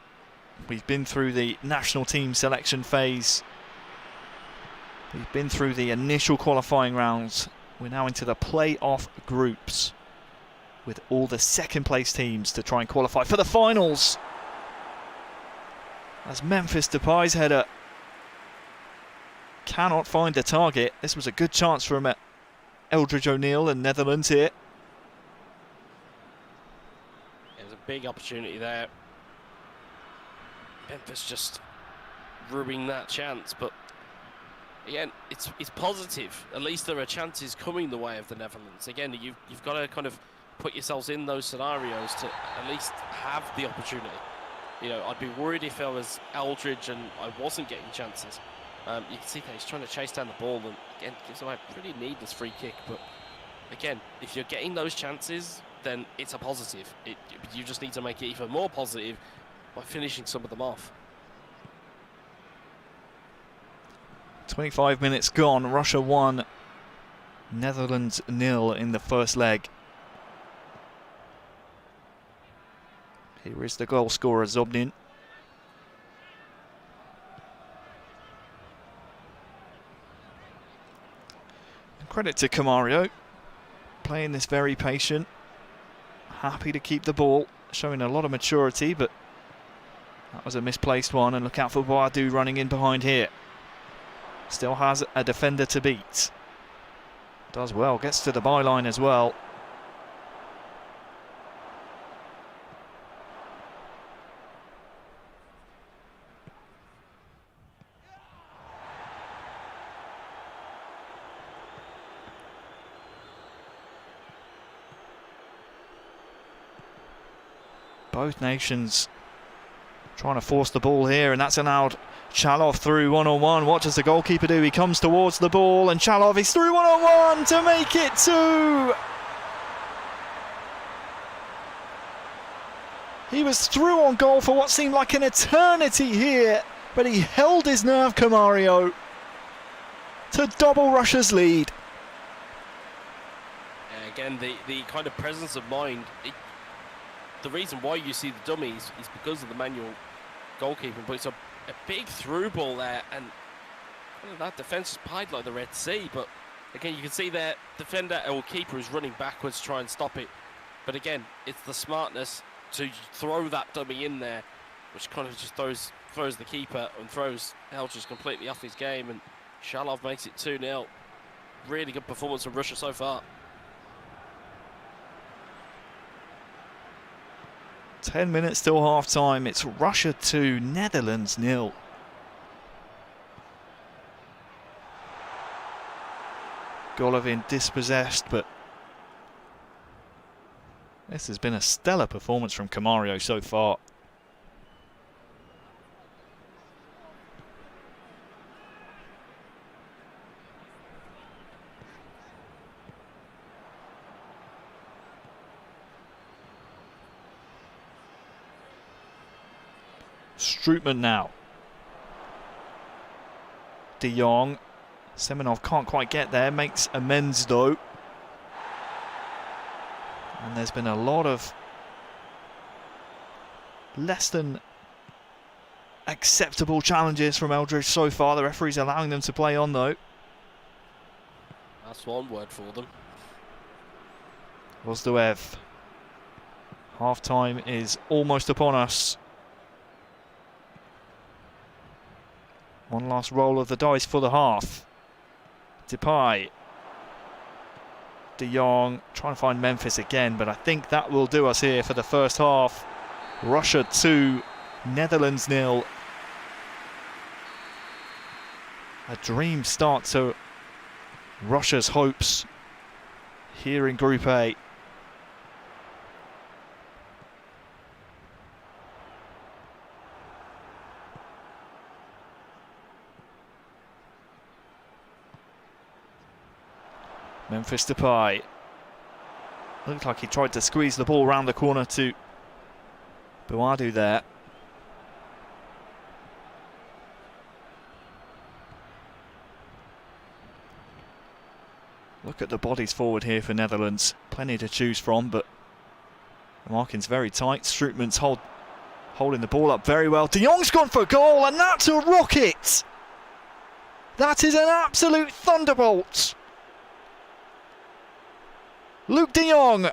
We've been through the national team selection phase. We've been through the initial qualifying rounds. We're now into the playoff groups with all the second place teams to try and qualify for the finals. As Memphis Depay's header cannot find the target. This was a good chance from Eldridge O'Neill and Netherlands here. There's a big opportunity there. Memphis just ruining that chance, but again, it's positive. At least there are chances coming the way of the Netherlands. Again, you've got to kind of put yourselves in those scenarios to at least have the opportunity. I'd be worried if I was Eldridge and I wasn't getting chances. You can see that he's trying to chase down the ball, and again gives away a pretty needless free kick. But again, if you're getting those chances, then it's a positive. You just need to make it even more positive by finishing some of them off. 25 minutes gone. Russia 1, Netherlands 0 in the first leg. Here is the goal scorer, Zobnin. Credit to Camario, playing this very patient, happy to keep the ball showing a lot of maturity, but that was a misplaced one. And look out for Boadu running in behind here. Still has a defender to beat. Does well, gets to the byline as well. Both nations trying to force the ball here, and that's allowed Chalov through one-on-one. What does the goalkeeper do? He comes towards the ball, and Chalov is through one-on-one to make it 2. He was through on goal for what seemed like an eternity here, but he held his nerve, Camario, to double Russia's lead. Again, the kind of presence of mind. The reason why you see the dummies is because of the manual goalkeeping, but it's a big through ball there, and that defence is pied like the Red Sea. But again, you can see their defender or keeper is running backwards to try and stop it. But again, it's the smartness to throw that dummy in there, which kind of just throws the keeper and throws Eldridge completely off his game, and Shalov makes it 2-0. Really good performance from Russia so far. 10 minutes till half time. It's Russia 2, Netherlands 0. Golovin dispossessed, but this has been a stellar performance from Camario so far. Strootman now. De Jong. Semenov can't quite get there, makes amends though. And there's been a lot of less than acceptable challenges from Eldridge so far. The referee's allowing them to play on though. That's one word for them. Rozdoev. Half time is almost upon us. One last roll of the dice for the half. Depay. De Jong trying to find Memphis again, but I think that will do us here for the first half. Russia 2, Netherlands 0. A dream start to Russia's hopes here in Group A. Memphis Depay. Looked like he tried to squeeze the ball around the corner to Boadu there. Look at the bodies forward here for Netherlands. Plenty to choose from, but the marking's very tight. Strootman's holding the ball up very well. De Jong's gone for goal, and that's a rocket! That is an absolute thunderbolt! Luuk de Jong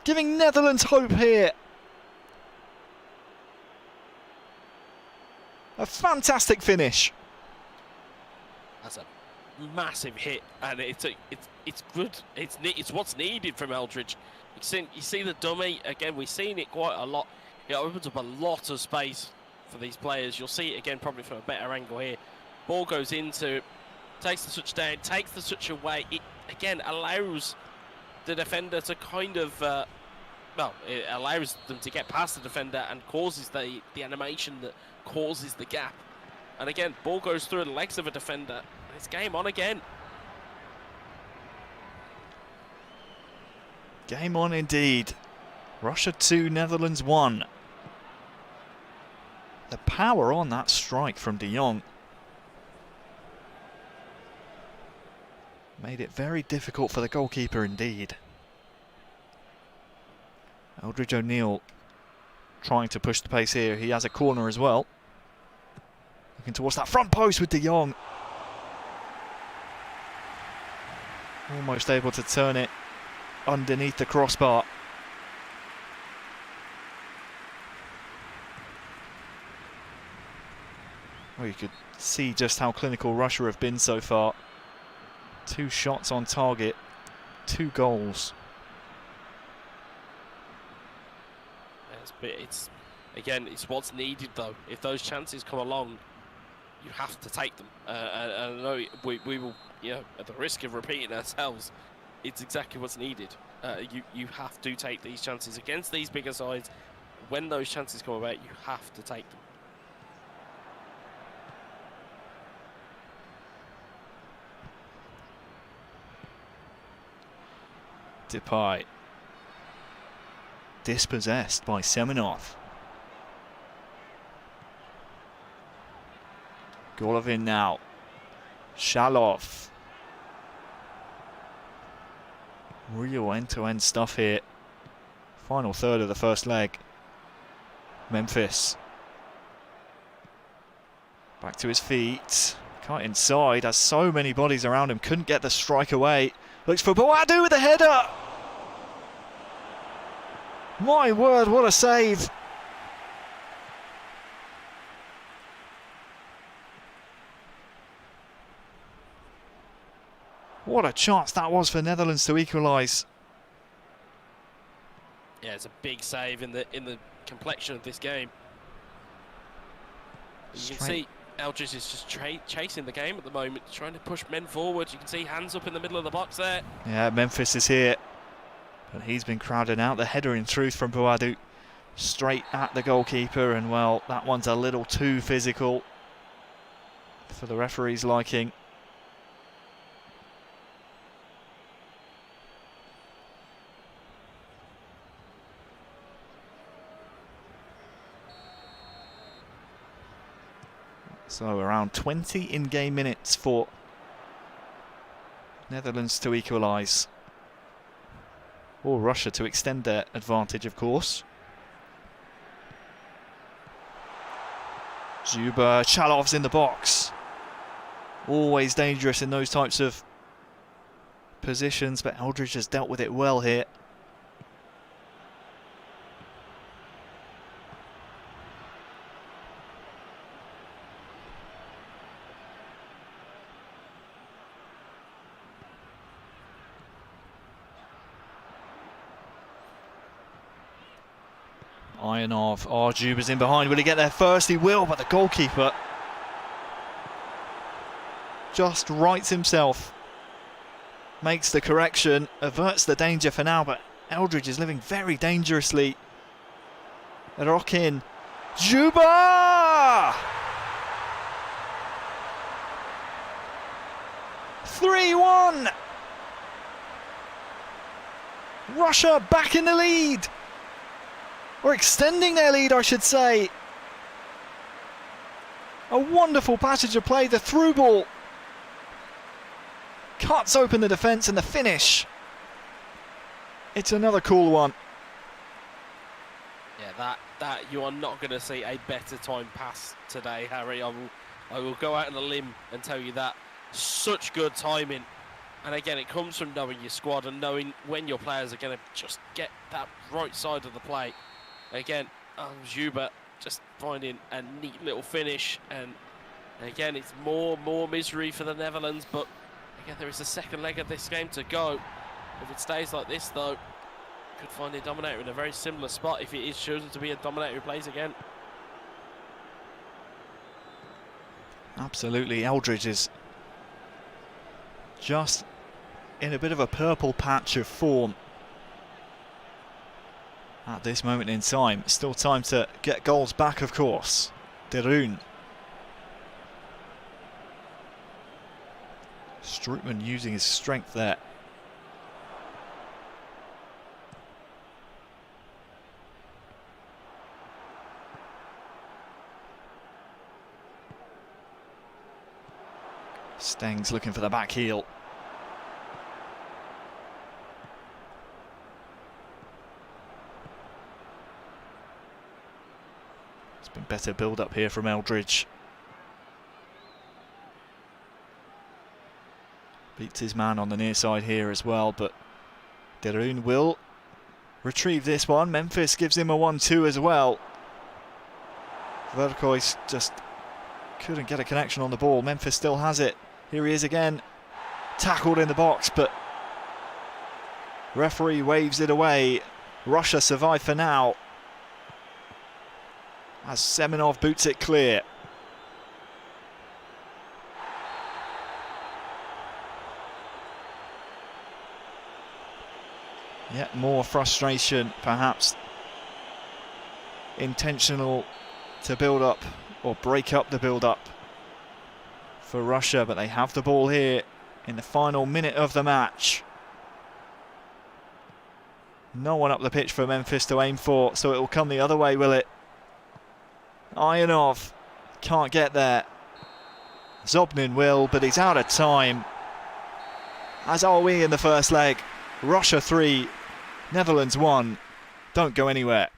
giving Netherlands hope here. A fantastic finish. That's a massive hit, and it's good. It's what's needed from Eldridge. You see the dummy again. We've seen it quite a lot. It opens up a lot of space for these players. You'll see it again probably from a better angle here. Ball goes into, takes the touch down, takes the touch away. It again allows the defender to kind of, it allows them to get past the defender and causes the animation that causes the gap. And again, ball goes through the legs of a defender. And it's game on again. Game on indeed. Russia 2, Netherlands 1. The power on that strike from de Jong made it very difficult for the goalkeeper indeed. Eldridge O'Neill trying to push the pace here. He has a corner as well. Looking towards that front post with de Jong. Almost able to turn it underneath the crossbar. Well, you could see just how clinical Russia have been so far. 2 shots on target, 2 goals. It's what's needed though. If those chances come along, you have to take them. And I know we will, at the risk of repeating ourselves, it's exactly what's needed. You have to take these chances against these bigger sides. When those chances come about, you have to take them. Depay. Dispossessed by Semenov. Golovin now. Shalov. Real end-to-end stuff here. Final third of the first leg. Memphis. Back to his feet. Cut inside, has so many bodies around him. Couldn't get the strike away. Looks for Boadu with the header. My word, what a save. What a chance that was for Netherlands to equalise. Yeah, it's a big save in the complexion of this game. You can see Eldridge is just chasing the game at the moment, trying to push men forward. You can see hands up in the middle of the box there. Yeah, Memphis is here, but he's been crowded out. The header in truth from Boadu straight at the goalkeeper, and well, that one's a little too physical for the referee's liking. So around 20 in-game minutes for Netherlands to equalise. Or Russia to extend their advantage, of course. Zuba, Chalov's in the box. Always dangerous in those types of positions, but Eldridge has dealt with it well here. Ionov, Juba's in behind. Will he get there first? He will, but the goalkeeper just rights himself. Makes the correction, averts the danger for now, but Eldridge is living very dangerously. Rokin. Juba! 3-1! Russia back in the lead! Or extending their lead, I should say. A wonderful passage of play, the through ball. Cuts open the defence and the finish. It's another cool one. Yeah, that you are not going to see a better time pass today, Harry. I will go out on a limb and tell you that. Such good timing. And again, it comes from knowing your squad and knowing when your players are going to just get that right side of the play. Again, Zuba just finding a neat little finish, and again, it's more misery for the Netherlands. But again, there is a second leg of this game to go. If it stays like this, though, could find a dominator in a very similar spot if it is chosen to be a dominator who plays again. Absolutely, Eldridge is just in a bit of a purple patch of form at this moment in time. Still time to get goals back, of course. De Roon. Strootman using his strength there. Stengs looking for the back heel. It's been better build up here from Eldridge. Beats his man on the near side here as well, but De Roon will retrieve this one. Memphis gives him a 1-2 as well. Verkois just Couldn't get a connection on the ball. Memphis still has it. Here he is again. Tackled in the box, but referee waves it away. Russia survive for now, as Semenov boots it clear. Yet more frustration, perhaps intentional to build up or break up the build up for Russia, but they have the ball here in the final minute of the match. No one up the pitch for Memphis to aim for, so it will come the other way, will it? Ionov can't get there. Zobnin will, but he's out of time. As are we in the first leg. Russia 3, Netherlands 1. Don't go anywhere.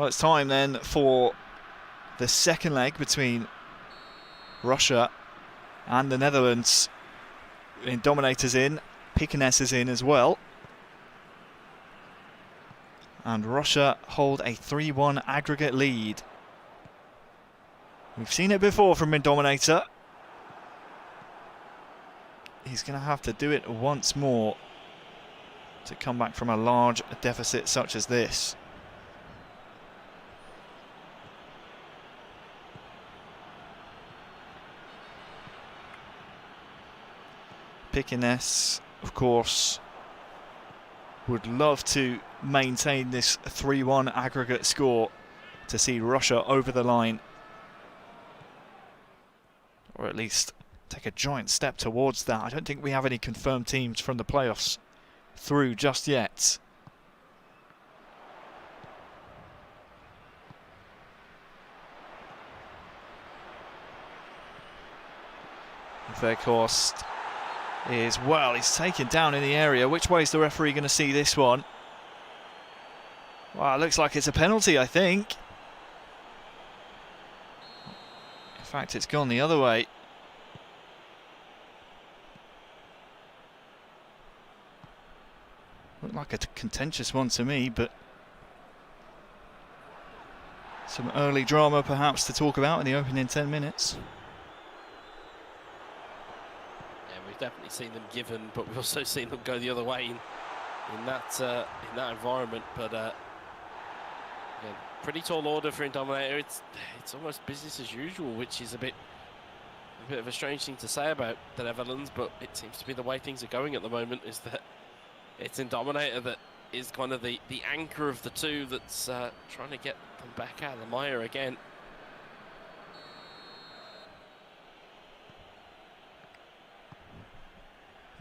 Well, it's time then for the second leg between Russia and the Netherlands. Dominator's in, Pekiness is in as well. And Russia hold a 3-1 aggregate lead. We've seen it before from Dominator. He's going to have to do it once more to come back from a large deficit such as this. Pekiness, of course, would love to maintain this 3-1 aggregate score to see Russia over the line, or at least take a giant step towards that. I don't think we have any confirmed teams from the playoffs through just yet. Verkost is, well, he's taken down in the area. Which way is the referee going to see this one? Well, it looks like it's a penalty, I think. In fact, it's gone the other way. Looked like a contentious one to me, but some early drama perhaps to talk about in the opening 10 minutes. Definitely seen them given, but we've also seen them go the other way in that environment. But again, pretty tall order for Dominator. It's almost business as usual, which is a bit of a strange thing to say about the Netherlands, but it seems to be the way things are going at the moment. Is that it's Dominator that is kind of the anchor of the two that's trying to get them back out of the mire again.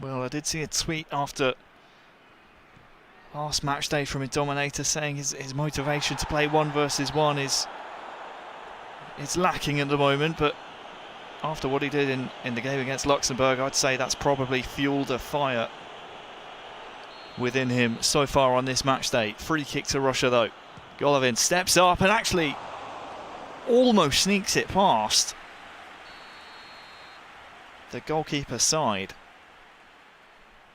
Well, I did see a tweet after last match day from Dominator saying his motivation to play 1 versus 1 is lacking at the moment, but after what he did in the game against Luxembourg, I'd say that's probably fueled a fire within him so far on this match day. Free kick to Russia though. Golovin steps up and actually almost sneaks it past the goalkeeper's side.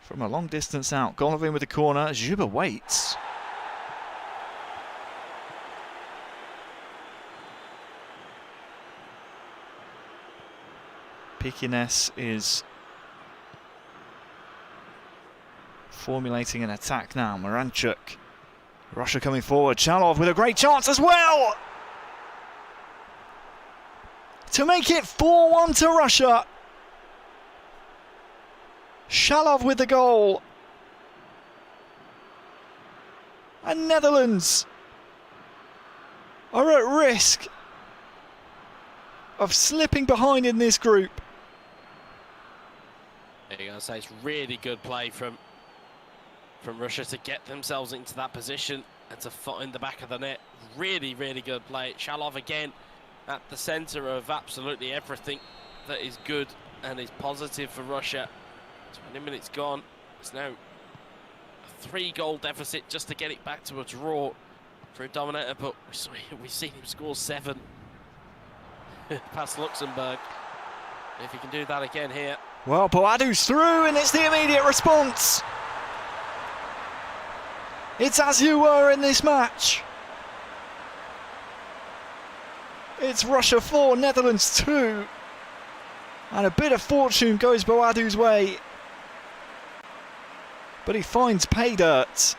From a long distance out, Golovin with the corner, Zuba waits. Pekiness is formulating an attack now. Moranchuk. Russia coming forward. Chalov with a great chance as well to make it 4-1 to Russia. Chalov with the goal. And Netherlands are at risk of slipping behind in this group. There you go. So it's really good play from Russia to get themselves into that position and to find the back of the net. Really, really good play. Chalov again at the centre of absolutely everything that is good and is positive for Russia. 20 minutes gone. It's now a 3-goal deficit just to get it back to a draw for Dominator, but we've seen him score 7 past Luxembourg. If he can do that again here. Well, Boadou's through and it's the immediate response. It's as you were in this match. It's Russia 4, Netherlands 2. And a bit of fortune goes Boadou's way. But he finds pay dirt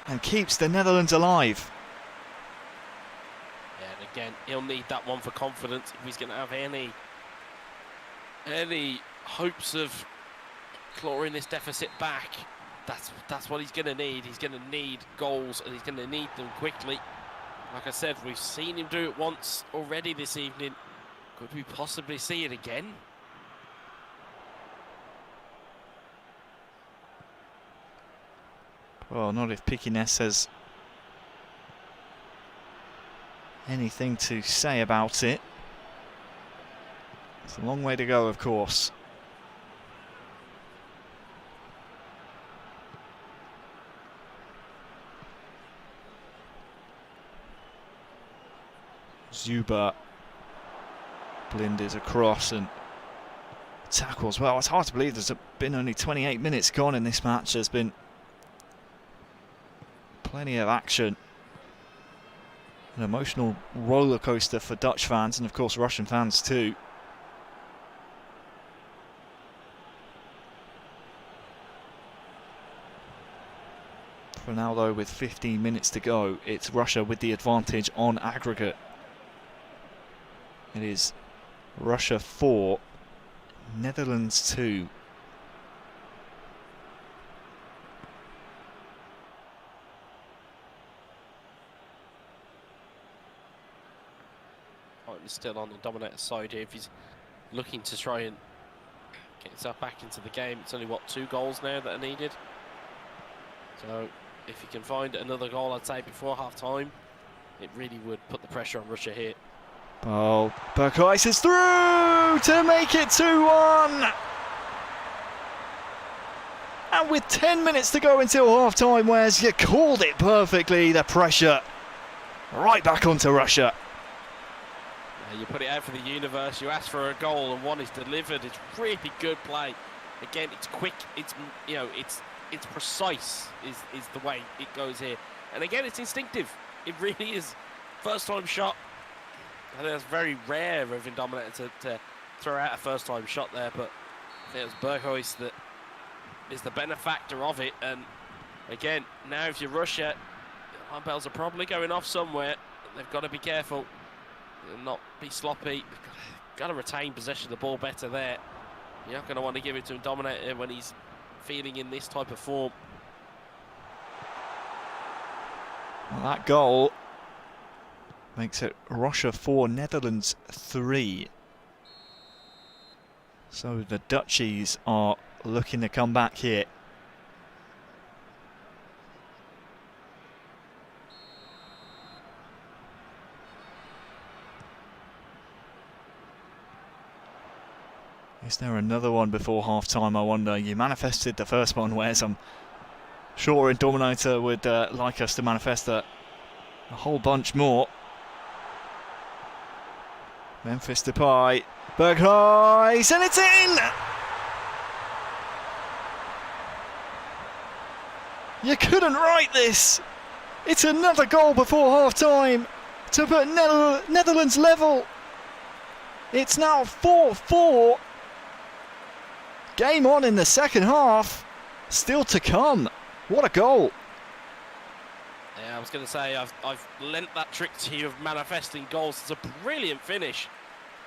and keeps the Netherlands alive. Yeah, and again, he'll need that one for confidence if he's going to have any hopes of clawing this deficit back. That's what he's going to need. He's going to need goals, and he's going to need them quickly. Like I said, we've seen him do it once already this evening. Could we possibly see it again? Well, not if Pekiness has anything to say about it. It's a long way to go, of course. Zuba blinders across and tackles. Well, it's hard to believe there's been only 28 minutes gone in this match. There's been plenty of action. An emotional roller coaster for Dutch fans and of course Russian fans too. For now though, with 15 minutes to go, it's Russia with the advantage on aggregate. It is Russia 4, Netherlands 2. He's still on the dominator side here. If he's looking to try and get himself back into the game, it's only, what, 2 goals now that are needed. So if he can find another goal, I'd say, before half-time, it really would put the pressure on Russia here. Oh, Berghuis is through to make it 2-1. And with 10 minutes to go until half-time, Wes, you called it perfectly. The pressure right back onto Russia. You put it out for the universe, you ask for a goal and one is delivered. It's really good play. Again, it's quick, it's, you know, it's precise is the way it goes here. And again, it's instinctive. It really is. First time shot. I think that's very rare of Indominator to throw out a first time shot there, but I think it's Berghuis that is the benefactor of it. And again, now if you're Russia, alarm bells are probably going off somewhere. They've got to be careful and not be sloppy. Got to retain possession of the ball better there. You're not going to want to give it to Indominator when he's feeling in this type of form. Well, that goal makes it Russia 4, Netherlands 3. So the Dutchies are looking to come back here. Is there another one before half-time, I wonder? You manifested the first one, Wes. I'm sure Indominator would like us to manifest a whole bunch more. Memphis Depay, Berghuis, and it's in! You couldn't write this! It's another goal before half-time to put Netherlands level. It's now 4-4. Game on in the second half. Still to come. What a goal. Yeah, I was going to say, I've lent that trick to you of manifesting goals. It's a brilliant finish.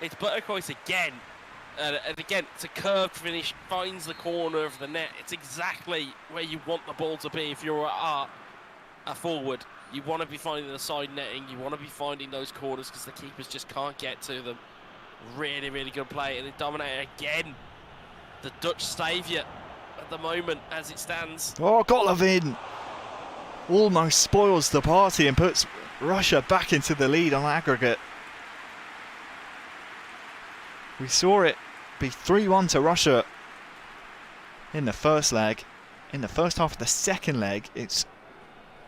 It's Berghuis again. And again, it's a curved finish, finds the corner of the net. It's exactly where you want the ball to be if you're a forward. You want to be finding the side netting. You want to be finding those corners because the keepers just can't get to them. Really, really good play. And Indominator again. The Dutch saviour at the moment as it stands. Oh, Golovin almost spoils the party and puts Russia back into the lead on aggregate. We saw it be 3-1 to Russia in the first leg. In the first half of the second leg, it's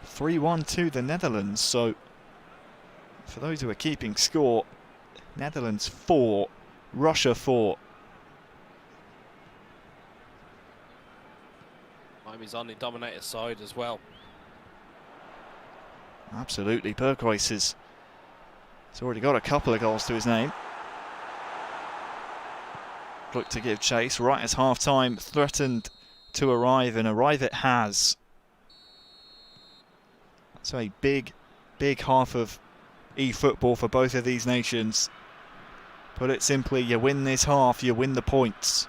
3-1 to the Netherlands. So, for those who are keeping score, Netherlands 4, Russia 4. He's on the Indominator's side as well. Absolutely, Berghuis has already got a couple of goals to his name. Look to give chase right as half-time threatened to arrive, and arrive it has. So a big half of eFootball for both of these nations. Put it simply, you win this half, you win the points.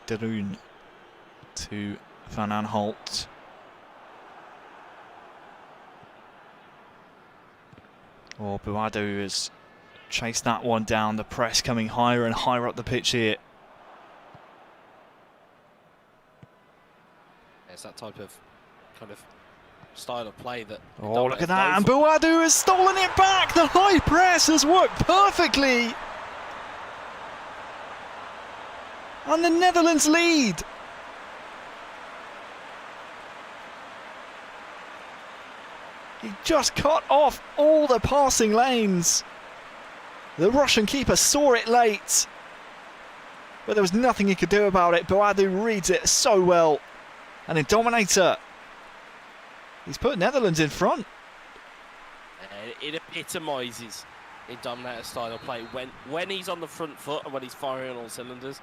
De Roon to Van Aanholt. Oh, Buadu has chased that one down. The press coming higher and higher up the pitch here. It's that type of kind of style of play that... Oh, look at that. And Buadu has stolen it back. The high press has worked perfectly. And the Netherlands lead. He just cut off all the passing lanes. The Russian keeper saw it late, but there was nothing he could do about it. Buadu reads it so well. And in Dominator, he's put Netherlands in front. It epitomises in Dominator style of play when he's on the front foot and when he's firing on all cylinders.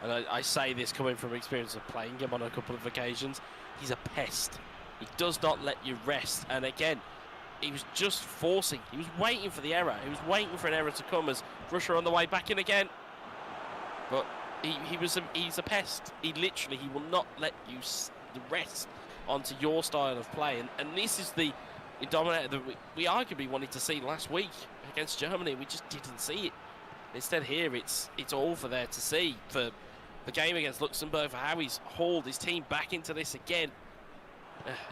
And I say this coming from experience of playing him on a couple of occasions. He's a pest. He does not let you rest. And again, he was just forcing. He was waiting for the error. He was waiting for an error to come as Russia on the way back in again. But he's a pest. He will not let you rest onto your style of play. And this is the Dominator that we arguably wanted to see last week against Germany. We just didn't see it. Instead here, it's all for there to see. For the game against Luxembourg, for how he's hauled his team back into this again.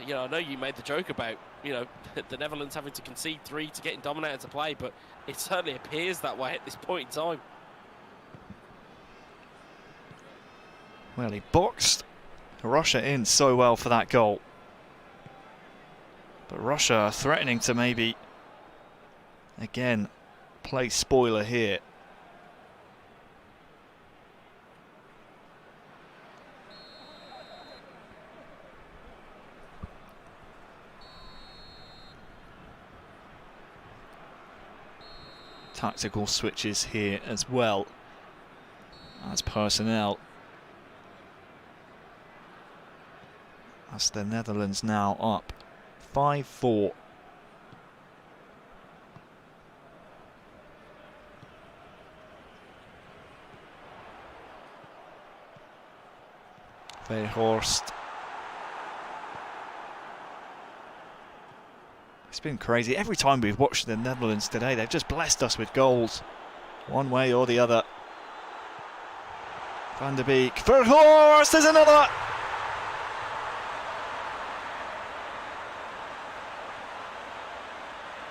You know, I know you made the joke about, you know, the Netherlands having to concede 3 to get in Dominator to play, but it certainly appears that way at this point in time. Well, he boxed Russia in so well for that goal. But Russia threatening to maybe, again, play spoiler here. Tactical switches here as well as personnel. That's the Netherlands now up 5-4. Weghorst. It's been crazy. Every time we've watched the Netherlands today, they've just blessed us with goals, one way or the other. Van der Beek. Weghorst, there's another!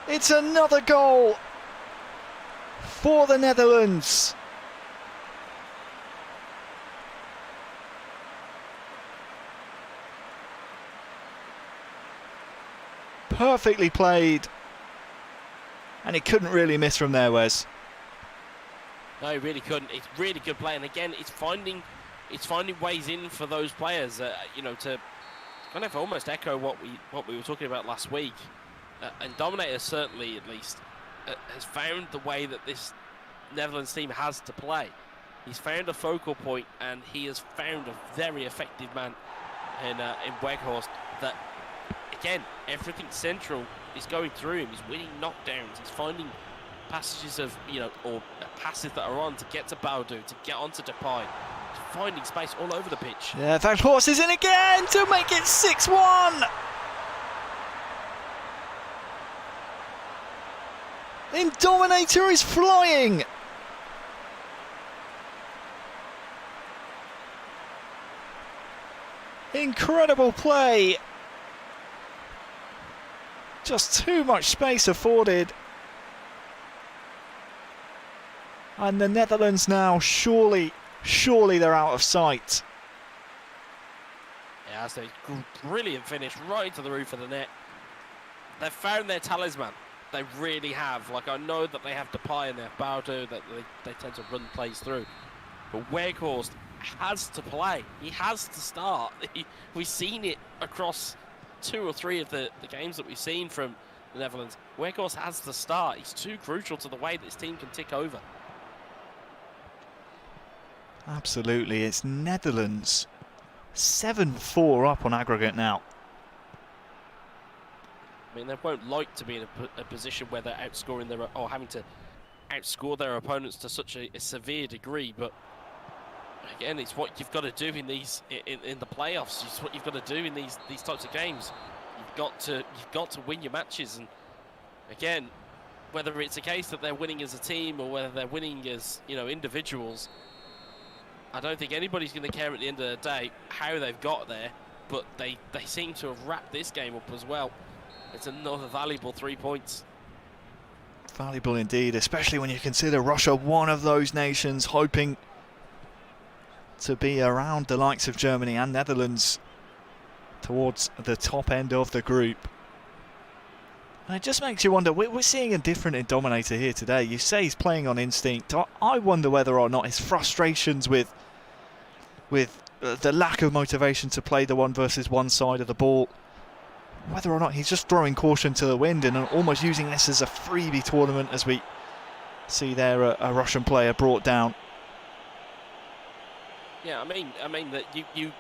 It's another goal for the Netherlands. Perfectly played, and he couldn't really miss from there, Wes. No, he really couldn't. It's really good play, and again, it's finding ways in for those players. You know, to kind of almost echo what we were talking about last week. And Dominator certainly, at least, has found the way that this Netherlands team has to play. He's found a focal point, and he has found a very effective man in Weghorst. That, again, everything central is going through him. He's winning knockdowns. He's finding passages of, you know, or passes that are on to get to Buadu, to get onto Depay. He's finding space all over the pitch. Yeah, Weghorst is in again to make it 6-1. In Dominator is flying. Incredible play. Just too much space afforded. And the Netherlands now, surely they're out of sight. Yeah, that's a brilliant finish right into the roof of the net. They've found their talisman. They really have. Like, I know that they have Depay and they have Buadu, that they tend to run plays through. But Weghorst has to play. He has to start. We've seen it across 2 or 3 of the games that we've seen from the Netherlands. Weghorst has to start. He's too crucial to the way this team can tick over. Absolutely. It's Netherlands 7-4 up on aggregate now. I mean, they won't like to be in a position where they're outscoring their, or having to outscore their opponents to such a severe degree. But again, it's what you've got to do in these in the playoffs. It's what you've got to do in these types of games. You've got to win your matches. And again, whether it's a case that they're winning as a team or whether they're winning as, you know, individuals, I don't think anybody's going to care at the end of the day how they've got there, but they seem to have wrapped this game up as well. It's another valuable 3 points. Valuable indeed, especially when you consider Russia one of those nations hoping to be around the likes of Germany and Netherlands towards the top end of the group. And it just makes you wonder, we're seeing a different Dominator here today. You say he's playing on instinct. I wonder whether or not his frustrations with the lack of motivation to play the 1 versus 1 side of the ball, whether or not he's just throwing caution to the wind and almost using this as a freebie tournament, as we see there a Russian player brought down. Yeah, I mean that you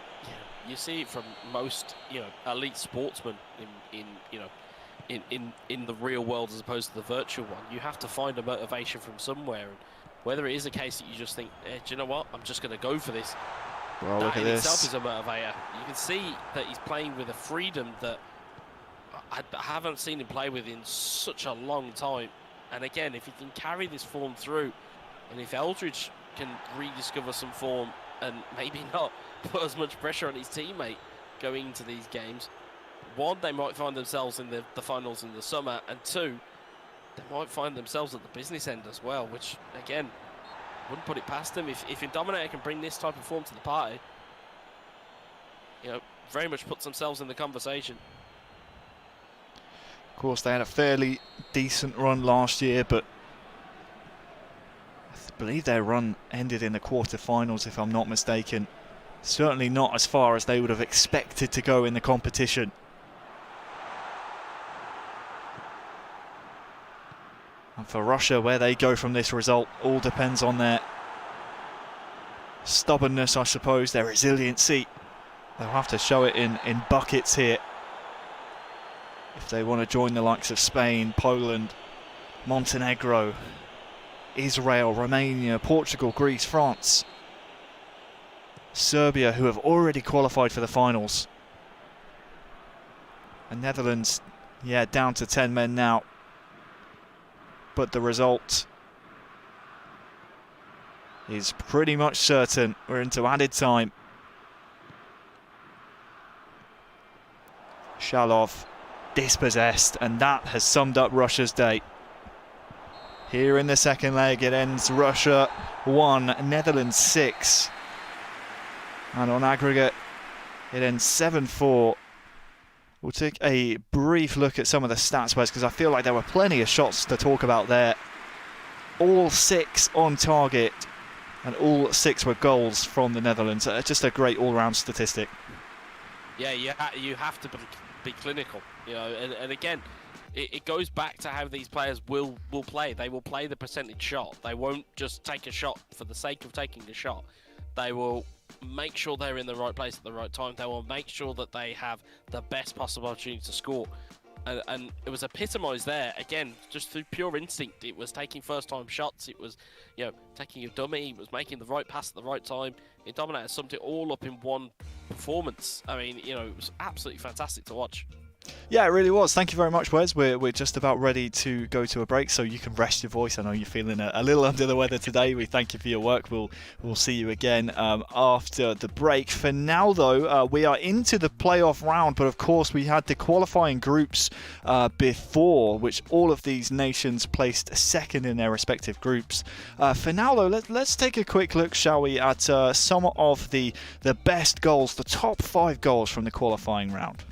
see it from most, you know, elite sportsmen in the real world as opposed to the virtual one. You have to find a motivation from somewhere, and whether it is a case that you just think, do you know what, I'm just going to go for this. Well, look that at in this. itself is a motivator. You can see that he's playing with a freedom that I haven't seen him play with in such a long time. And again, if he can carry this form through, and if Eldridge can rediscover some form and maybe not put as much pressure on his teammate going into these games, one, they might find themselves in the finals in the summer, and two, they might find themselves at the business end as well, which, again, wouldn't put it past them. If Indominator can bring this type of form to the party, you know, very much puts themselves in the conversation. Of course, they had a fairly decent run last year, but I believe their run ended in the quarterfinals, if I'm not mistaken. Certainly not as far as they would have expected to go in the competition. And for Russia, where they go from this result all depends on their stubbornness, I suppose, their resiliency. They'll have to show it in buckets here if they want to join the likes of Spain, Poland, Montenegro, Israel, Romania, Portugal, Greece, France, Serbia, who have already qualified for the finals. And Netherlands, yeah, down to 10 men now. But the result is pretty much certain. We're into added time. Shalov dispossessed, and that has summed up Russia's day. Here in the second leg, it ends Russia 1, Netherlands 6. And on aggregate, it ends 7-4. We'll take a brief look at some of the stats, Wes, because I feel like there were plenty of shots to talk about there. All 6 on target, and all 6 were goals from the Netherlands. Just a great all-round statistic. Yeah, you have to be clinical, you know, and again, it goes back to how these players will play. They will play the percentage shot. They won't just take a shot for the sake of taking a shot. They will make sure they're in the right place at the right time. They will make sure that they have the best possible opportunity to score. And it was epitomised there, again, just through pure instinct. It was taking first-time shots. It was, you know, taking a dummy. It was making the right pass at the right time. Indominator summed it all up in one performance. I mean, you know, it was absolutely fantastic to watch. Yeah, it really was. Thank you very much, Wes. We're just about ready to go to a break, so you can rest your voice. I know you're feeling a little under the weather today. We thank you for your work. We'll see you again after the break. For now, though, we are into the playoff round, but of course we had the qualifying groups before, which all of these nations placed second in their respective groups. For now, though, let's take a quick look, shall we, at some of the best goals, the top 5 goals from the qualifying round.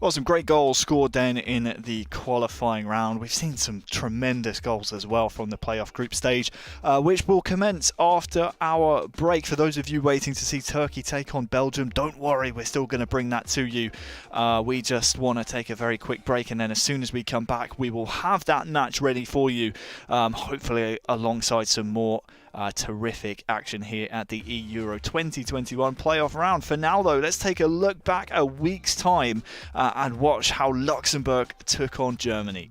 Well, some great goals scored then in the qualifying round. We've seen some tremendous goals as well from the playoff group stage, which will commence after our break. For those of you waiting to see Turkey take on Belgium, don't worry, we're still going to bring that to you. We just want to take a very quick break, and then as soon as we come back, we will have that match ready for you, hopefully alongside some more terrific action here at the eEURO 2021 playoff round. For now though, let's take a look back a week's time and watch how Luxembourg took on Germany.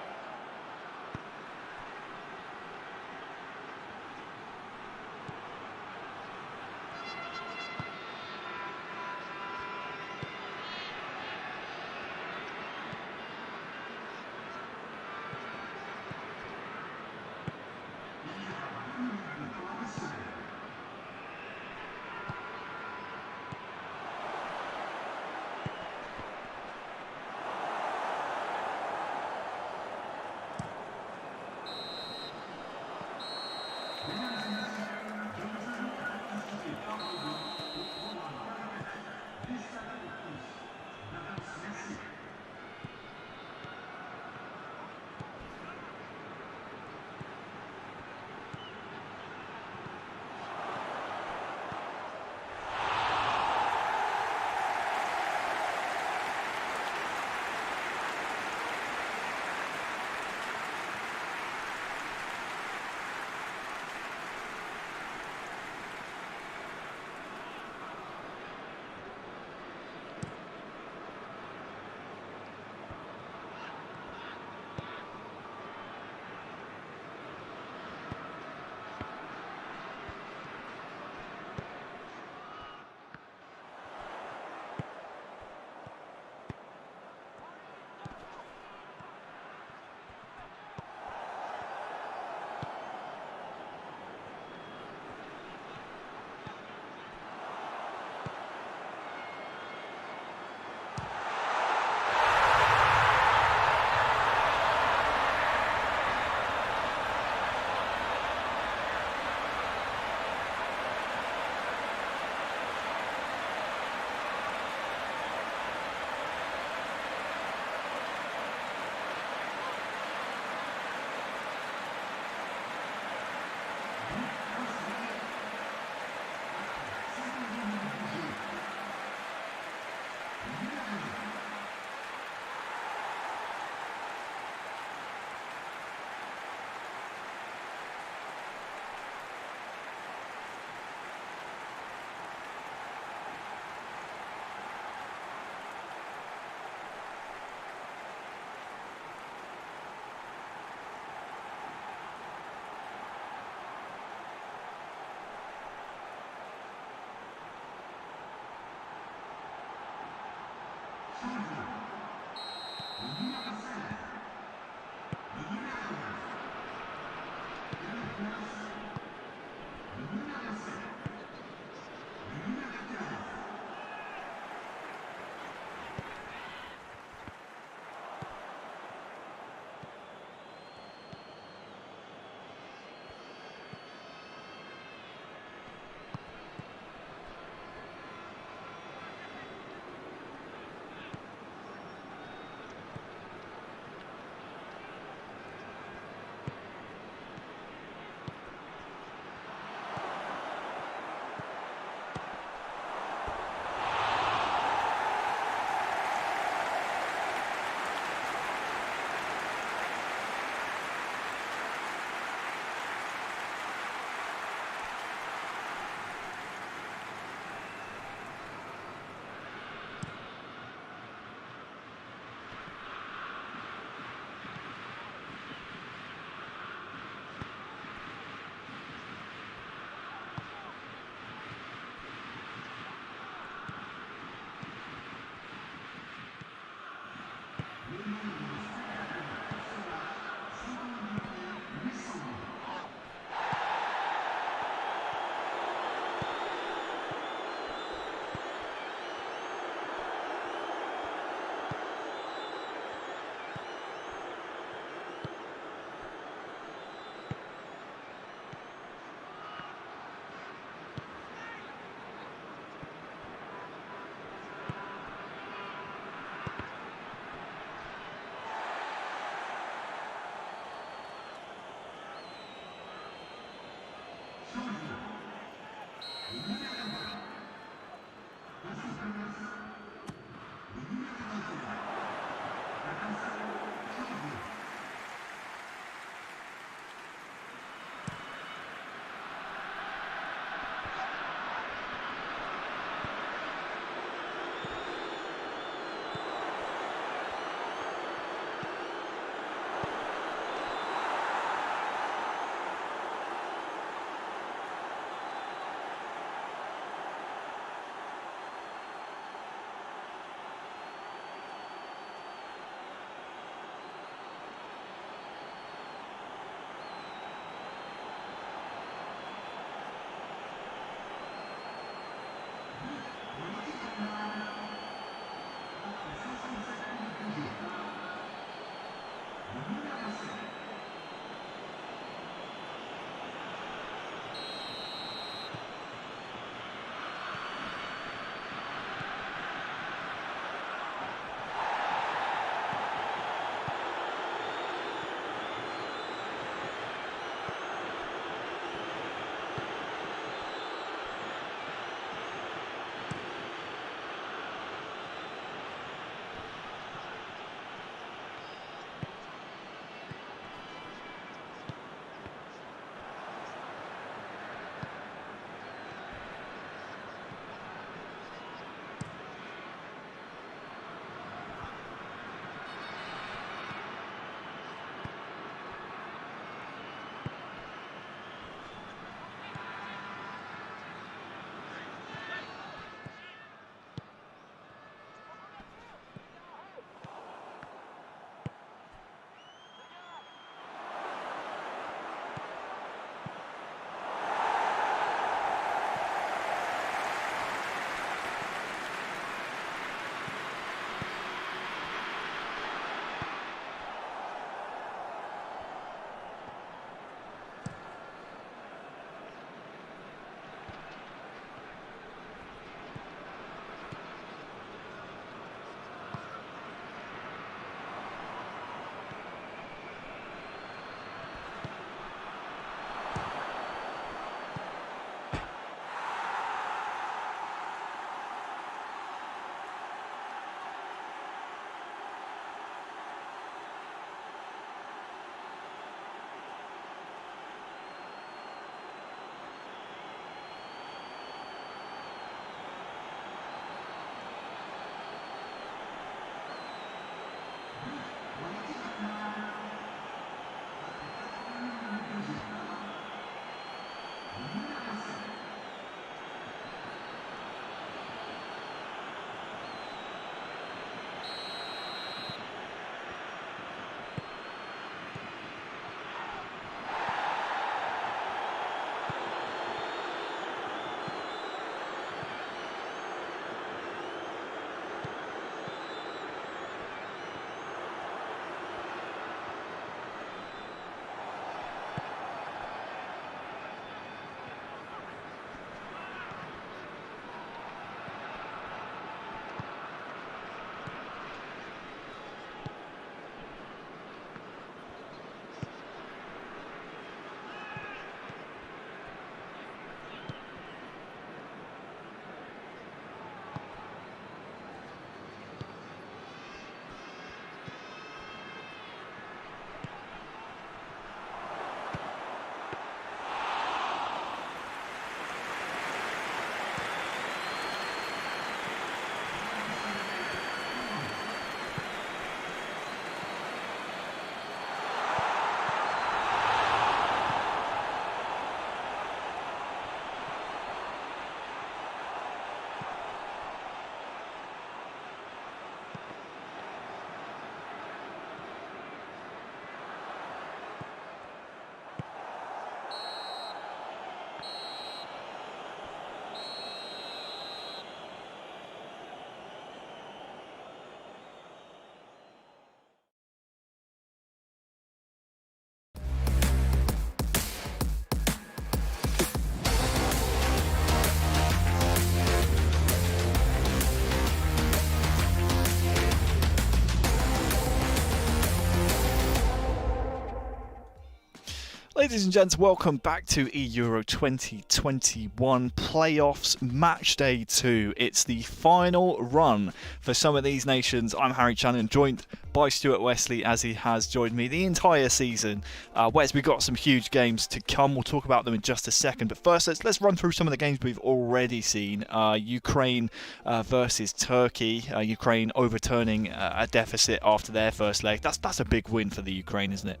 Ladies and gents, welcome back to eEURO 2021 Playoffs Matchday 2. It's the final run for some of these nations. I'm Harry Channon, joined by Stuart Wesley as he has joined me the entire season. Wes, we've got some huge games to come. We'll talk about them in just a second. But first, let's run through some of the games we've already seen. Ukraine versus Turkey. Ukraine overturning a deficit after their first leg. That's a big win for the Ukraine, isn't it?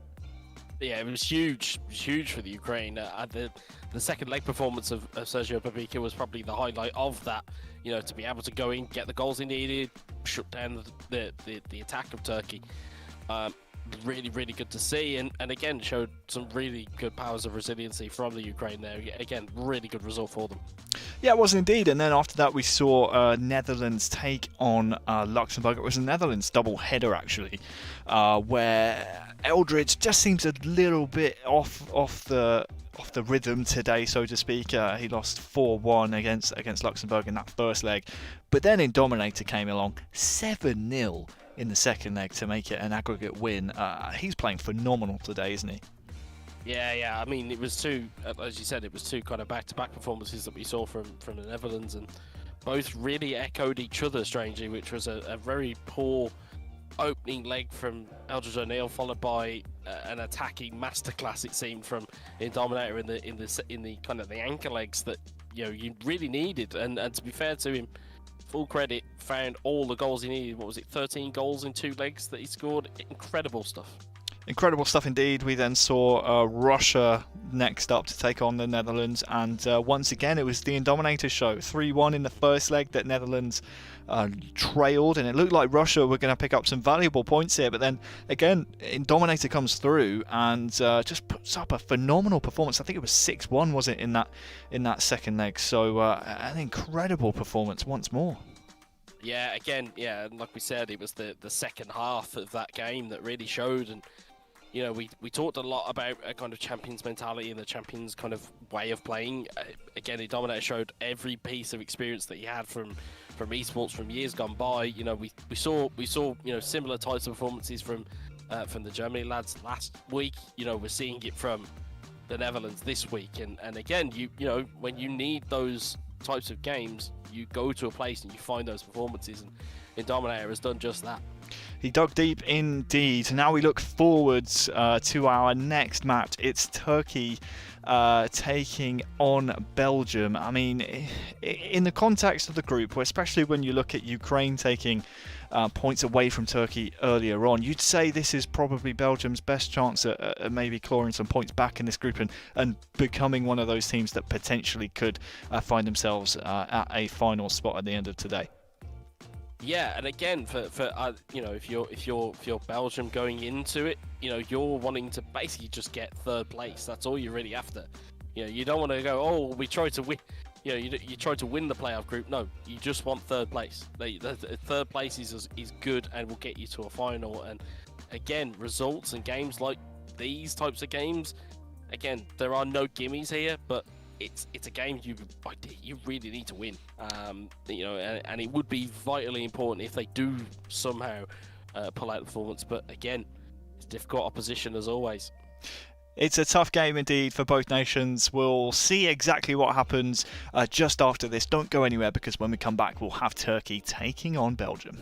Yeah, it was huge. It was huge for the Ukraine. The second leg performance of Sergio Babika was probably the highlight of that. You know, to be able to go in, get the goals he needed, shut down the attack of Turkey. Really, really good to see, and again showed some really good powers of resiliency from the Ukraine there. Again, really good result for them. Yeah, it was indeed. And then after that, we saw Netherlands take on Luxembourg. It was a Netherlands double header actually, where Eldridge just seems a little bit off the rhythm today, so to speak. He lost 4-1 against Luxembourg in that first leg, but then Indominator came along 7-0 in the second leg to make it an aggregate win. He's playing phenomenal today, isn't he? Yeah. I mean, it was two, as you said, it was two kind of back-to-back performances that we saw from the Netherlands, and both really echoed each other strangely, which was a very poor opening leg from Eldridge O'Neill, followed by an attacking masterclass, it seemed, from Indominator in the kind of the anchor legs that you really needed. And to be fair to him, full credit, found all the goals he needed. What was it, 13 goals in 2 legs that he scored? Incredible stuff. Incredible stuff indeed. We then saw Russia next up to take on the Netherlands, and once again it was the Indominator show. 3-1 in the first leg that Netherlands trailed, and it looked like Russia were going to pick up some valuable points here, but then again Indominator comes through and just puts up a phenomenal performance. I think it was 6-1, was it, in that second leg? So an incredible performance once more. Yeah, again, like we said, it was the second half of that game that really showed. And we talked a lot about a kind of champions mentality and the champions kind of way of playing. Again, Indominator showed every piece of experience that he had from esports from years gone by. We saw similar types of performances from the Germany lads last week. We're seeing it from the Netherlands this week, and again, when you need those types of games, you go to a place and you find those performances, and Indominator has done just that. He dug deep indeed. Now we look forwards to our next match. It's Turkey taking on Belgium. I mean, in the context of the group, especially when you look at Ukraine taking points away from Turkey earlier on, you'd say this is probably Belgium's best chance at maybe clawing some points back in this group and becoming one of those teams that potentially could find themselves at a final spot at the end of today. Yeah, and again, for if you're Belgium going into it, you're wanting to basically just get third place. That's all you're really after. You don't want to go, oh, we tried to win. You try to win the playoff group. No, you just want third place. The third place is good and will get you to a final. And again, results and games like these types of games, again, there are no gimmies here, but it's a game you really need to win. And it would be vitally important if they do somehow pull out the performance. But again, it's difficult opposition as always. It's a tough game indeed for both nations. We'll see exactly what happens just after this. Don't go anywhere, because when we come back, we'll have Turkey taking on Belgium.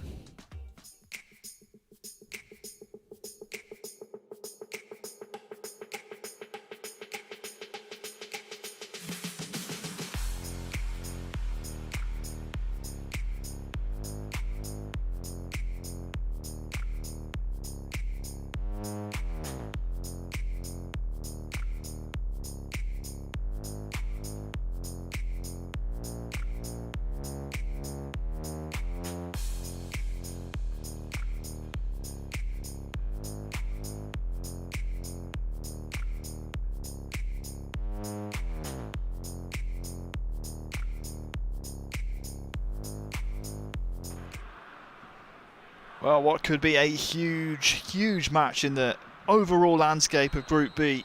Well, what could be a huge match in the overall landscape of Group B.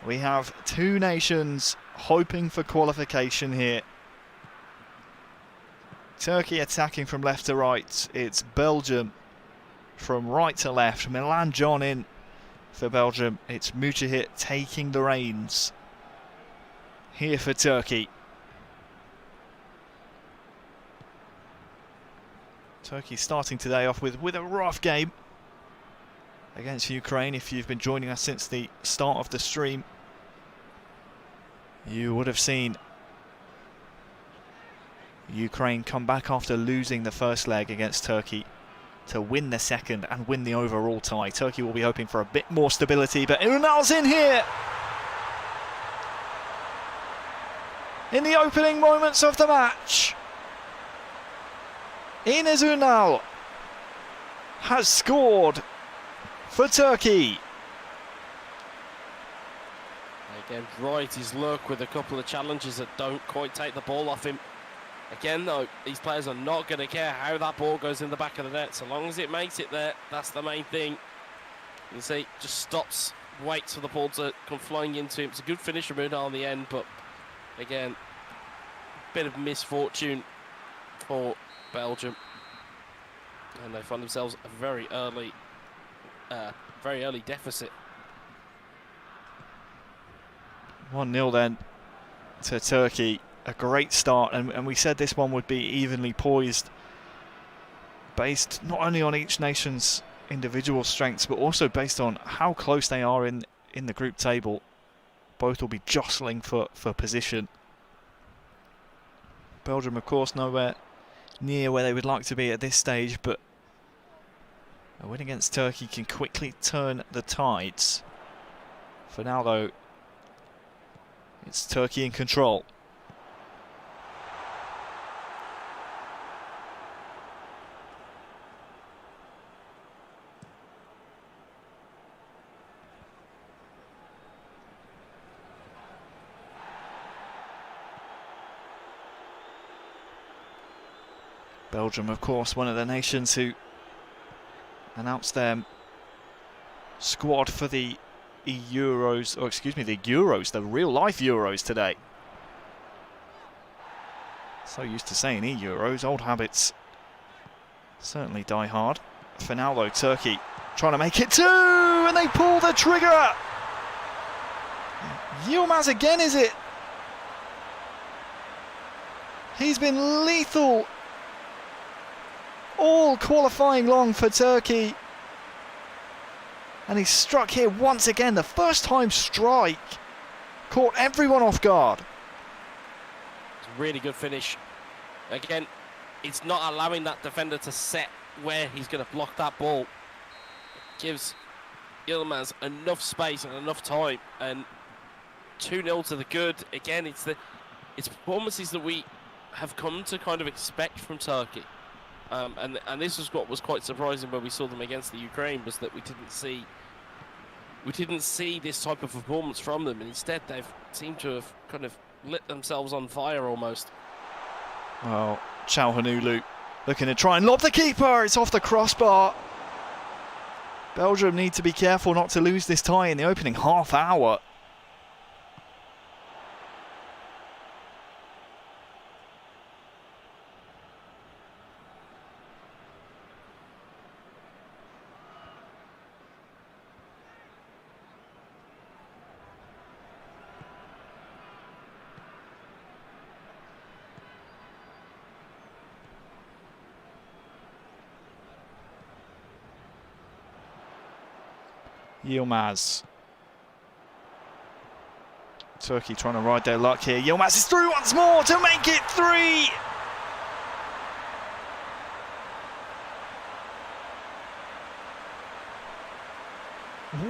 We have two nations hoping for qualification here. Turkey attacking from left to right. It's Belgium from right to left. Milan John in for Belgium. It's Mujahid taking the reins here for Turkey. Turkey starting today off with a rough game against Ukraine. If you've been joining us since the start of the stream, you would have seen Ukraine come back after losing the first leg against Turkey to win the second and win the overall tie. Turkey will be hoping for a bit more stability, but Ünal's in here in the opening moments of the match. Enes Ünal has scored for Turkey. Again, right his luck with a couple of challenges that don't quite take the ball off him. Again, though, these players are not going to care how that ball goes in the back of the net. So long as it makes it there, that's the main thing. You see, just stops, waits for the ball to come flying into him. It's a good finish from Ünal in the end, but again, bit of misfortune for Belgium. And they find themselves a very early deficit. 1-0 then to Turkey. A great start, and we said this one would be evenly poised, based not only on each nation's individual strengths, but also based on how close they are in the group table. Both will be jostling for position. Belgium, of course, nowhere near where they would like to be at this stage, but a win against Turkey can quickly turn the tides. For now, though, it's Turkey in control. Belgium, of course, one of the nations who announced their squad for the eEUROs, or excuse me, the Euros, the real-life Euros today. So used to saying eEUROs, old habits certainly die hard. For now, though, Turkey trying to make it two, and they pull the trigger. Yilmaz again, is it? He's been lethal all qualifying long for Turkey, and he struck here once again. The first time strike caught everyone off guard. It's a really good finish. Again, it's not allowing that defender to set where he's going to block that ball. It gives Yilmaz enough space and enough time, and 2-0 to the good. Again, it's performances that we have come to kind of expect from Turkey. And this was what was quite surprising when we saw them against the Ukraine, was that we didn't see this type of performance from them, and instead they've seemed to have kind of lit themselves on fire almost. Well, Çalhanoğlu looking to try and lob the keeper. It's off the crossbar. Belgium need to be careful not to lose this tie in the opening half hour. Yilmaz. Turkey trying to ride their luck here. Yilmaz is through once more to make it 3.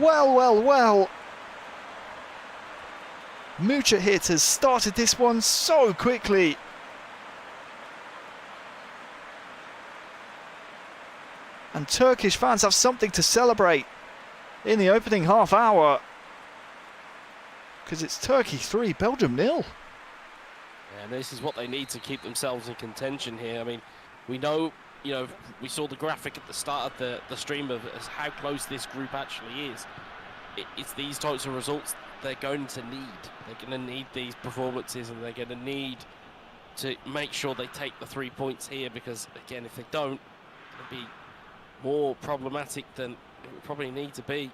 Well. Mujahid has started this one so quickly. And Turkish fans have something to celebrate in the opening half hour, because it's Turkey 3, Belgium 0. And this is what they need to keep themselves in contention here. I mean, we know, we saw the graphic at the start of the stream of how close this group actually is. It's these types of results they're going to need. They're going to need these performances, and they're going to need to make sure they take the 3 points here, because, again, if they don't, it'll be more problematic than it would probably need to be.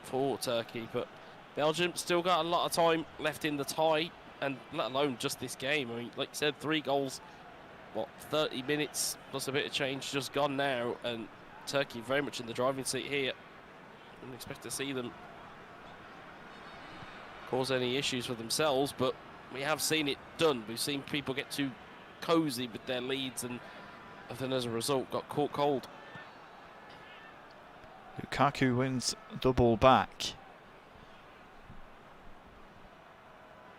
for Turkey, but Belgium still got a lot of time left in the tie, and let alone just this game. I mean, like you said, 3 goals, what, 30 minutes plus a bit of change just gone now, and Turkey very much in the driving seat here. I don't expect to see them cause any issues for themselves, but we have seen it done. We've seen people get too cozy with their leads, and then as a result got caught cold. Lukaku wins the ball back.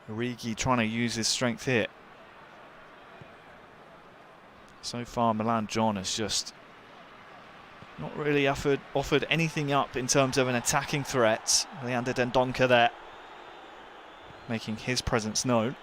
Origi trying to use his strength here. So far, Milan John has just not really offered anything up in terms of an attacking threat. Leander Dendoncker there, making his presence known.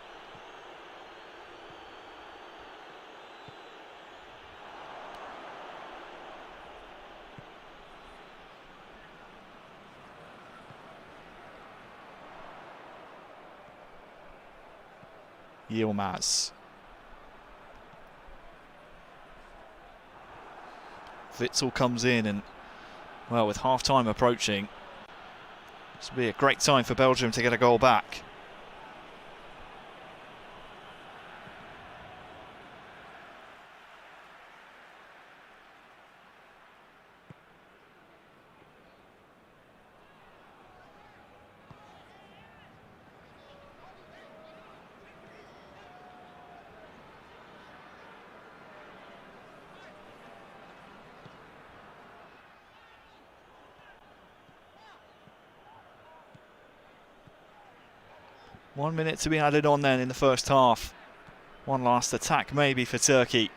Yilmaz. Witsel comes in, and, well, with half-time approaching, this will be a great time for Belgium to get a goal back. One minute to be added on then in the first half. One last attack maybe for Turkey.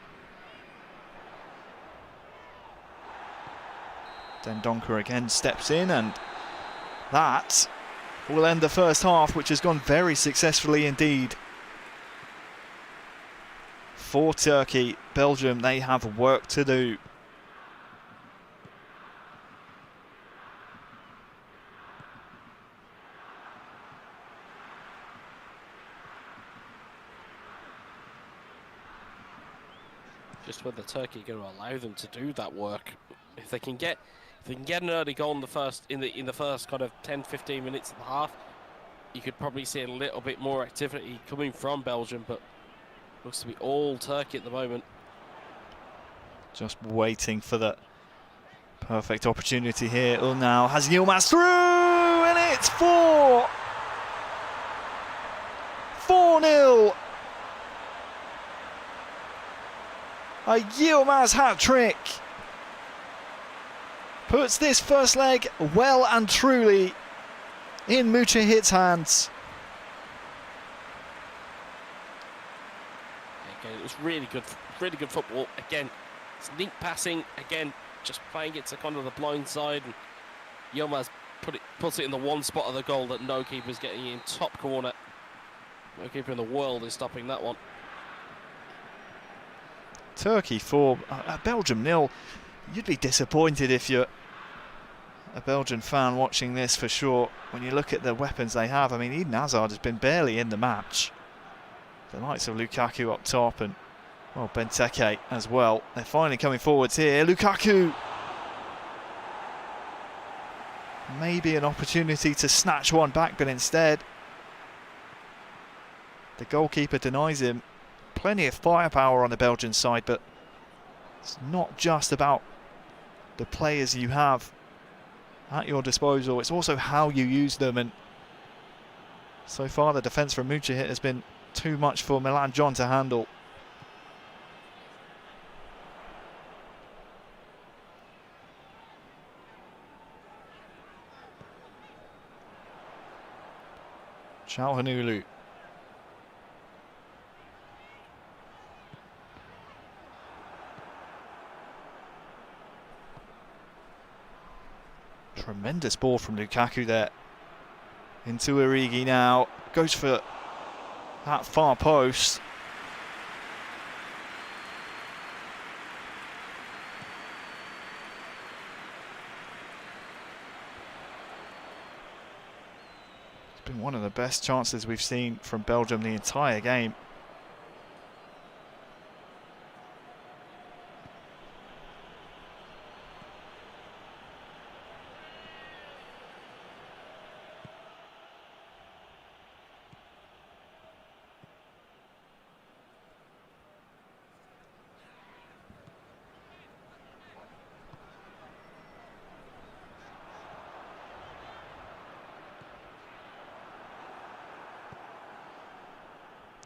Dendoncker again steps in, and that will end the first half, which has gone very successfully indeed for Turkey. Belgium, they have work to do. Just whether Turkey are going to allow them to do that work. If they can get an early goal in the first kind of 10-15 minutes of the half, you could probably see a little bit more activity coming from Belgium, but looks to be all Turkey at the moment. Just waiting for the perfect opportunity here. Now has Yilmaz through, and it's 4-0. A Yilmaz hat-trick puts this first leg well and truly in Mucihit's hands. Again, it was really good football. Again, it's neat passing. Again, just playing it to kind of the blind side, and Yilmaz puts it in the one spot of the goal that no keeper's getting in, top corner. No keeper in the world is stopping that one. Turkey 4, Belgium 0. You'd be disappointed if you're a Belgian fan watching this, for sure, when you look at the weapons they have. I mean, Eden Hazard has been barely in the match. The likes of Lukaku up top, and, well, Benteke as well. They're finally coming forwards here. Lukaku! Maybe an opportunity to snatch one back, but instead the goalkeeper denies him. Plenty of firepower on the Belgian side, but it's not just about the players you have at your disposal, it's also how you use them, and so far the defence from Mucihit has been too much for Milan John to handle. Çalhanoğlu. Tremendous ball from Lukaku there. Into Origi now. Goes for that far post. It's been one of the best chances we've seen from Belgium the entire game.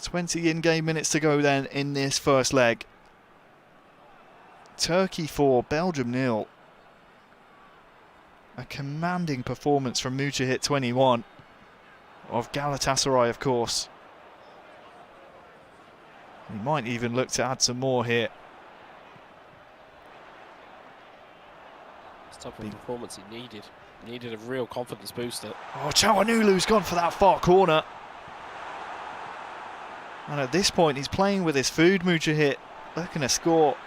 20 in-game minutes to go then in this first leg. Turkey 4, Belgium 0. A commanding performance from Mujahid 21 of Galatasaray, of course. He might even look to add some more here. This type of performance he needed. He needed a real confidence booster. Oh, Chawanulu's gone for that far corner. And at this point, he's playing with his food, Mujahid, looking to score.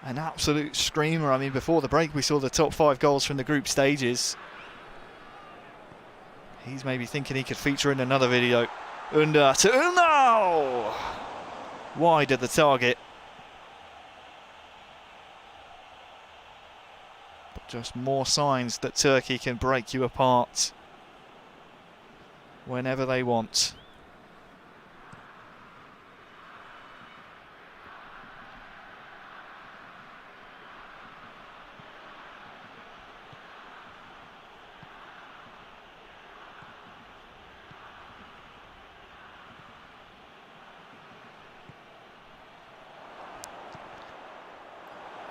An absolute screamer. I mean, before the break, we saw the top 5 goals from the group stages. He's maybe thinking he could feature in another video. Under to Unal! Wide of the target. But just more signs that Turkey can break you apart whenever they want.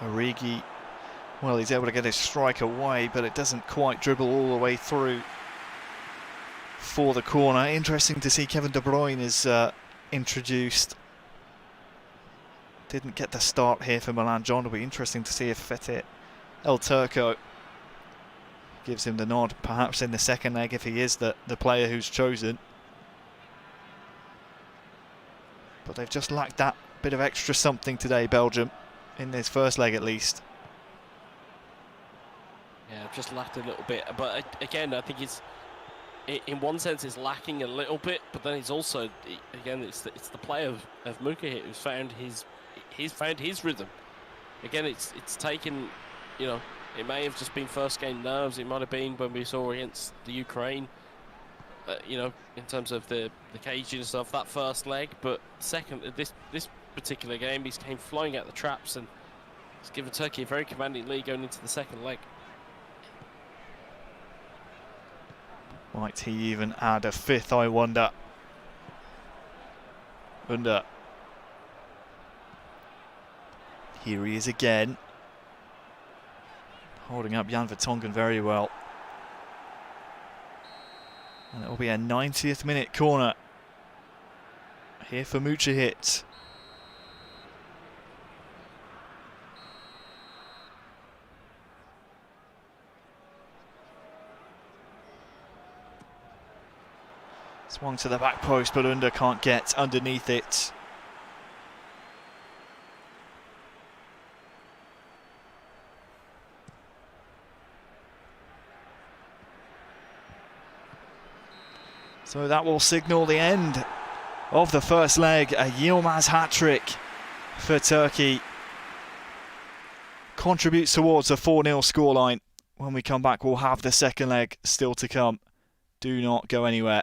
Origi, well, he's able to get his strike away, but it doesn't quite dribble all the way through for the corner. Interesting to see Kevin De Bruyne is introduced. Didn't get the start here for Milan John. It'll be interesting to see if Fethi El Turco gives him the nod, perhaps in the second leg, if he is the player who's chosen. But they've just lacked that bit of extra something today, Belgium. In this first leg at least. Yeah, just lacked a little bit, but again, I think it's in one sense it's lacking a little bit, but then it's also again it's the play of Mujahid who's found his rhythm. Again, it's taken, you know, it may have just been first game nerves. It might have been when we saw against the Ukraine, you know, in terms of the caging and stuff, that first leg, but second this particular game, he's came flying out the traps and he's given Turkey a very commanding lead going into the second leg. Might he even add a 5th, I wonder? Under. Here he is again. Holding up Jan Vertonghen very well. And it will be a 90th minute corner here for Mujahid. Swung to the back post, but Under can't get underneath it. So that will signal the end of the first leg. A Yilmaz hat-trick for Turkey. Contributes towards a 4-0 scoreline. When we come back, we'll have the second leg still to come. Do not go anywhere.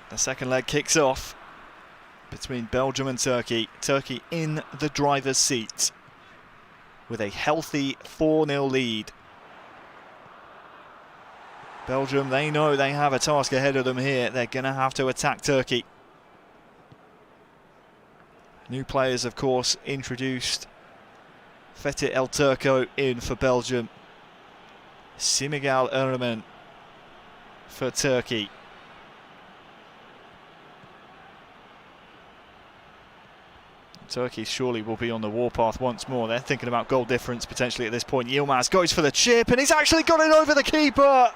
The second leg kicks off between Belgium and Turkey. Turkey in the driver's seat with a healthy 4-0 lead. Belgium, they know they have a task ahead of them here. They're going to have to attack Turkey. New players, of course, introduced. Fethi El Turco in for Belgium. Simigal Erman for Turkey. Turkey surely will be on the warpath once more. They're thinking about goal difference potentially at this point. Yilmaz goes for the chip and he's actually got it over the keeper.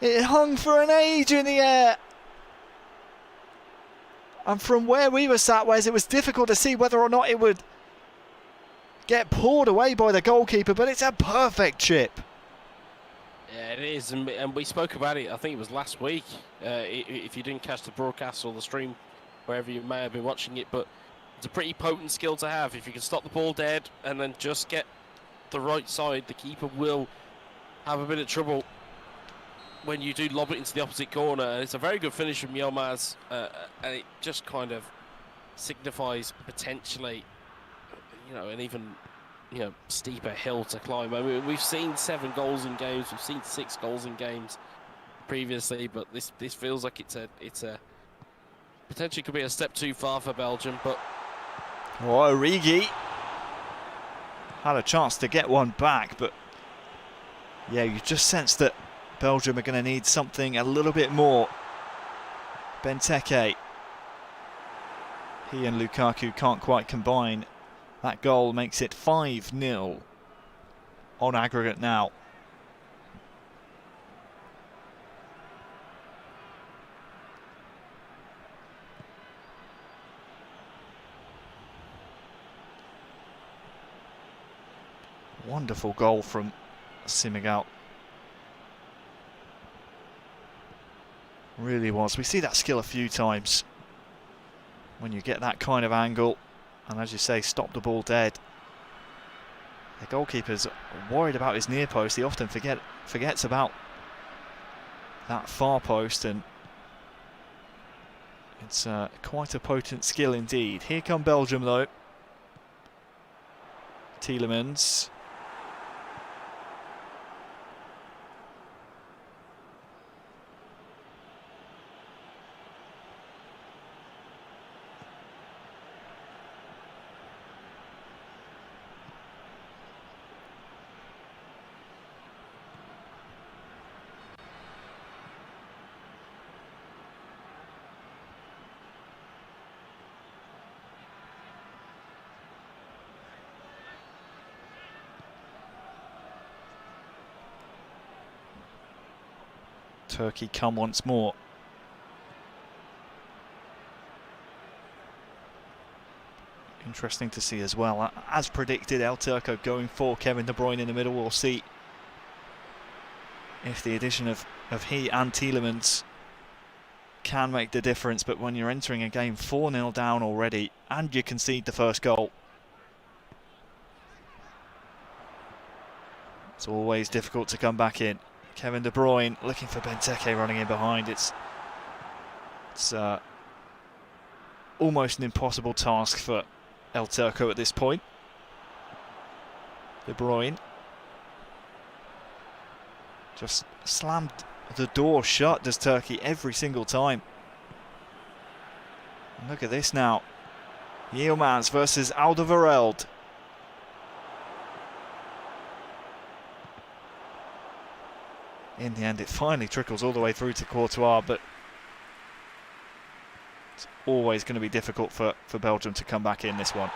It hung for an age in the air. And from where we were sat, Wes, it was difficult to see whether or not it would get pulled away by the goalkeeper, but it's a perfect chip. Yeah, it is, and we spoke about it, I think it was last week, if you didn't catch the broadcast or the stream, wherever you may have been watching it, but it's a pretty potent skill to have. If you can stop the ball dead and then just get the right side, the keeper will have a bit of trouble when you do lob it into the opposite corner. And it's a very good finish from Yilmaz, and it just kind of signifies potentially, an even steeper hill to climb. I mean, we've seen 7 goals in games, we've seen 6 goals in games previously, but this feels like it's a potentially could be a step too far for Belgium. But Origi had a chance to get one back, but yeah, you just sense that Belgium are going to need something a little bit more. Benteke, he and Lukaku can't quite combine. That goal makes it 5-0 on aggregate now. Wonderful goal from Simigal. Really was. We see that skill a few times when you get that kind of angle. And as you say, stop the ball dead. The goalkeeper's worried about his near post. He often forgets about that far post, and it's quite a potent skill indeed. Here come Belgium though. Tielemans. Turkey come once more. Interesting to see as well. As predicted, El Turco going for Kevin De Bruyne in the middle. We'll see if the addition of he and Tielemans can make the difference. But when you're entering a game 4-0 down already and you concede the first goal, it's always difficult to come back in. Kevin De Bruyne looking for Benteke running in behind. It's almost an impossible task for El Turco at this point. De Bruyne just slammed the door shut, does Turkey, every single time. And look at this now. Yilmaz versus Alderweireld. In the end, it finally trickles all the way through to Courtois, but it's always going to be difficult for Belgium to come back in this one.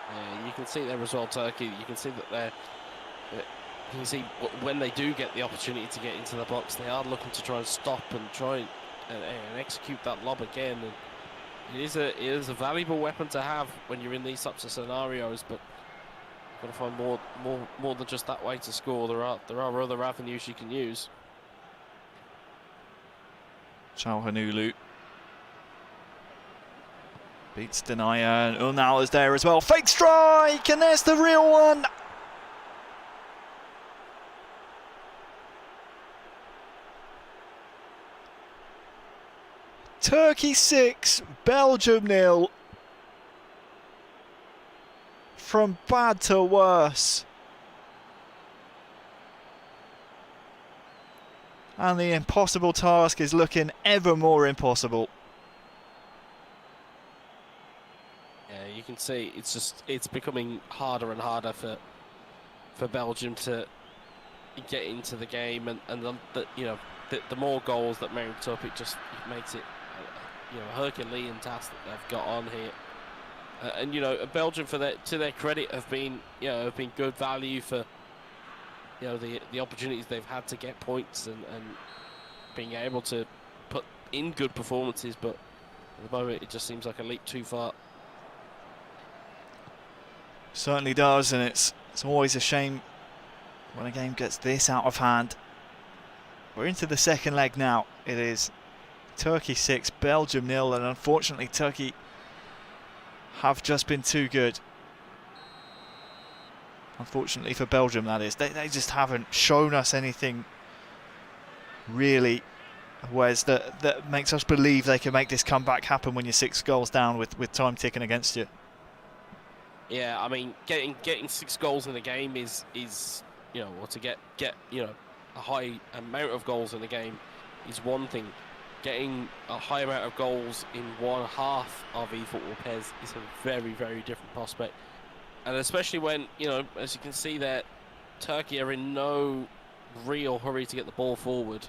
Yeah, you can see there as well, Turkey. You can see that you can see when they do get the opportunity to get into the box, they are looking to try and stop and try and execute that lob again. And it is a valuable weapon to have when you're in these types of scenarios, but got to find more than just that way to score. There are other avenues you can use. Çalhanoğlu beats Denier, and Unal is there as well. Fake strike, and there's the real one. Turkey 6, Belgium 0. From bad to worse. And the impossible task is looking ever more impossible. Yeah, you can see it's becoming harder and harder for Belgium to get into the game, and the more goals that mount up, it makes it a Herculean task that they've got on here. And Belgium, to their credit, have been good value for the opportunities they've had to get points and being able to put in good performances, but at the moment it just seems like a leap too far. Certainly does, and it's always a shame when a game gets this out of hand. We're into the second leg now. It is Turkey 6, Belgium 0, and unfortunately Turkey have just been too good. Unfortunately for Belgium, that is. They just haven't shown us anything really, Wes, that makes us believe they can make this comeback happen when you're 6 goals down with time ticking against you. Yeah, I mean, getting 6 goals in a game is or to get a high amount of goals in a game is one thing. Getting a high amount of goals in one half of eFootball PES is a very, very different prospect. And especially when, as you can see there, Turkey are in no real hurry to get the ball forward.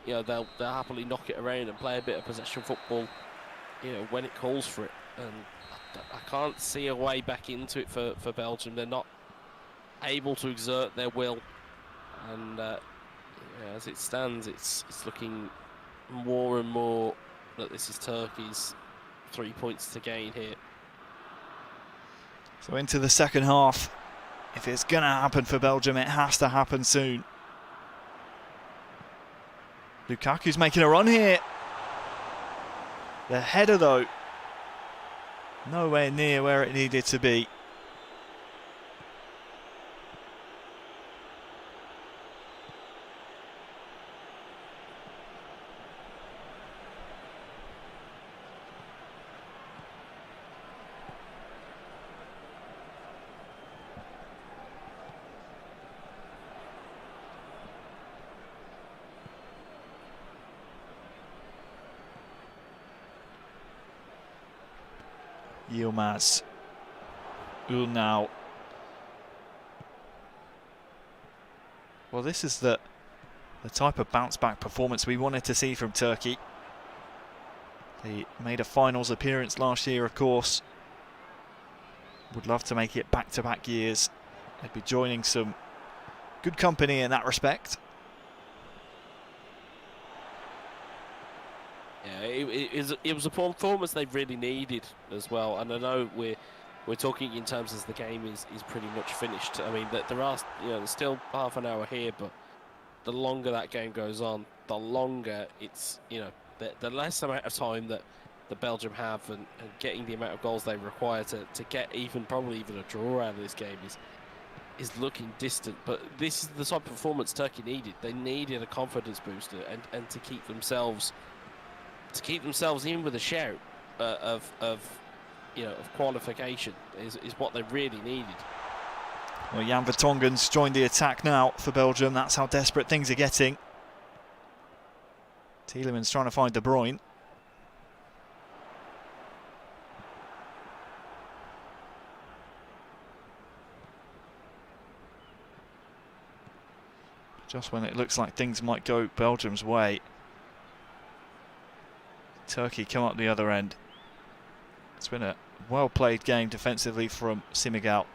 They'll happily knock it around and play a bit of possession football, when it calls for it. And I can't see a way back into it for Belgium. They're not able to exert their will. And as it stands, it's looking more and more that this is Turkey's 3 points to gain here. So into the second half. If it's going to happen for Belgium, it has to happen soon. Lukaku's making a run here. The header, though, nowhere near where it needed to be. Yilmaz Ulnau. Well, this is the type of bounce-back performance we wanted to see from Turkey. They made a finals appearance last year, of course. Would love to make it back-to-back years. They'd be joining some good company in that respect. Yeah, it was a performance they really needed as well, and I know we're talking in terms as the game is pretty much finished. I mean, there are there's still half an hour here, but the longer that game goes on, the longer it's the less amount of time that the Belgium have, and getting the amount of goals they require to get probably even a draw out of this game is looking distant. But this is the type of performance Turkey needed. They needed a confidence booster and to keep themselves in with a shout of qualification is what they really needed. Well, Jan Vertonghen's joined the attack now for Belgium. That's how desperate things are getting. Tielemans trying to find De Bruyne. Just when it looks like things might go Belgium's way, Turkey come up the other end. It's been a well-played game defensively from Simigal.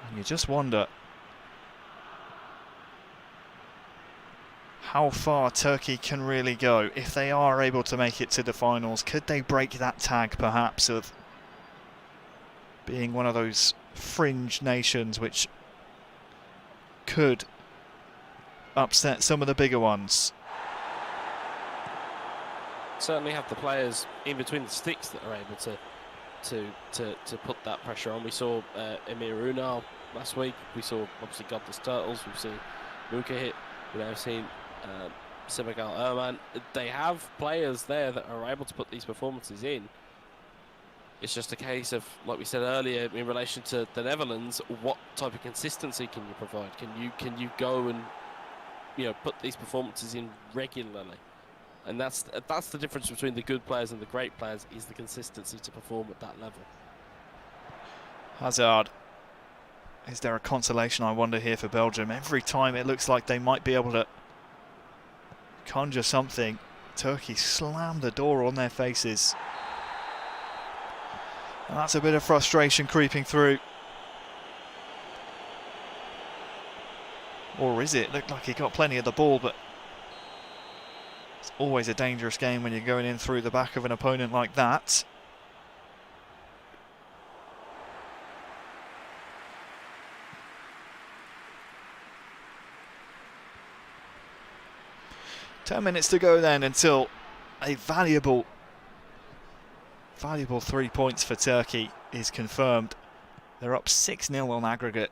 And you just wonder how far Turkey can really go if they are able to make it to the finals. Could they break that tag perhaps of being one of those fringe nations which could upset some of the bigger ones. Certainly have the players in between the sticks that are able to put that pressure on. We saw eEURO last week. We saw obviously Godless Turtles. We've seen Muka hit. We've now seen Senegal Erman. They have players there that are able to put these performances in. It's just a case of, like we said earlier, in relation to the Netherlands, what type of consistency can you provide? Can you go and put these performances in regularly? And that's the difference between the good players and the great players, is the consistency to perform at that level. Hazard. Is there a consolation, I wonder, here for Belgium? Every time it looks like they might be able to conjure something, Turkey slammed the door on their faces. And that's a bit of frustration creeping through. Or is it? Looked like he got plenty of the ball, but it's always a dangerous game when you're going in through the back of an opponent like that. Ten minutes to go then until a valuable 3 points for Turkey is confirmed. They're up 6-0 on aggregate.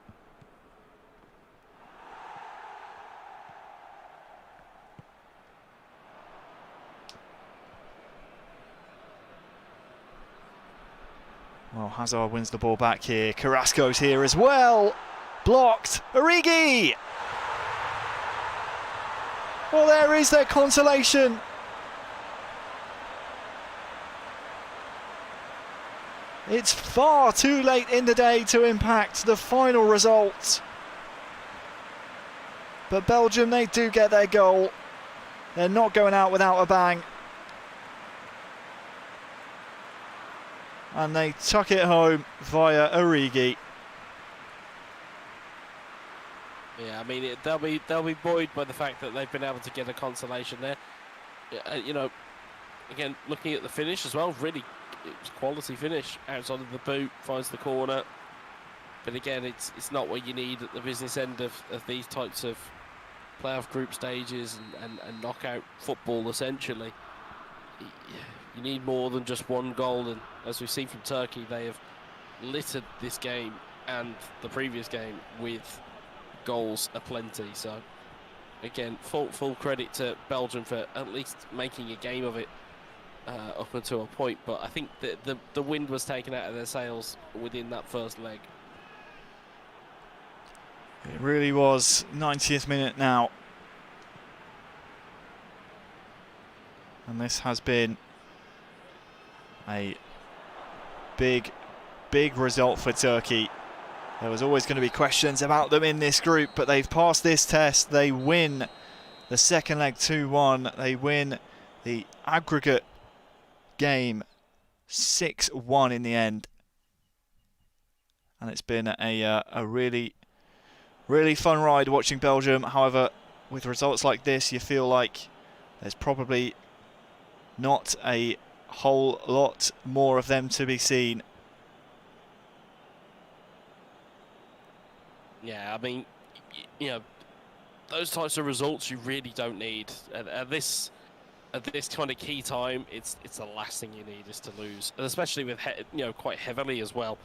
Well, Hazard wins the ball back here. Carrasco's here as well. Blocked. Origi! Well, there is their consolation. It's far too late in the day to impact the final result. But Belgium, they do get their goal. They're not going out without a bang. And they tuck it home via Origi. Yeah, I mean, they'll be buoyed by the fact that they've been able to get a consolation there. Again, looking at the finish as well, really, it was a quality finish. Outside of the boot, finds the corner. But again, it's not what you need at the business end of these types of playoff group stages and knockout football, essentially. You need more than just one goal, and as we've seen from Turkey, they have littered this game and the previous game with goals aplenty. So again, full credit to Belgium for at least making a game of it up until a point, but I think the wind was taken out of their sails within that first leg. It really was. 90th minute now, and this has been a big result for Turkey. There was always going to be questions about them in this group, but they've passed this test. They win the second leg 2-1. They win the aggregate game 6-1 in the end. And it's been a really fun ride watching Belgium. However, with results like this, you feel like there's probably not a whole lot more of them to be seen. Yeah, I mean, those types of results you really don't need at this kind of key time. It's the last thing you need is to lose, and especially with quite heavily as well.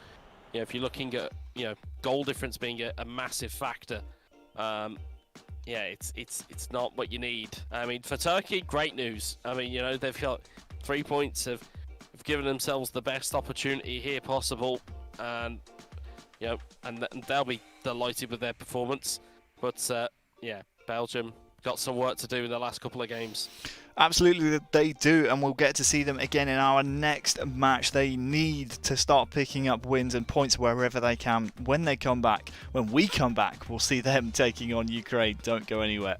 If you're looking at goal difference being a massive factor, it's not what you need. I mean, for Turkey, great news. I mean, they've got 3 points, have given themselves the best opportunity here possible, and and they'll be delighted with their performance. But Belgium got some work to do in the last couple of games. Absolutely, they do, and we'll get to see them again in our next match. They need to start picking up wins and points wherever they can when they come back. When we come back, we'll see them taking on Ukraine. Don't go anywhere.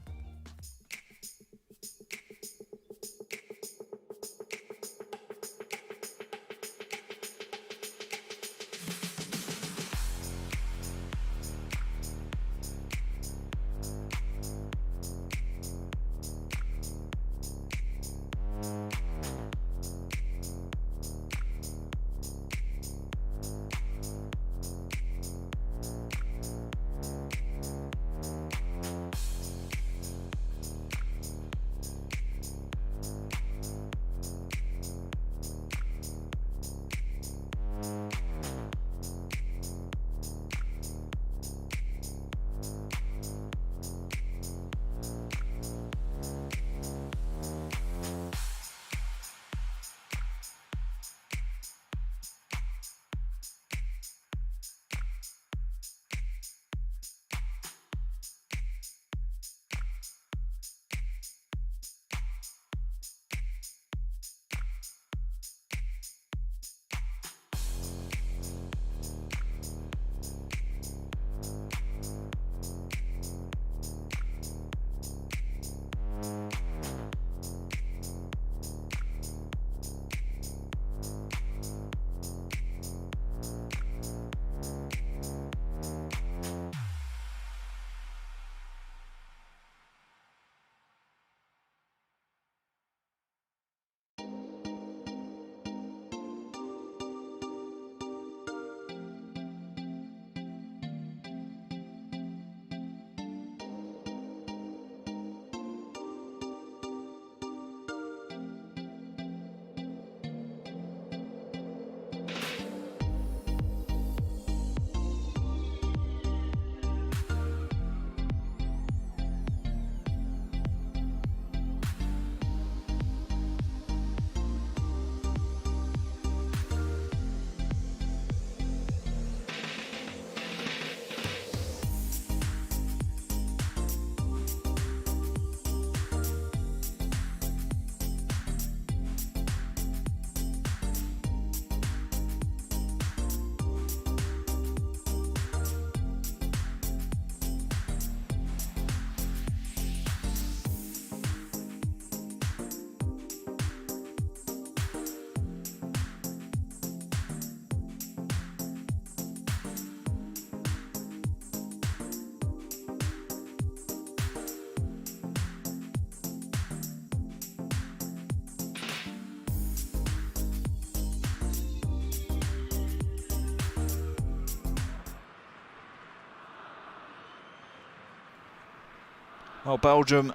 Well, Belgium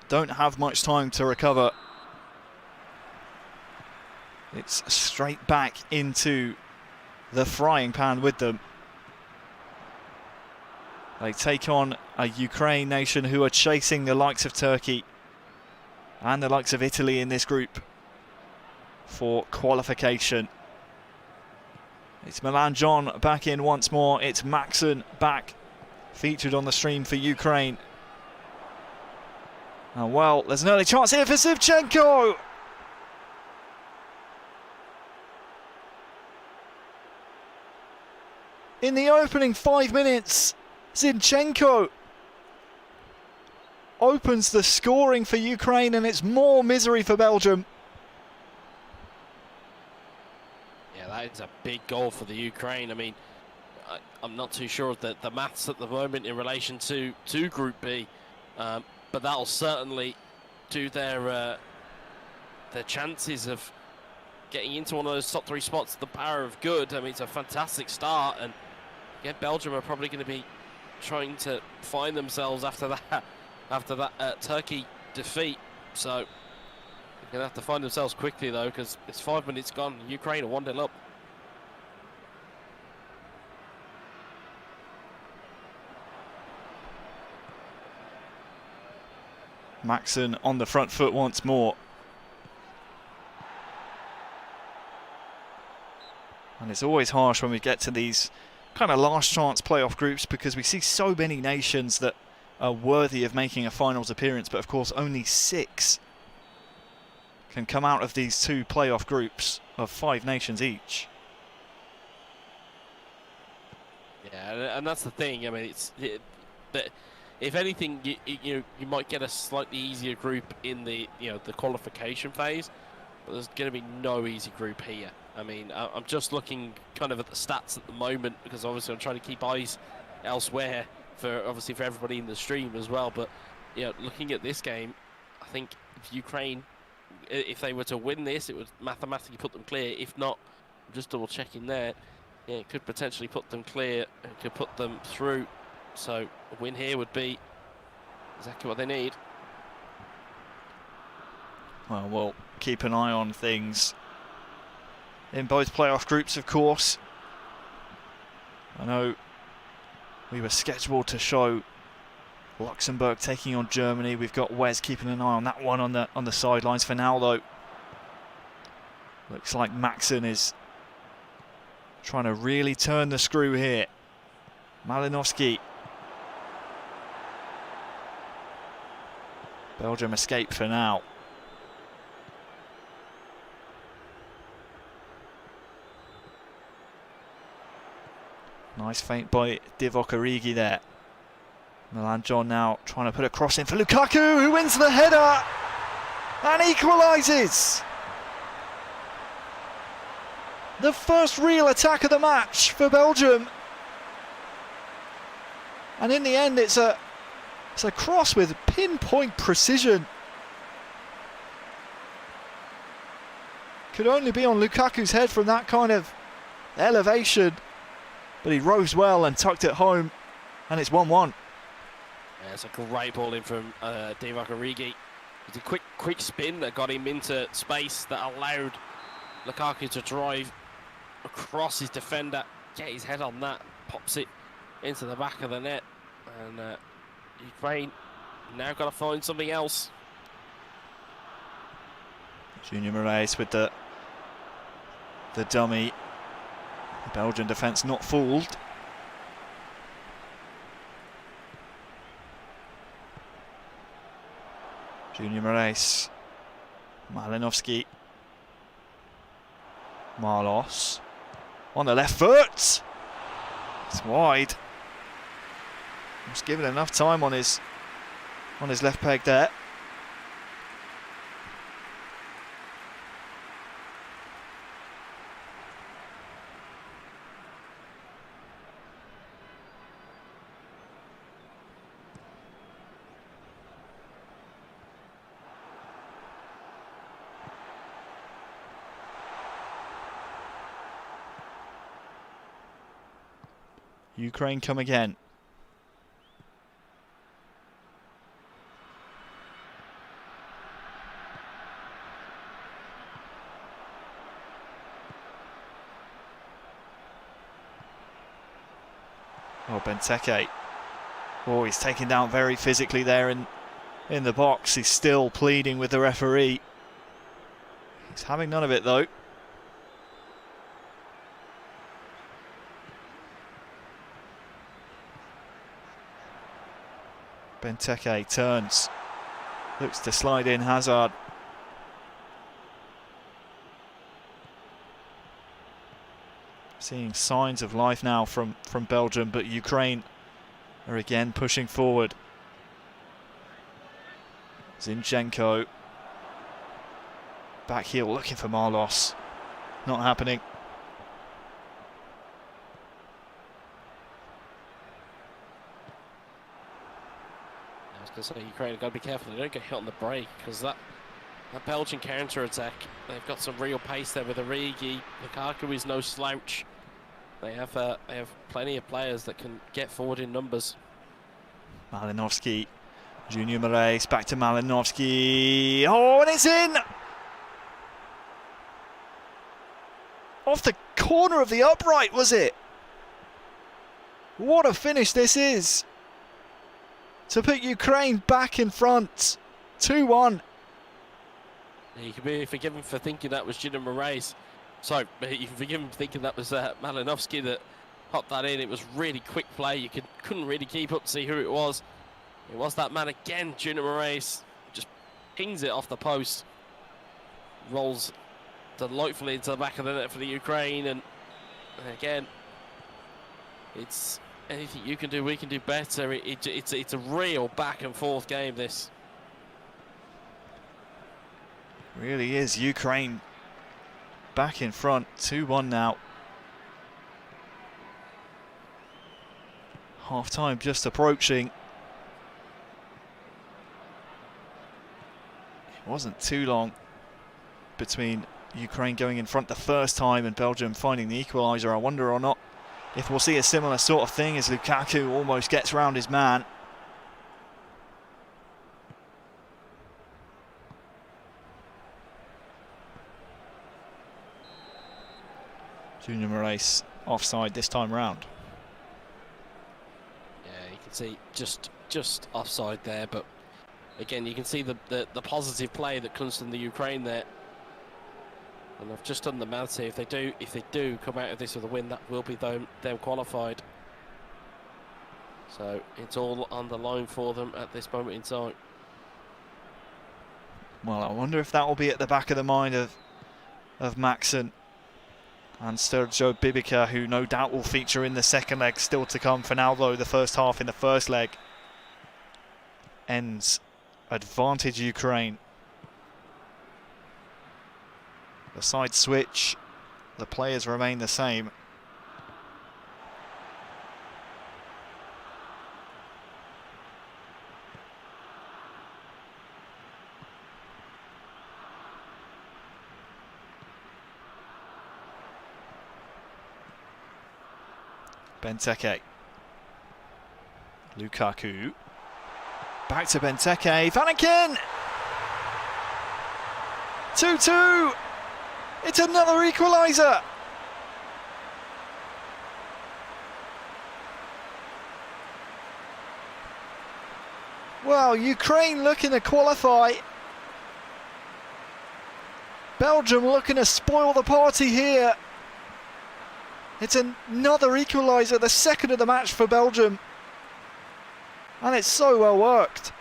don't have much time to recover. It's straight back into the frying pan with them. They take on a Ukraine nation who are chasing the likes of Turkey and the likes of Italy in this group for qualification. It's Milan John back in once more. It's Maxson back, featured on the stream for Ukraine. Oh, well, there's an early chance here for Zivchenko. In the opening 5 minutes, Zinchenko opens the scoring for Ukraine, and it's more misery for Belgium. Yeah, that is a big goal for the Ukraine. I mean, I'm not too sure of the maths at the moment in relation to Group B, but that'll certainly do their chances of getting into one of those top 3 spots the power of good. I mean, it's a fantastic start, and yeah, Belgium are probably going to be trying to find themselves after that Turkey defeat. So they're going to have to find themselves quickly, though, because it's 5 minutes gone. Ukraine are 1-0 up. Maxson on the front foot once more. And it's always harsh when we get to these kind of last chance playoff groups, because we see so many nations that are worthy of making a finals appearance, but of course only 6 can come out of these 2 playoff groups of 5 nations each. Yeah, and that's the thing. I mean, but if anything, you might get a slightly easier group in the the qualification phase, but there's going to be no easy group here. I mean, I'm just looking kind of at the stats at the moment, because obviously I'm trying to keep eyes elsewhere for everybody in the stream as well. But looking at this game, I think if Ukraine, if they were to win this, it would mathematically put them clear. If not, I'm just double checking there. Yeah, it could potentially put them clear and could put them through. So a win here would be exactly what they need. Well, we'll keep an eye on things in both playoff groups, of course. I know we were scheduled to show Luxembourg taking on Germany. We've got Wes keeping an eye on that one on the sidelines for now, though. Looks like Maxson is trying to really turn the screw here. Malinovsky. Belgium escape for now. Nice feint by Divock Origi there. Milan John now trying to put a cross in for Lukaku, who wins the header and equalises. The first real attack of the match for Belgium. And in the end, it's a cross with pinpoint precision. Could only be on Lukaku's head from that kind of elevation. But he rose well and tucked it home, and it's 1-1. Yeah, it's a great ball in from Divock Origi. It's a quick spin that got him into space that allowed Lukaku to drive across his defender, get his head on that, pops it into the back of the net, and Ukraine now got to find something else. Junior Moraes with the dummy. The Belgian defence not fooled. Junior Moraes. Malinovsky. Marlos. On the left foot. It's wide. Just given enough time on his left peg there. Ukraine come again. Oh, Benteke. Oh, he's taken down very physically there in the box. He's still pleading with the referee. He's having none of it though. Benteke turns. Looks to slide in Hazard. Seeing signs of life now from Belgium, but Ukraine are again pushing forward. Zinchenko. Back heel looking for Marlos. Not happening. I was going to say, Ukraine have got to be careful they don't get hit on the break, because that Belgian counter-attack, they've got some real pace there with Origi. Lukaku is no slouch. They have plenty of players that can get forward in numbers. Malinovsky, Junior Moraes, back to Malinovsky. Oh, and it's in! Off the corner of the upright, was it? What a finish this is! To put Ukraine back in front. 2-1. You can be forgiven for thinking that was Junior Moraes. Sorry, you can forgive him for thinking that was Malinovsky that popped that in. It was really quick play. You couldn't really keep up to see who it was. It was that man again, Junior Moraes. Just pings it off the post. Rolls delightfully into the back of the net for the Ukraine. And again, it's anything you can do, we can do better. It's a real back and forth game, this. Really is. Ukraine back in front, 2-1 now. Half time just approaching. It wasn't too long between Ukraine going in front the first time and Belgium finding the equaliser. I wonder or not if we'll see a similar sort of thing as Lukaku almost gets round his man. Junior Moraes offside this time round. Yeah, you can see just offside there, but again, you can see the positive play that comes from the Ukraine there. And I've just done the maths here. If they do come out of this with a win, that will be them qualified. So it's all on the line for them at this moment in time. Well, I wonder if that will be at the back of the mind of Maxson and Sergio Bibica, who no doubt will feature in the second leg still to come. For now, though, the first half in the first leg ends advantage Ukraine. The side switch, the players remain the same. Benteke. Lukaku. Back to Benteke. Vanakin! 2-2! It's another equaliser! Well, Ukraine looking to qualify. Belgium looking to spoil the party here. It's another equaliser, the second of the match for Belgium. And it's so well worked.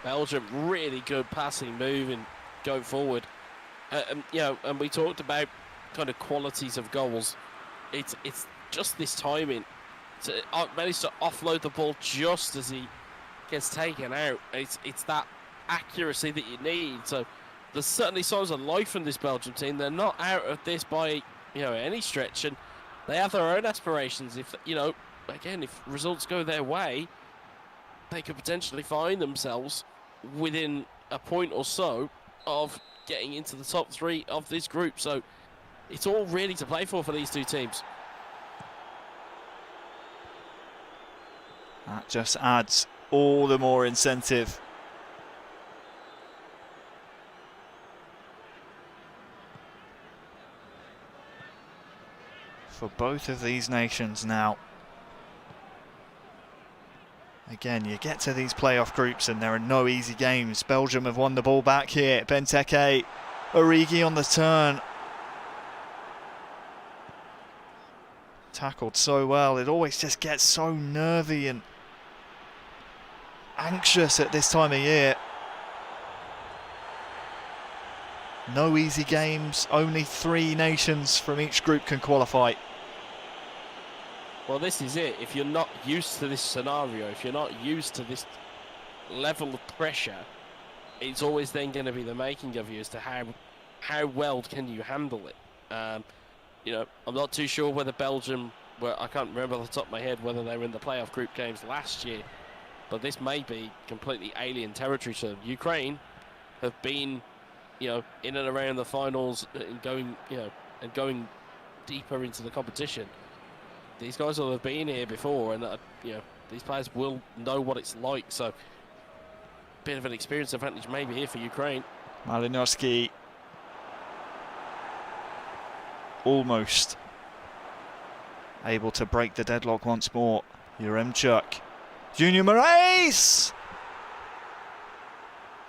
Belgium, really good passing move and going forward. And we talked about kind of qualities of goals. It's just this timing. Managed to offload the ball just as he gets taken out. It's that accuracy that you need. So there's certainly signs of life from this Belgium team. They're not out of this by any stretch, and they have their own aspirations. If again, if results go their way, they could potentially find themselves within a point or so of getting into the top three of this group. So it's all really to play for these two teams. That just adds all the more incentive. For both of these nations now Again, you get to these playoff groups and there are no easy games. Belgium have won the ball back here. Benteke, Origi on the turn. Tackled so well. It always just gets so nervy and anxious at this time of year. No easy games. Only 3 nations from each group can qualify. Well, this is it. If you're not used to this scenario, if you're not used to this level of pressure, it's always then going to be the making of you as to how well can you handle it. You know, I'm not too sure whether Belgium, I can't remember off the top of my head whether they were in the playoff group games last year, but this may be completely alien territory to them. Ukraine have been, you know, in and around the finals and going, you know, and going deeper into the competition. These guys will have been here before, and you know, these players will know what it's like. So, bit of an experience advantage maybe here for Ukraine. Malinowski almost able to break the deadlock once more. Yaremchuk, Junior Moraes!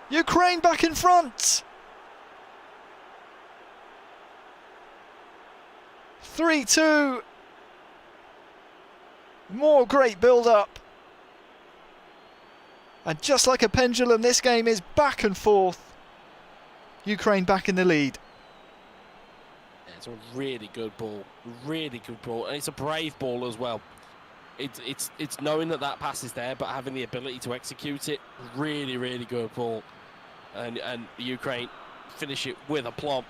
Ukraine back in front! 3-2. More great build-up. And just like a pendulum, this game is back and forth. Ukraine back in the lead. It's a really good ball, and it's a brave ball as well. It's knowing that pass is there, but having the ability to execute it. Really good ball, and Ukraine finish it with aplomb.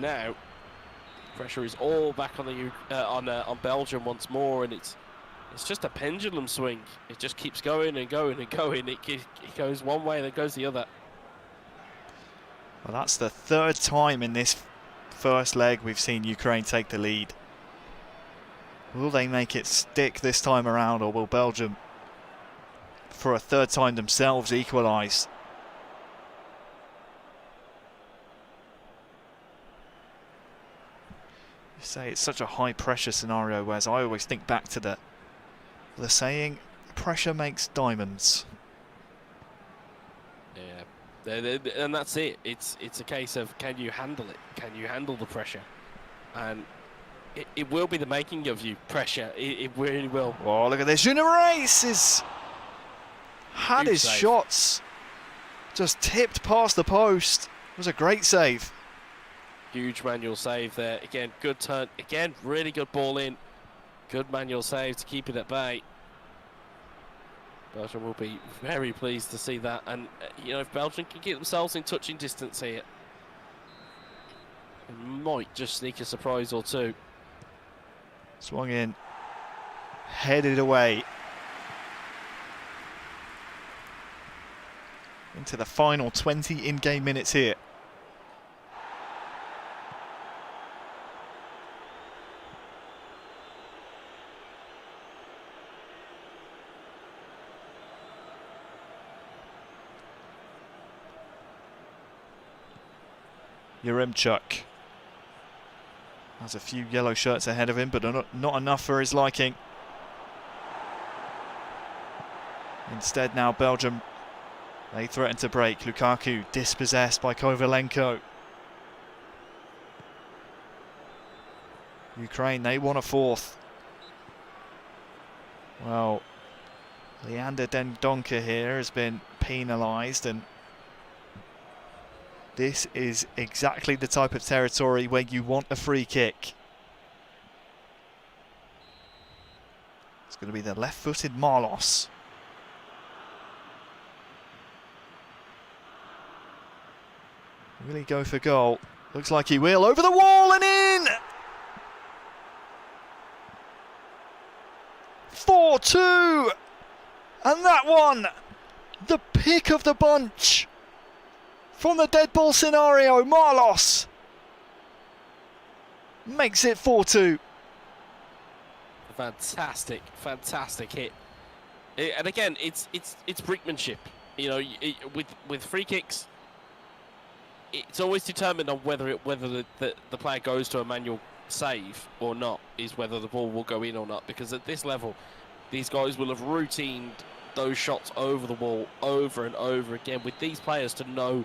Now, pressure is all back on on Belgium once more, and it's just a pendulum swing. It just keeps going and going and going. It goes one way, then goes the other. Well, that's the 3rd time in this first leg we've seen Ukraine take the lead. Will they make it stick this time around, or will Belgium, for a 3rd time themselves, equalise? You say it's such a high pressure scenario, whereas I always think back to the saying, pressure makes diamonds. Yeah. And that's it. It's a case of, can you handle it? Can you handle the pressure? And it will be the making of you, pressure. It really will. Oh, look at this. Junior Moraes has had Huge his save. shots just tipped past the post. It was a great save. Huge manual save there. Again, good turn. Again, really good ball in. Good manual save to keep it at bay. Belgium will be very pleased to see that, and you know, if Belgium can get themselves in touching distance here, it might just sneak a surprise or two. Swung in, headed away into the final 20 in-game minutes here. Yaremchuk has a few yellow shirts ahead of him, but not enough for his liking. Instead now Belgium, they threaten to break. Lukaku dispossessed by Kovalenko. Ukraine, they want a 4th. Well, Leander Dendoncker here has been penalised, and this is exactly the type of territory where you want a free kick. It's going to be the left-footed Marlos. Will he go for goal? Looks like he will. Over the wall and in! 4-2! And that one, the pick of the bunch. From the dead ball scenario, Marlos makes it 4-2. Fantastic hit. And again, it's brinkmanship. You know, with free kicks, it's always determined on whether the player goes to a manual save or not, is whether the ball will go in or not. Because at this level, these guys will have routined those shots over the wall over and over again, with these players to know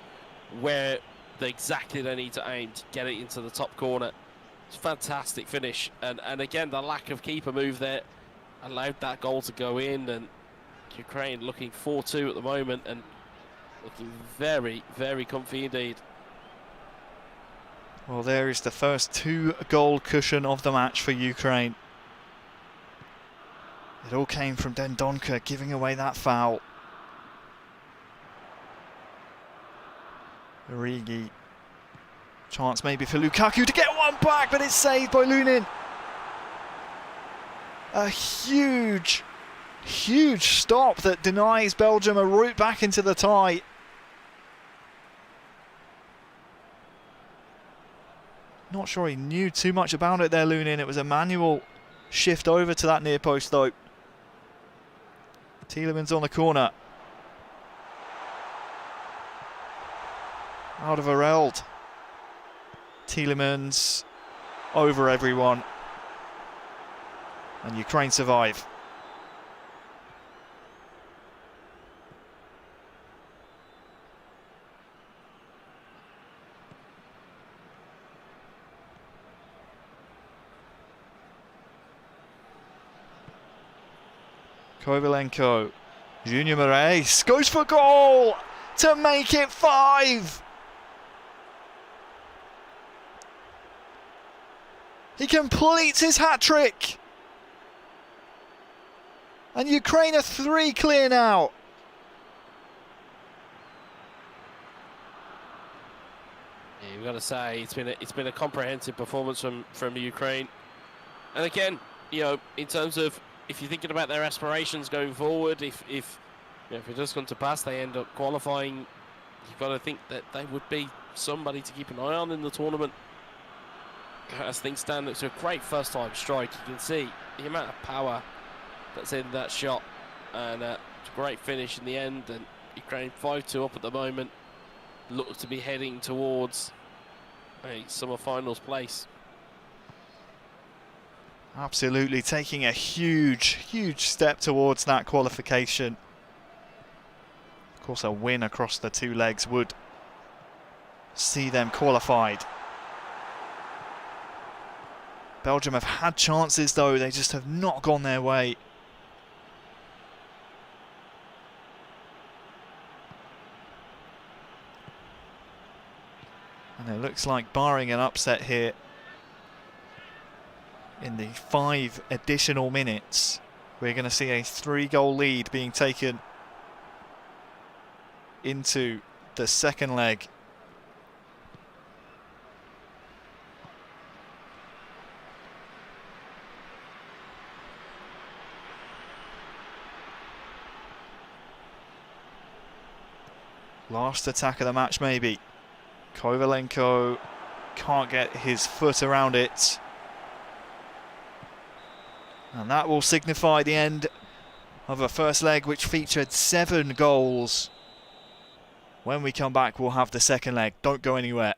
where exactly they need to aim to get it into the top corner. It's a fantastic finish, and again, the lack of keeper move there allowed that goal to go in, and Ukraine looking 4-2 at the moment and looking very, very comfy indeed. Well, there is the first 2-goal cushion of the match for Ukraine. It all came from Dendonka giving away that foul. Origi. Chance maybe for Lukaku to get one back, but it's saved by Lunin. A huge stop that denies Belgium a route back into the tie. Not sure he knew too much about it there, Lunin. It was a manual shift over to that near post though. Tielemans on the corner. Out of Areld. Tielemans over everyone. And Ukraine survive. Kovalenko, Junior Moraes goes for goal to make it 5. He completes his hat-trick. And Ukraine are 3 clear now. Yeah, you've got to say it's been a comprehensive performance from Ukraine. And again, you know, in terms of, if you're thinking about their aspirations going forward, if it does come to pass, they end up qualifying, you've got to think that they would be somebody to keep an eye on in the tournament. As things stand, it's a great first-time strike. You can see the amount of power that's in that shot, and it's a great finish in the end. And Ukraine 5-2 up at the moment, look to be heading towards a summer finals place. Absolutely taking a huge step towards that qualification. Of course, a win across the 2 legs would see them qualified. Belgium have had chances though, they just have not gone their way. And it looks like, barring an upset here, in the 5 additional minutes, we're going to see a 3-goal lead being taken into the second leg. Last attack of the match maybe. Kovalenko can't get his foot around it. And that will signify the end of a first leg which featured 7 goals. When we come back, we'll have the second leg. Don't go anywhere.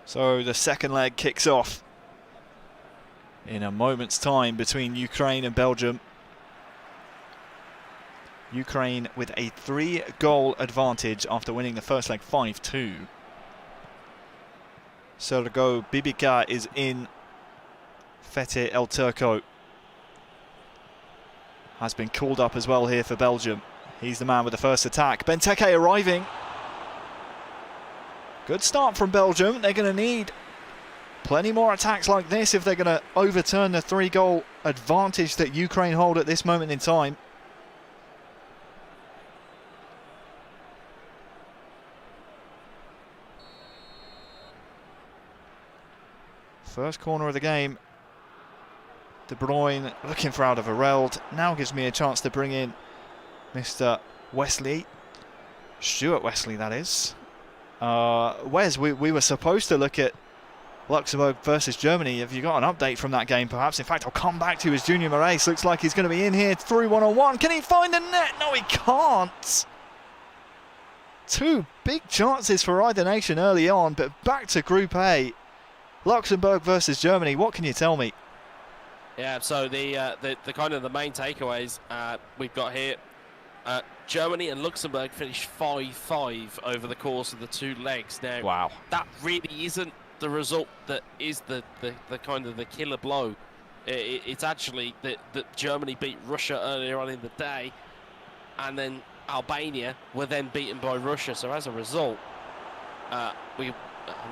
So the second leg kicks off in a moment's time between Ukraine and Belgium. Ukraine with a 3-goal advantage after winning the first leg 5-2. Sergo Bibica is in. Fethi El Turco has been called up as well here for Belgium. He's the man with the first attack. Benteke arriving. Good start from Belgium. They're going to need plenty more attacks like this if they're going to overturn the 3-goal advantage that Ukraine hold at this moment in time. First corner of the game. De Bruyne looking for Alderweireld. Now gives me a chance to bring in Mr. Wesley. Stuart Wesley, that is. Wes, we were supposed to look at Luxembourg versus Germany. Have you got an update from that game, perhaps? In fact, I'll come back to you as Junior Moraes looks like he's going to be in here through one-on-one. Can he find the net? No, he can't. Two big chances for either nation early on, but back to Group A. Luxembourg versus Germany. What can you tell me? Yeah, so the kind of the main takeaways we've got here. Germany and Luxembourg finished 5-5 over the course of the two legs. Now, wow, that really isn't the result that is the kind of the killer blow. It's actually that Germany beat Russia earlier on in the day, and then Albania were then beaten by Russia. So as a result, I'm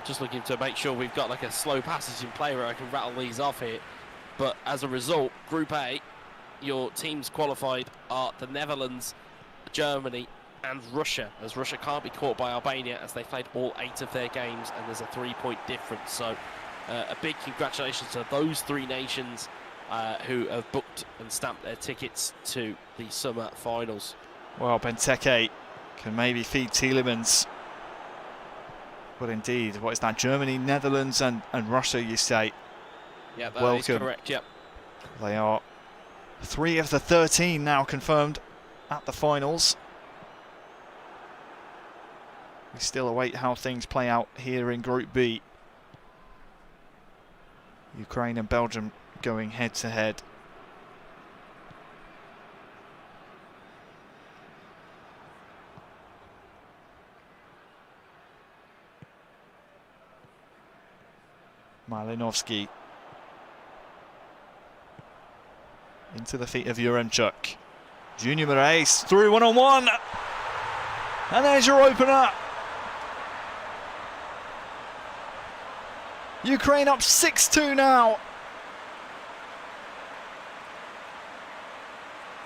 just looking to make sure we've got like a slow passage in play where I can rattle these off here. But as a result, Group A, your teams qualified are the Netherlands, Germany and Russia, as Russia can't be caught by Albania as they played all 8 of their games and there's a 3-point difference. So a big congratulations to those 3 nations who have booked and stamped their tickets to the summer finals. Well, Benteke can maybe feed Tielemans. But indeed, what is that? Germany, Netherlands and Russia, you say? Yeah, that welcome. is correct, yep. They are 3 of the 13 now confirmed at the finals. We still await how things play out here in Group B. Ukraine and Belgium going head to head. Malinovsky into the feet of Yaremchuk. Junior Moraes through one-on-one. And there's your opener. Ukraine up 6-2 now.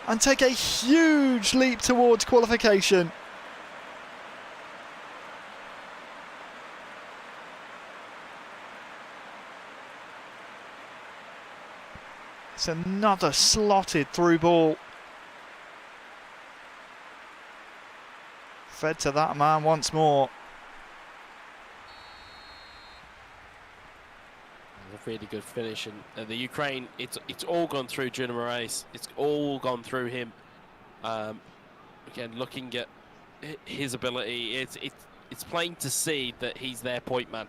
And take a huge leap towards qualification. It's another slotted through ball. Fed to that man once more. A really good finish, and the Ukraine, it's all gone through Junior Moraes. It's all gone through him. Again, looking at his ability, it's plain to see that he's their point man.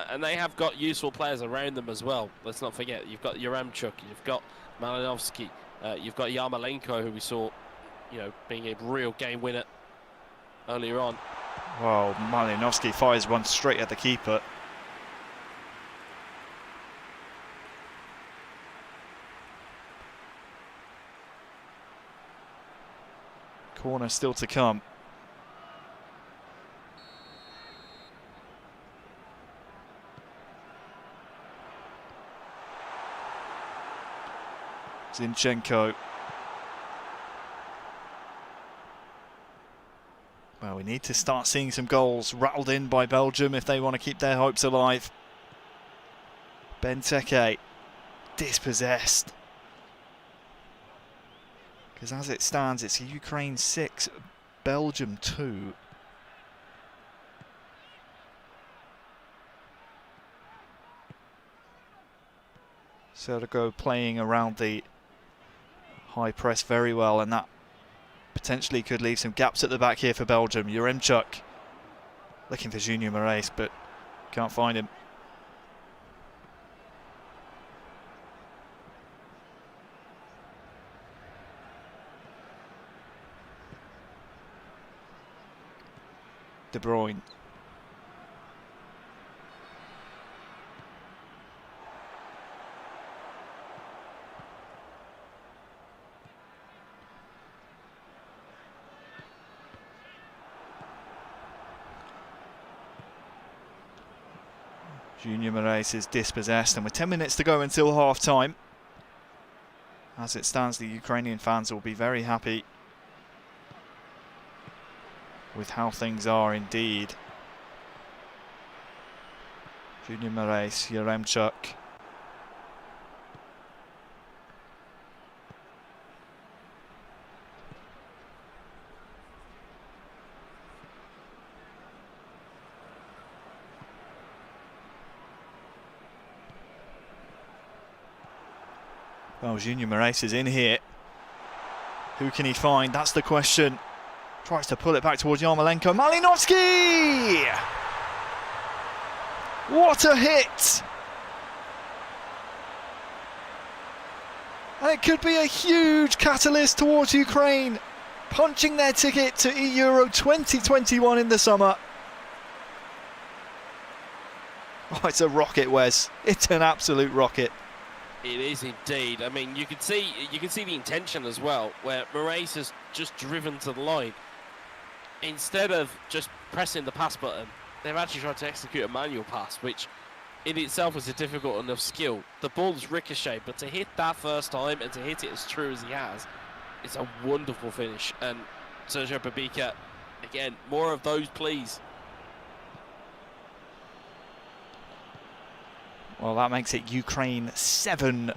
And they have got useful players around them as well. Let's not forget, you've got Yaremchuk, you've got Malinovsky, you've got Yarmolenko, who we saw, being a real game winner earlier on. Well, Malinovsky fires one straight at the keeper. Corner still to come. Zinchenko. Well, we need to start seeing some goals rattled in by Belgium if they want to keep their hopes alive. Benteke dispossessed. Because as it stands, it's Ukraine 6, Belgium 2. Sergo playing around the high press very well, and that potentially could leave some gaps at the back here for Belgium. Yaremchuk looking for Junior Moraes, but can't find him. De Bruyne. Junior Moraes is dispossessed, and with 10 minutes to go until half-time. As it stands, the Ukrainian fans will be very happy with how things are indeed. Junior Moraes, Yaremchuk. Well, Junior Moraes is in here. Who can he find? That's the question. Tries to pull it back towards Yarmolenko. Malinovsky! What a hit! And it could be a huge catalyst towards Ukraine, punching their ticket to eEURO 2021 in the summer. Oh, it's a rocket, Wes. It's an absolute rocket. It is indeed. I mean, you can see the intention as well, where Moraes has just driven to the line. Instead of just pressing the pass button, they've actually tried to execute a manual pass, which in itself is a difficult enough skill. The ball's ricocheted, but to hit that first time and to hit it as true as he has, it's a wonderful finish. And Sergio Babika, again, more of those, please. Well, that makes it Ukraine 7,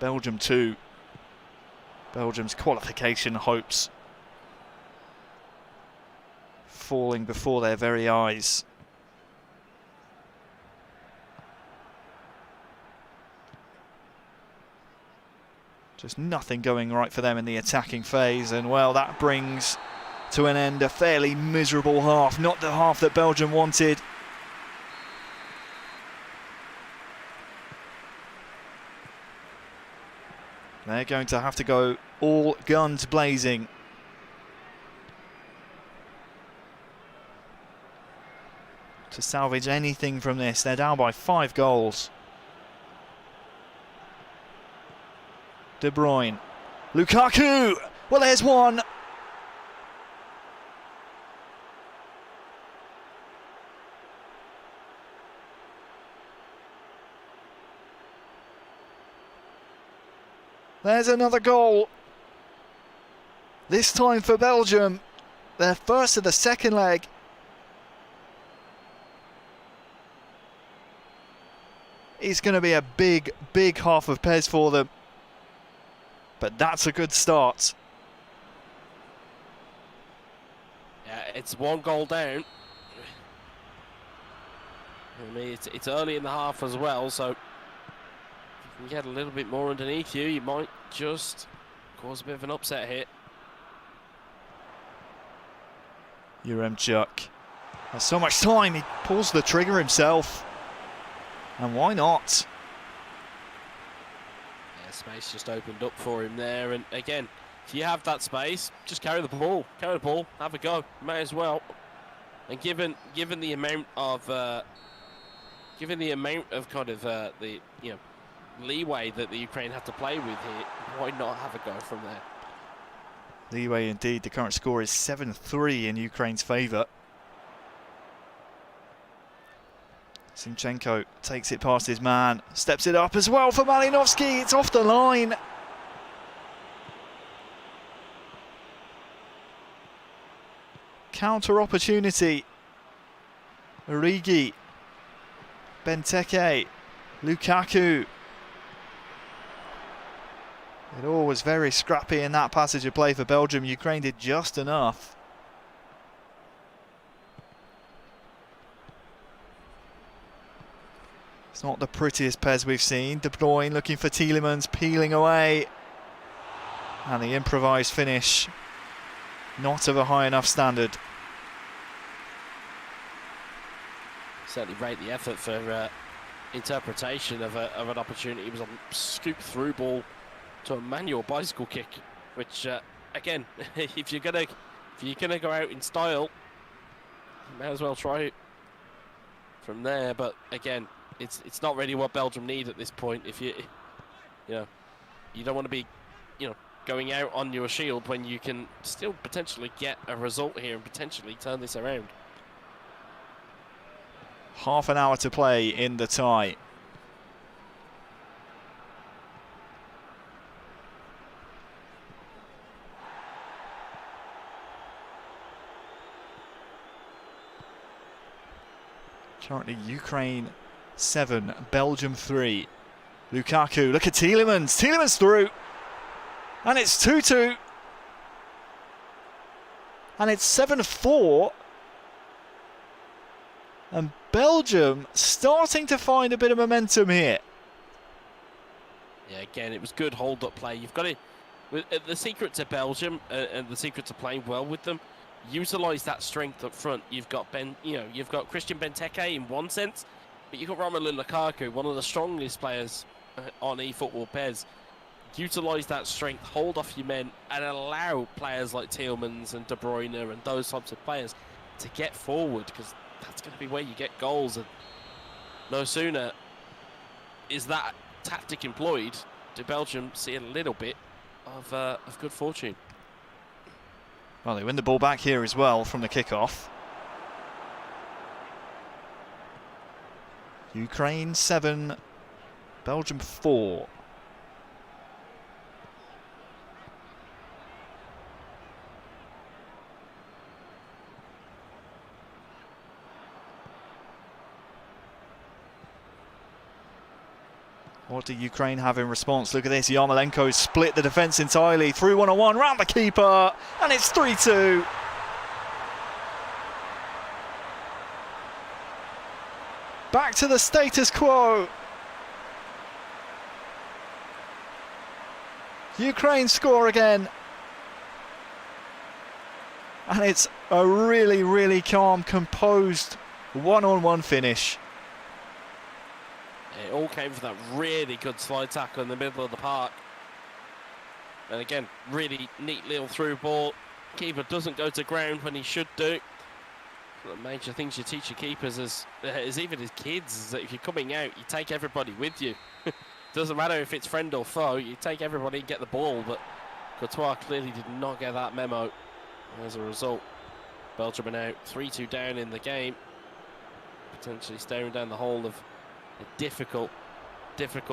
Belgium 2. Belgium's qualification hopes falling before their very eyes. Just nothing going right for them in the attacking phase, and well, that brings to an end a fairly miserable half, not the half that Belgium wanted. They're going to have to go all guns blazing to salvage anything from this. They're down by 5 goals. De Bruyne. Lukaku! Well, there's one. There's another goal. This time for Belgium. Their first of the second leg. It's going to be a big, big half of Pez for them. But that's a good start. Yeah, it's 1 goal down. I mean, it's early in the half as well, so you get a little bit more underneath you, you might just cause a bit of an upset hit. Yaremchuk has so much time, he pulls the trigger himself. And why not? Yeah, space just opened up for him there, and again, if you have that space, just carry the ball, have a go, might as well. And given the amount of kind of the leeway that the Ukraine have to play with here, why not have a go from there? Leeway indeed. The current score is 7-3 in Ukraine's favour. Zinchenko takes it past his man, steps it up as well for Malinovsky. It's off the line. Counter opportunity. Origi, Benteke, Lukaku. It all was very scrappy in that passage of play for Belgium. Ukraine did just enough. It's not the prettiest Pez we've seen. De Bruyne looking for Tielemans, peeling away. And the improvised finish, not of a high enough standard. Certainly rate the effort for interpretation of an opportunity. It was a scoop through ball to a manual bicycle kick, which again, if you're gonna go out in style, May as well try it from there. But again, it's not really what Belgium need at this point. If you don't want to be, going out on your shield when you can still potentially get a result here and potentially turn this around. Half an hour to play in the tie. Currently Ukraine 7, Belgium 3. Lukaku, look at Tielemans. Tielemans through. And it's 2-2. And it's 7-4. And Belgium starting to find a bit of momentum here. Yeah, again, it was good hold-up play. You've got to... The secret to Belgium and the secret to playing well with them, utilise that strength up front. You've got you've got Christian Benteke in one sense, but you've got Romelu Lukaku, one of the strongest players on eFootball PES. Utilise that strength, hold off your men, and allow players like Tielemans and De Bruyne and those types of players to get forward, because that's going to be where you get goals. And no sooner is that tactic employed, do Belgium see a little bit of good fortune. Well, they win the ball back here as well from the kickoff. Ukraine 7, Belgium 4. What do Ukraine have in response? Look at this, Yarmolenko split the defence entirely, through one-on-one, round the keeper, and it's 3-2. Back to the status quo. Ukraine score again. And it's a really, really calm, composed one-on-one finish. It all came from that really good slide tackle in the middle of the park. And again, really neat little through ball. Keeper doesn't go to ground when he should do. One of the major things you teach your keepers as even as kids is that if you're coming out, you take everybody with you. Doesn't matter if it's friend or foe, you take everybody and get the ball. But Courtois clearly did not get that memo. As a result, Belgium are now 3-2 down in the game, potentially staring down the whole of a difficult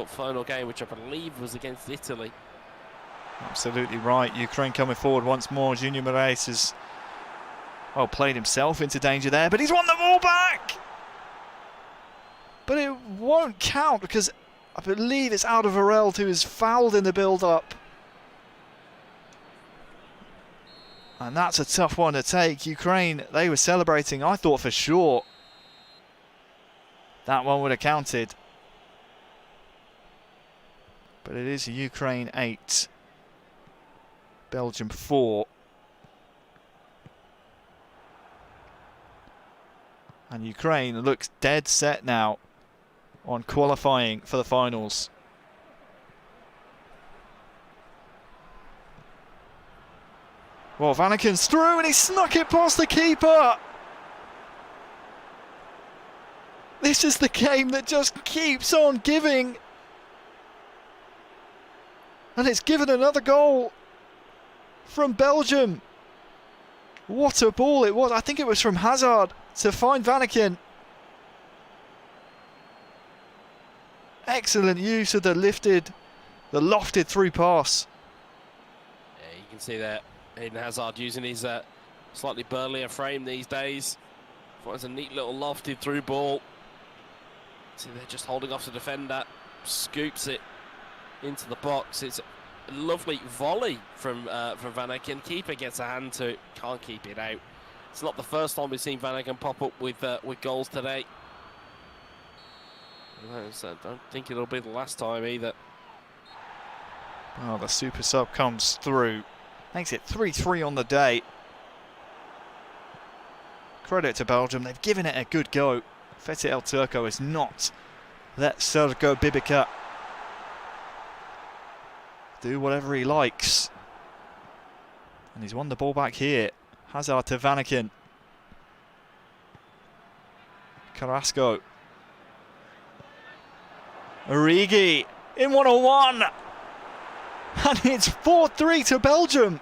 final game, which I believe was against Italy. Absolutely right. Ukraine coming forward once more. Junior Moraes has played himself into danger there, but he's won the ball back. But it won't count because I believe it's Alderweireld who is fouled in the build-up. And that's a tough one to take. Ukraine, they were celebrating. I thought for sure that one would have counted. But it is Ukraine 8, Belgium 4. And Ukraine looks dead set now on qualifying for the finals. Well, Vanaken's through and he snuck it past the keeper. This is the game that just keeps on giving. And it's given another goal from Belgium. What a ball it was. I think it was from Hazard to find Vanaken. Excellent use of the lofted through pass. Yeah, you can see that Eden Hazard using his slightly burlier frame these days. Finds a neat little lofted through ball. See, they're just holding off the defender, scoops it into the box. It's a lovely volley from Vanaken. Keeper gets a hand to it, can't keep it out. It's not the first time we've seen Vanaken pop up with goals today. I don't think it'll be the last time either. Oh, the super sub comes through. Makes it 3-3 on the day. Credit to Belgium, they've given it a good go. Fethi El Turco has not let Sergo Bibica do whatever he likes. And he's won the ball back here. Hazard to Vanaken. Carrasco. Origi in 1-on-1. And it's 4-3 to Belgium.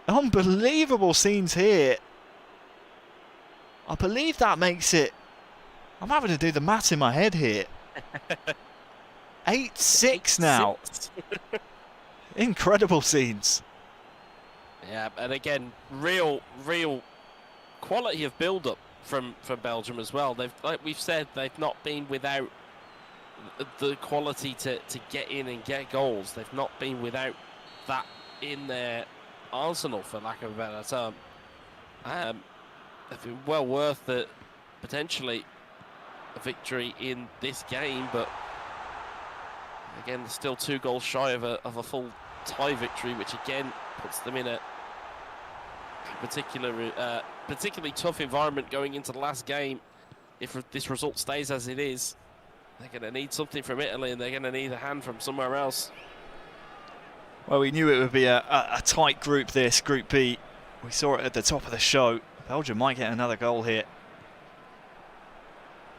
Unbelievable scenes here. I believe that makes it... I'm having to do the maths in my head here. 8-6 now. Incredible scenes. Yeah, and again, real quality of build-up from Belgium as well. They've, like we've said, they've not been without the quality to get in and get goals. They've not been without that in their arsenal, for lack of a better term. They've been well worth the potentially a victory in this game, but again, they're still 2 goals shy of a full tie victory, which again puts them in a particularly tough environment going into the last game. If this result stays as it is, they're going to need something from Italy, and they're going to need a hand from somewhere else. Well, we knew it would be a tight group, this Group B. We saw it at the top of the show. Belgium might get another goal here,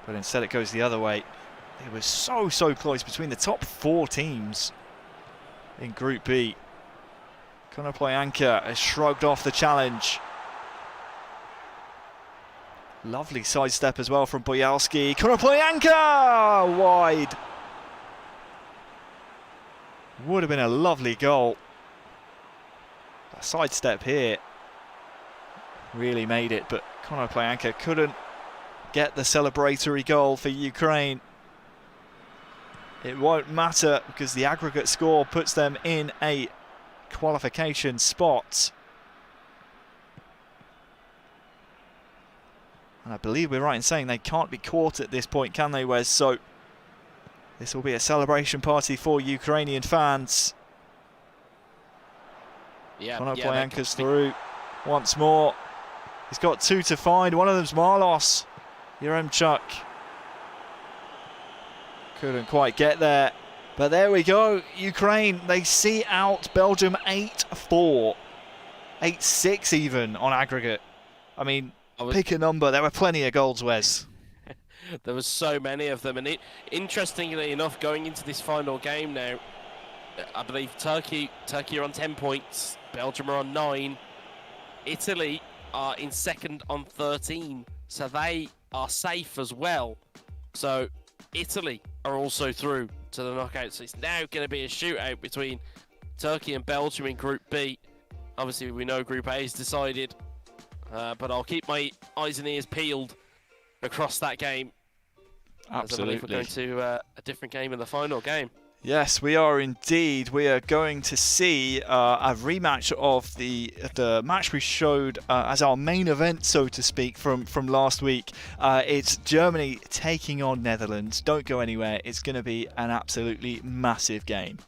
but instead it goes the other way. It was so close between the top 4 teams in Group B. Konoplyanka has shrugged off the challenge. Lovely sidestep as well from Boyalski. Konoplyanka wide. Would have been a lovely goal. A sidestep here really made it, but Konoplyanka couldn't get the celebratory goal for Ukraine. It won't matter because the aggregate score puts them in a qualification spot. And I believe we're right in saying they can't be caught at this point, can they, Wes? So this will be a celebration party for Ukrainian fans. Yeah, Konoplyanka's through once more. He's got 2 to find. One of them's Marlos. Yaremchuk couldn't quite get there. But there we go. Ukraine, they see out Belgium 8-4. 8-6 even on aggregate. I mean, pick a number. There were plenty of goals, Wes. There was so many of them. And interestingly enough, going into this final game now, I believe Turkey are on 10 points. Belgium are on 9. Italy are in second on 13. So they are safe as well. So Italy are also through to the knockout. So it's now going to be a shootout between Turkey and Belgium in Group B. Obviously, we know Group A is decided. But I'll keep my eyes and ears peeled across that game. Absolutely. As I believe we're going to a different game in the final game. Yes, we are indeed. We are going to see a rematch of the match we showed as our main event, so to speak, from last week. It's Germany taking on Netherlands. Don't go anywhere. It's going to be an absolutely massive game.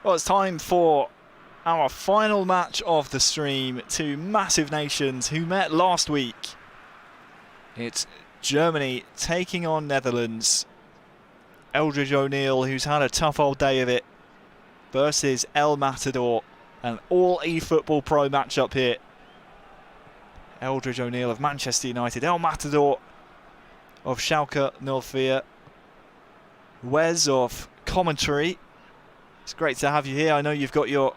Well, it's time for our final match of the stream. Two massive nations who met last week. It's Germany taking on Netherlands. Eldridge O'Neill, who's had a tough old day of it, versus El Matador. An all eFootball Pro matchup here. Eldridge O'Neill of Manchester United, El Matador of Schalke 04. Wes of commentary. It's great to have you here. I know you've got your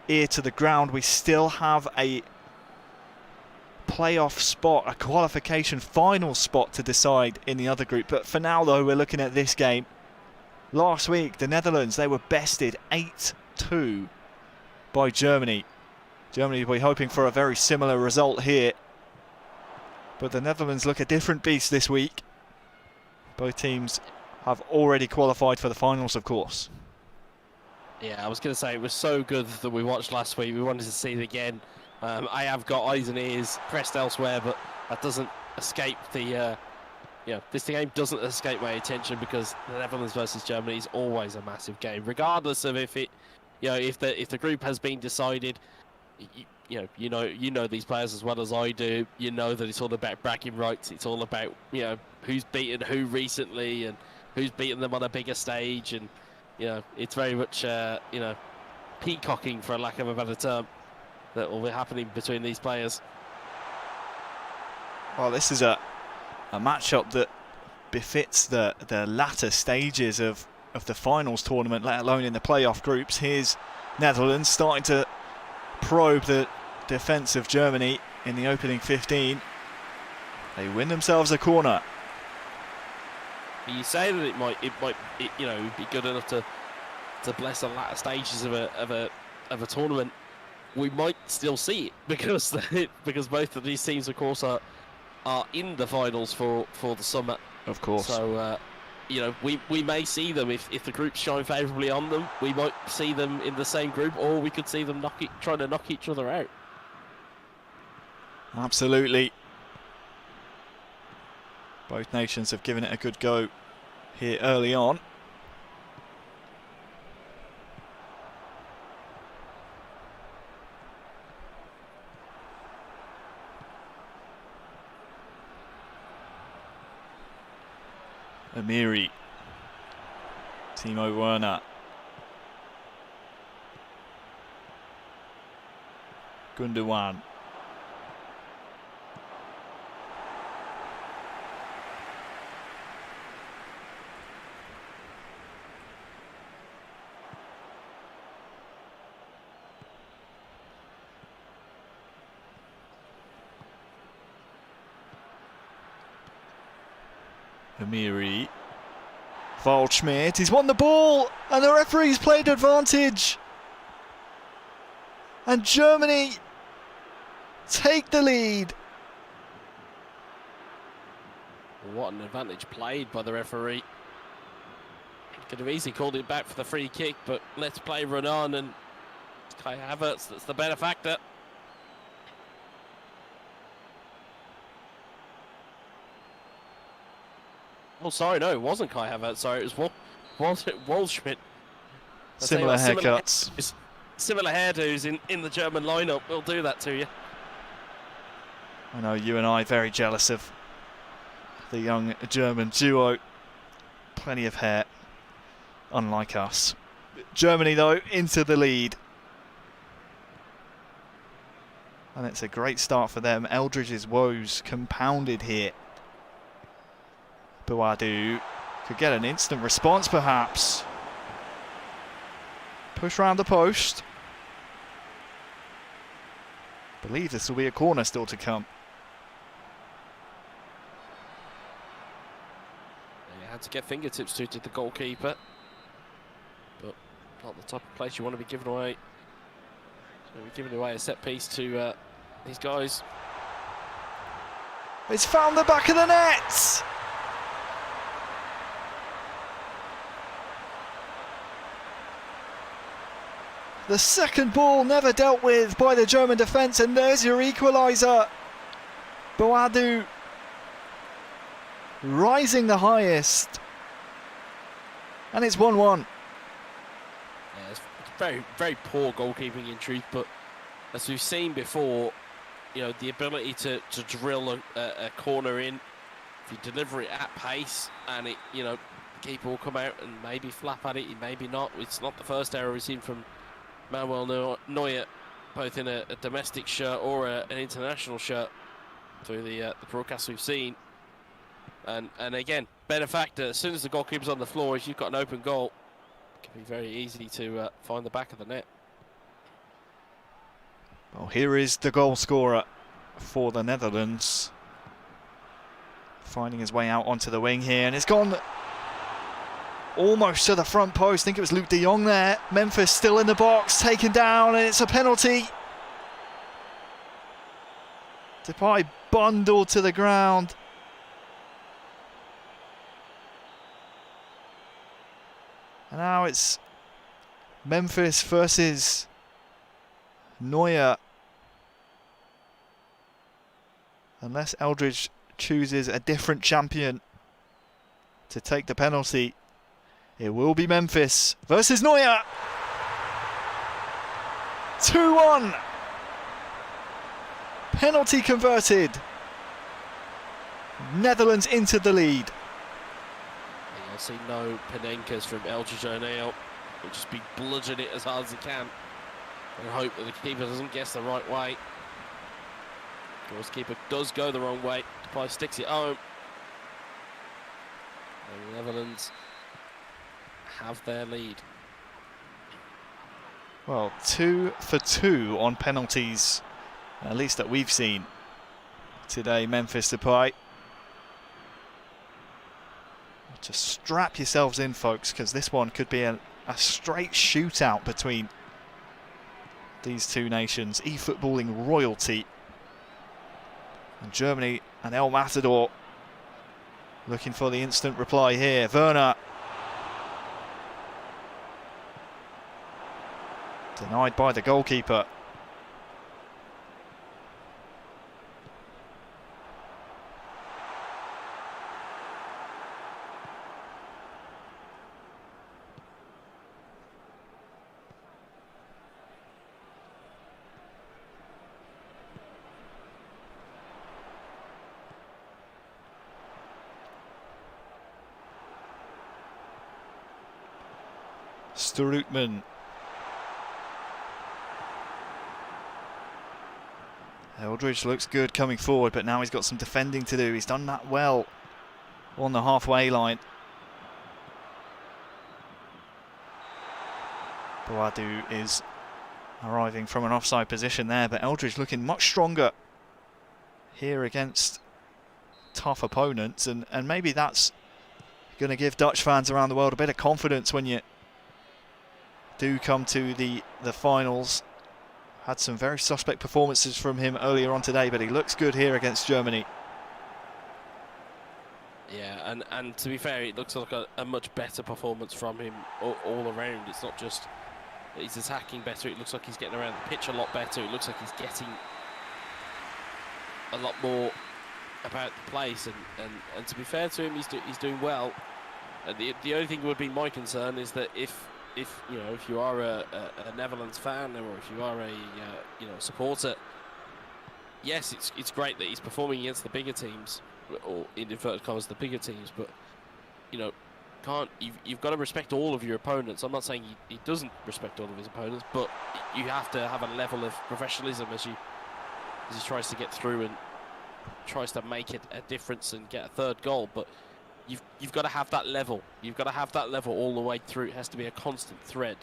ear to the ground. We still have a playoff spot, a qualification final spot to decide in the other group. But for now, though, we're looking at this game. Last week, the Netherlands, they were bested 8-2 by Germany. Germany will be hoping for a very similar result here. But the Netherlands look a different beast this week. Both teams have already qualified for the finals, of course. Yeah, I was going to say, it was so good that we watched last week. We wanted to see it again. I have got eyes and ears pressed elsewhere, but that doesn't escape the... this game doesn't escape my attention because the Netherlands versus Germany is always a massive game, regardless of if it... if the group has been decided, you know these players as well as I do. You know that it's all about bragging rights. It's all about who's beaten who recently and who's beaten them on a bigger stage, and it's very much peacocking, for lack of a better term, that will be happening between these players. Well, this is a matchup that befits the latter stages of the finals tournament, let alone in the playoff groups. Here's Netherlands starting to probe the defence of Germany in the opening 15. They win themselves a corner. You say that it might be good enough to bless the latter stages of a tournament. We might still see it because both of these teams, of course, are in the finals for the summer. Of course. So we may see them if the groups shine favourably on them. We might see them in the same group, or we could see them trying to knock each other out. Absolutely. Both nations have given it a good go here early on. Amiri, Timo Werner, Gundogan, Amiri, Waldschmidt, he's won the ball and the referee's played advantage, and Germany take the lead. What an advantage played by the referee. Could have easily called it back for the free kick, but let's play run on, and Kai Havertz that's the benefactor. Oh, sorry, no, it wasn't Kai Havertz. Sorry, it was Waldschmidt. Similar haircuts. Similar hairdos in the German lineup will do that to you. I know you and I very jealous of the young German duo. Plenty of hair, unlike us. Germany, though, into the lead. And it's a great start for them. Eldridge's woes compounded here. Boadu could get an instant response, perhaps. Push round the post. Believe this will be a corner still to come. They had to get fingertips to the goalkeeper, but not the type of place you want to be giving away. So we're giving away a set piece to these guys. It's found the back of the net. The second ball never dealt with by the German defence, and there's your equaliser. Boadu rising the highest, and it's 1-1. Yeah, it's very, very poor goalkeeping in truth, but as we've seen before, you know, the ability to drill a corner in, if you deliver it at pace and it, you know, the keeper will come out and maybe flap at it, maybe not. It's not the first error we've seen from Manuel Neuer, both in a domestic shirt or an international shirt through the broadcasts we've seen. And again, benefactor, as soon as the goalkeeper's on the floor, if you've got an open goal, it can be very easy to find the back of the net. Well, here is the goal scorer for the Netherlands. Finding his way out onto the wing here, and it's gone almost to the front post. I think it was Luke de Jong there. Memphis still in the box, taken down, and it's a penalty. Depay bundled to the ground. And now it's Memphis versus Neuer. Unless Eldridge chooses a different champion to take the penalty, it will be Memphis versus Neuer. 2-1. Penalty converted. Netherlands into the lead. You'll see no Panenkas from Eldridge O'Neill. He'll just be bludgeoning it as hard as he can and hope that the keeper doesn't guess the right way. Of course, keeper does go the wrong way. Depay sticks it home. And the Netherlands have their lead. Well, 2 for 2 on penalties, at least that we've seen today. Memphis Depay. Just strap yourselves in, folks, because this one could be a straight shootout between these two nations. eFootballing royalty. And Germany and El Matador looking for the instant reply here. Werner. Denied by the goalkeeper. Strootman. Eldridge looks good coming forward, but now he's got some defending to do. He's done that well on the halfway line. Boadu is arriving from an offside position there, but Eldridge looking much stronger here against tough opponents, and maybe that's going to give Dutch fans around the world a bit of confidence when you do come to the finals. Had some very suspect performances from him earlier on today, but he looks good here against Germany. Yeah, and to be fair, it looks like a much better performance from him all around. It's not just that he's attacking better, it looks like he's getting around the pitch a lot better. It looks like he's getting a lot more about the place, and to be fair to him, he's doing well. The only thing would be my concern is that if you know, if you are a Netherlands fan, or if you are a you know, supporter, yes, it's great that he's performing against the bigger teams, or in inverted commas the bigger teams, but you know, you've got to respect all of your opponents. I'm not saying he doesn't respect all of his opponents, but you have to have a level of professionalism as he tries to get through and tries to make it a difference and get a third goal. But you've got to have that level. You've got to have that level all the way through. It has to be a constant thread.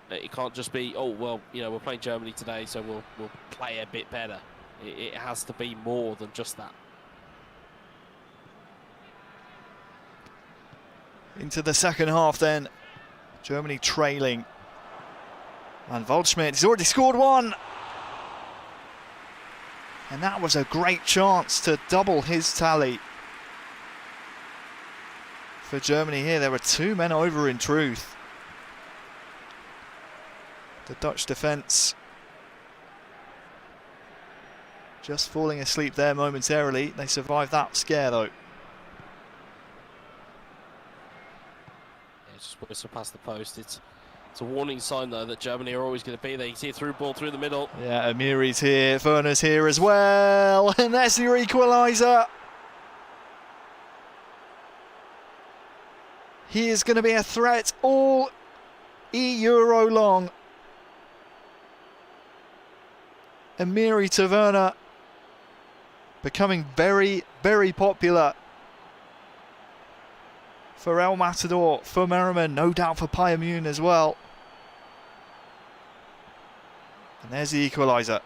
It can't just be, oh well, you know, we're playing Germany today, so we'll play a bit better. It has to be more than just that. Into the second half then. Germany trailing. And Waldschmidt has already scored one. And that was a great chance to double his tally for Germany here. There were 2 men over in truth. The Dutch defence just falling asleep there momentarily. They survived that scare though. Just whistle past the post. It's It's a warning sign, though, that Germany are always going to be there. You see a through ball through the middle. Yeah, Amiri's here, Werner's here as well, and that's your equaliser. He is going to be a threat all eEURO long. Amiri to Werner, becoming very, very popular for El Matador, for Merriman, no doubt for Payamune as well. And there's the equaliser.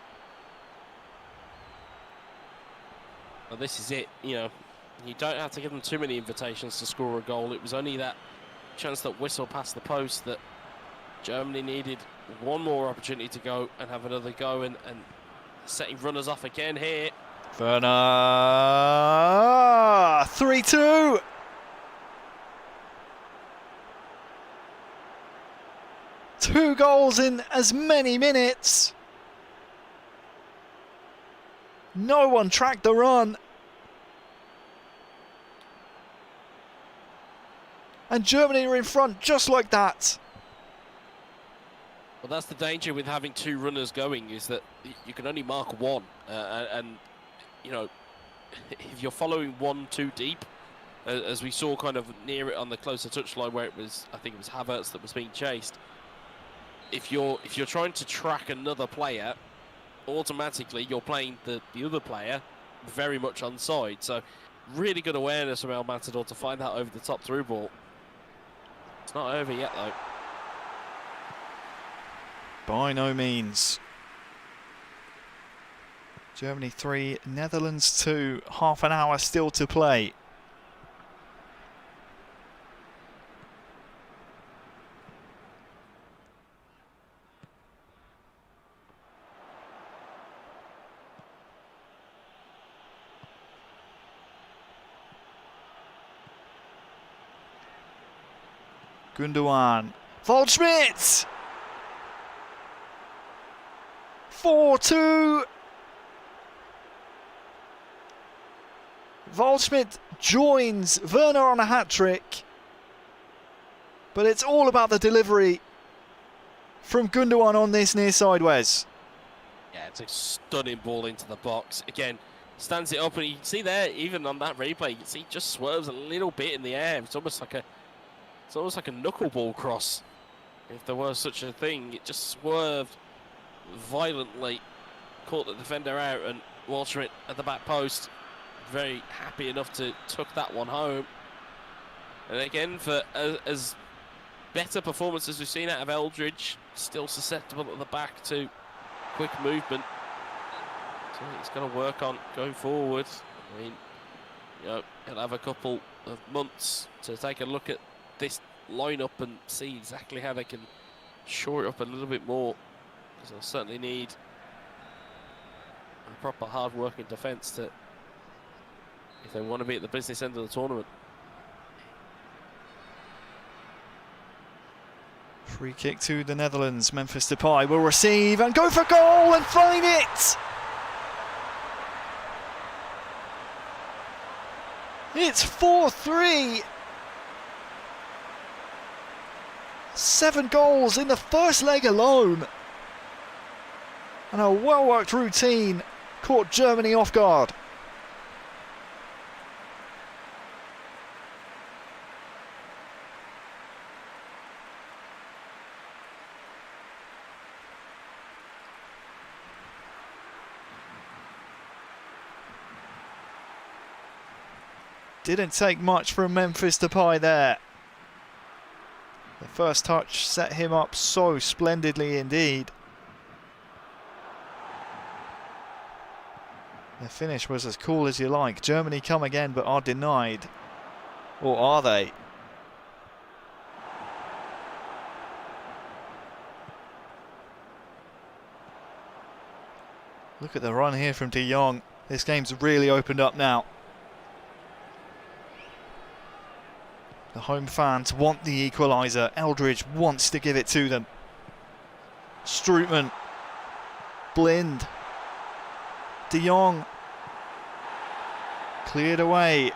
Well, this is it. You know, you don't have to give them too many invitations to score a goal. It was only that chance that whistle past the post that Germany needed one more opportunity to go and have another go, and setting runners off again here. Werner, 3-2. Two goals in as many minutes. No one tracked the run. And Germany are in front just like that. Well, that's the danger with having two runners going, is that you can only mark one. And, you know, if you're following one too deep, as we saw kind of near it on the closer touchline where it was, I think it was Havertz that was being chased. If you're trying to track another player, automatically you're playing the other player very much onside. So really good awareness from El Matador to find that over the top through ball. It's not over yet, though. By no means. Germany 3, Netherlands 2, half an hour still to play. Gundogan, Waldschmidt! 4-2. Waldschmidt joins Werner on a hat-trick. But it's all about the delivery from Gundogan on this near side, Wes. Yeah, it's a stunning ball into the box. Again, stands it up, and you can see there, even on that replay, you can see it just swerves a little bit in the air. It's almost like a knuckleball cross, if there was such a thing. It just swerved violently, caught the defender out, and Waldschmidt at the back post, very happy enough to tuck that one home. And again, for as better performance as we've seen out of Eldridge, still susceptible at the back to quick movement. So he's got to work on going forward. I mean, you know, he'll have a couple of months to take a look at this lineup and see exactly how they can shore it up a little bit more, because they'll certainly need a proper hard-working defence to, if they want to be at the business end of the tournament. Free kick to the Netherlands. Memphis Depay will receive and go for goal and find it! It's 4-3. 7 goals in the first leg alone. And a well-worked routine caught Germany off guard. Didn't take much from Memphis Depay there. The first touch set him up so splendidly indeed. The finish was as cool as you like. Germany come again but are denied. Or are they? Look at the run here from De Jong. This game's really opened up now. The home fans want the equaliser. Eldridge wants to give it to them. Strootman. Blind. De Jong. Cleared away.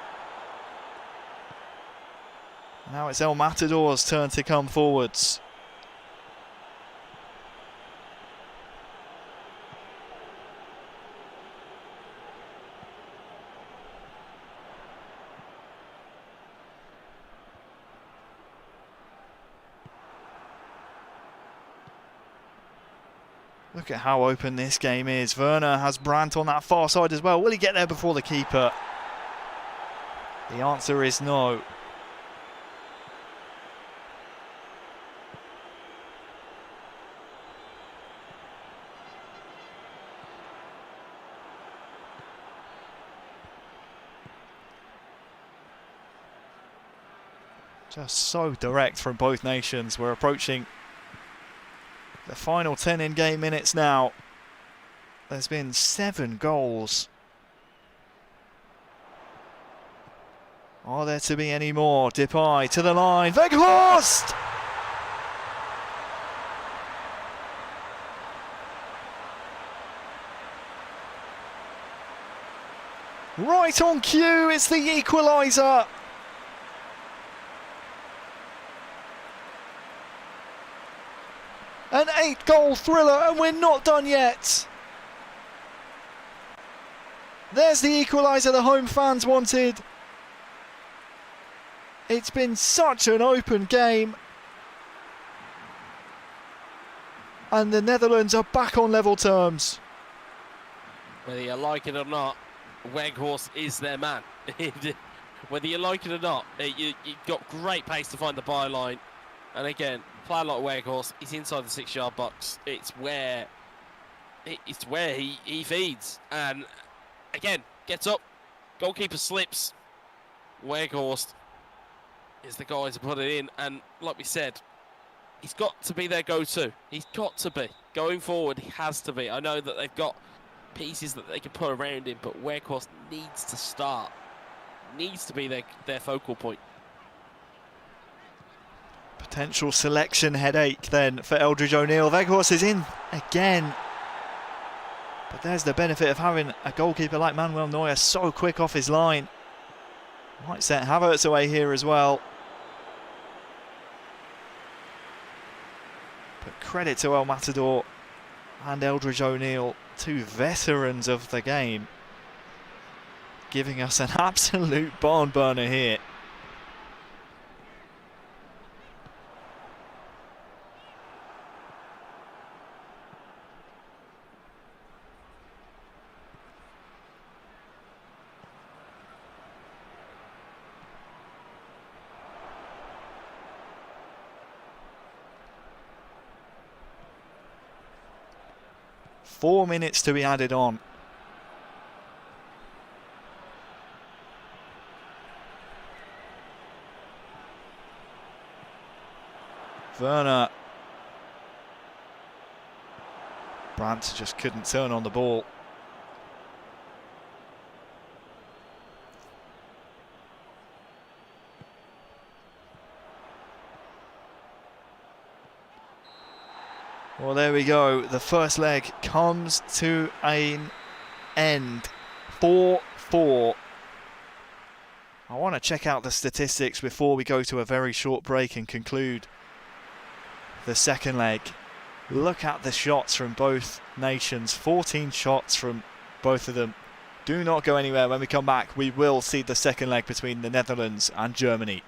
Now it's El Matador's turn to come forwards. Look at how open this game is. Werner has Brandt on that far side as well. Will he get there before the keeper? The answer is no. Just so direct from both nations. We're approaching the final 10 in-game minutes now. There's been 7 goals. Are there to be any more? Depay to the line. Weghorst! Right on cue, it's the equaliser. An 8-goal thriller, and we're not done yet. There's the equaliser the home fans wanted. It's been such an open game. And the Netherlands are back on level terms. Whether you like it or not, Weghorst is their man. Whether you like it or not, you've got great pace to find the byline. And again, player like Weghorst, he's inside the 6-yard box. It's where he feeds. And again, gets up, goalkeeper slips. Weghorst is the guy to put it in. And like we said, he's got to be their go-to. He's got to be. Going forward, he has to be. I know that they've got pieces that they can put around him, but Weghorst needs to start. Needs to be their focal point. Potential selection headache then for Eldridge O'Neill. Weghorst is in again. But there's the benefit of having a goalkeeper like Manuel Neuer so quick off his line. Might set Havertz away here as well. But credit to El Matador and Eldridge O'Neill, 2 veterans of the game, giving us an absolute barn burner here. Four minutes to be added on. Werner. Brandt just couldn't turn on the ball. Well, there we go. The first leg comes to an end. 4-4. I want to check out the statistics before we go to a very short break and conclude the second leg. Look at the shots from both nations. 14 shots from both of them. Do not go anywhere. When we come back, we will see the second leg between the Netherlands and Germany.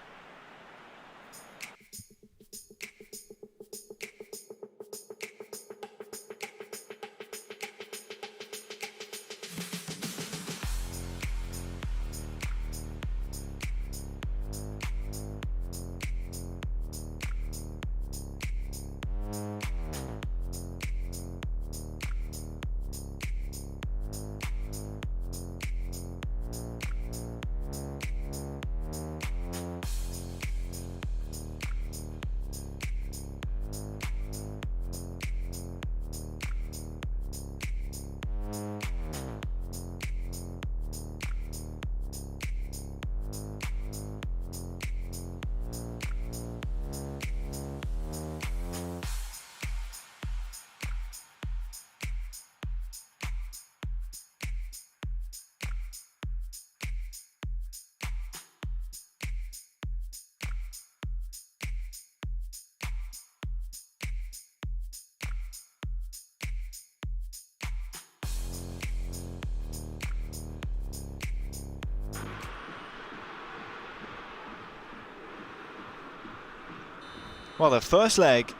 Well, the first leg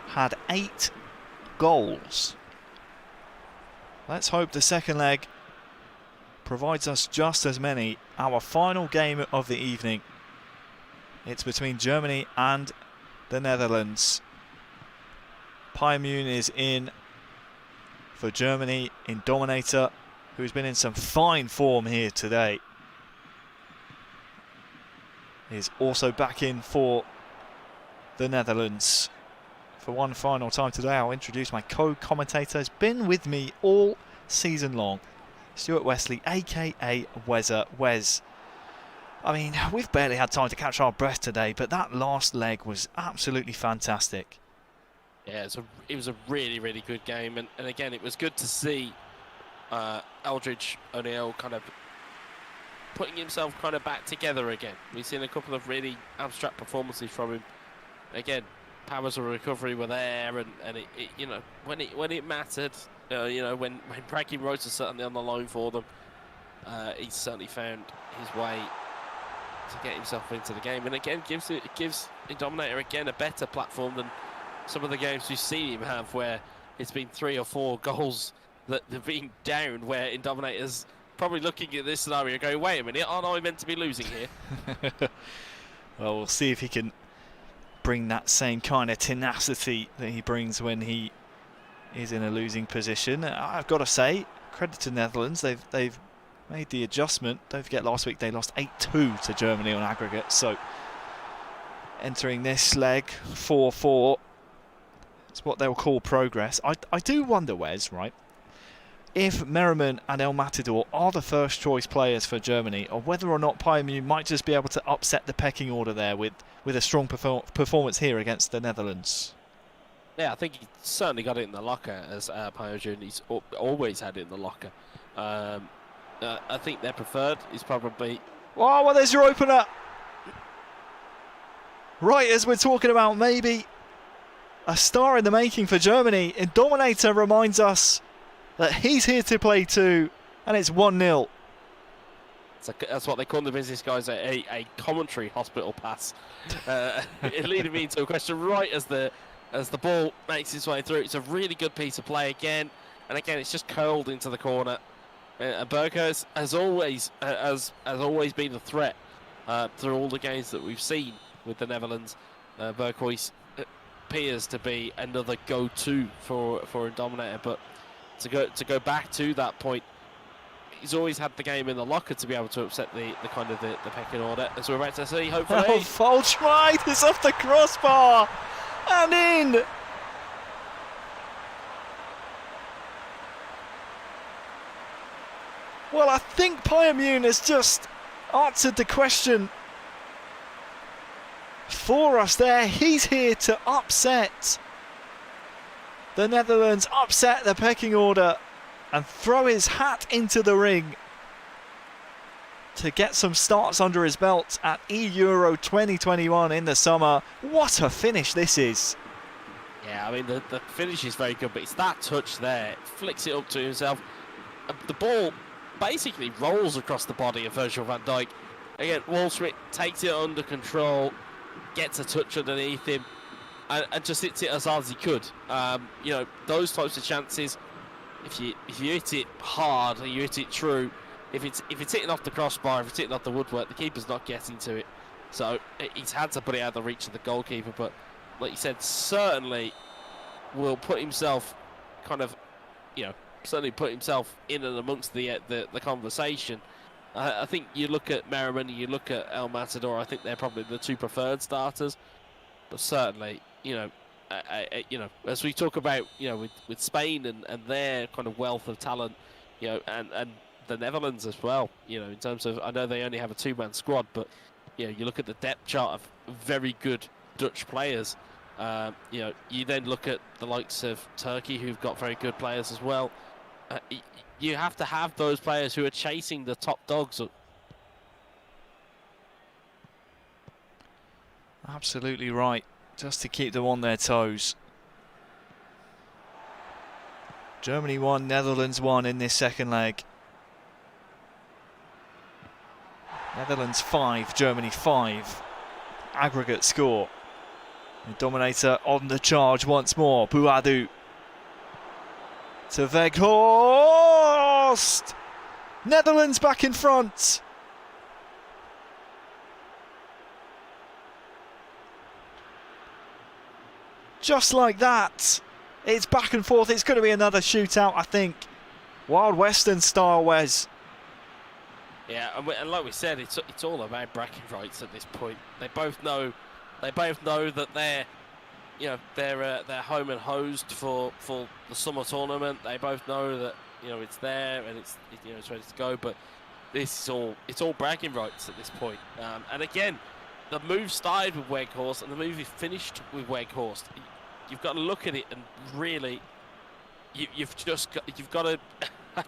had 8 goals Let's hope the second leg provides us just as many. Our final game of the evening. It's between Germany and the Netherlands. Payamune is in for Germany, in Dominator, who's been in some fine form here today. Is also back in for the Netherlands. For one final time today, I'll introduce my co-commentator. Has been with me all season long, Stuart Wesley, aka Wes. I mean, we've barely had time to catch our breath today, but that last leg was absolutely fantastic. Yeah, it was a really, really good game, and again, it was good to see Eldridge O'Neill kind of putting himself kind of back together again. We've seen a couple of really abstract performances from him. Again, powers of recovery were there, and it you know, when it mattered, you know, when Bragi Rhodes was certainly on the line for them, he certainly found his way to get himself into the game, and again gives Dominator again a better platform than some of the games we've seen him have, where it's been 3 or 4 goals that they're being down, where Dominator's probably looking at this scenario going, wait a minute, aren't I meant to be losing here? Well, we'll see if he can bring that same kind of tenacity that he brings when he is in a losing position. I've got to say, credit to the Netherlands, they've made the adjustment. Don't forget, last week they lost 8-2 to Germany on aggregate, so entering this leg 4-4, it's what they'll call progress. I do wonder, Wes, right, if Merriman and El Matador are the first choice players for Germany, or whether or not Payamune might just be able to upset the pecking order there with a strong performance here against the Netherlands. Yeah, I think he certainly got it in the locker as Payamune. He's always had it in the locker. I think their preferred is probably... Oh, well, there's your opener. Right, as we're talking about maybe a star in the making for Germany, and Dominator reminds us that he's here to play too, and it's 1-0. That's what they call the business guys, a commentary hospital pass. It leading me into a question right as the ball makes its way through. It's a really good piece of play again, and again it's just curled into the corner. Berghuis has always been a threat through all the games that we've seen with the Netherlands. Berghuis appears to be another go-to for Dominator, but to go back to that point, he's always had the game in the locker to be able to upset the kind of the pecking order, as we're about to see, hopefully. Oh, Falschmeid is off the crossbar and in. Well, I think Payamune has just answered the question for us there. He's here to upset the Netherlands, upset the pecking order, and throw his hat into the ring to get some starts under his belt at eEURO 2021 in the summer. What a finish this is. Yeah, I mean, the finish is very good, but it's that touch there. Flicks it up to himself. The ball basically rolls across the body of Virgil van Dijk. Again, Waldschmidt takes it under control, gets a touch underneath him, and just hits it as hard as he could. You know, those types of chances, if you hit it hard and you hit it true, if it's hitting off the crossbar, if it's hitting off the woodwork, the keeper's not getting to it. So he's had to put it out of the reach of the goalkeeper. But like you said, certainly will put himself kind of, you know, certainly put himself in and amongst the conversation. I think you look at Merriman, you look at El Matador. I think they're probably the two preferred starters. But certainly, you know, as we talk about, you know, with Spain and their kind of wealth of talent, you know, and the Netherlands as well, you know, in terms of, I know they only have a 2-man squad, but, you know, you look at the depth chart of very good Dutch players. You know, you then look at the likes of Turkey, who've got very good players as well. You have to have those players who are chasing the top dogs. Absolutely right, just to keep them on their toes. Germany 1, Netherlands 1 in this second leg. Netherlands 5, Germany 5. Aggregate score. The Dominator on the charge once more. Bouadou. to Weghorst. Netherlands back in front. Just like that. It's back and forth. It's going to be another shootout, I think. Wild Western style, Wes. Yeah, and like we said, it's all about bragging rights at this point. They both know that they're home and hosed for the summer tournament. They both know that it's there and it's ready to go. But it's all bragging rights at this point. And again, the move started with Weghorst and the movie finished with Weghorst. You've got to look at it and really, you've got to.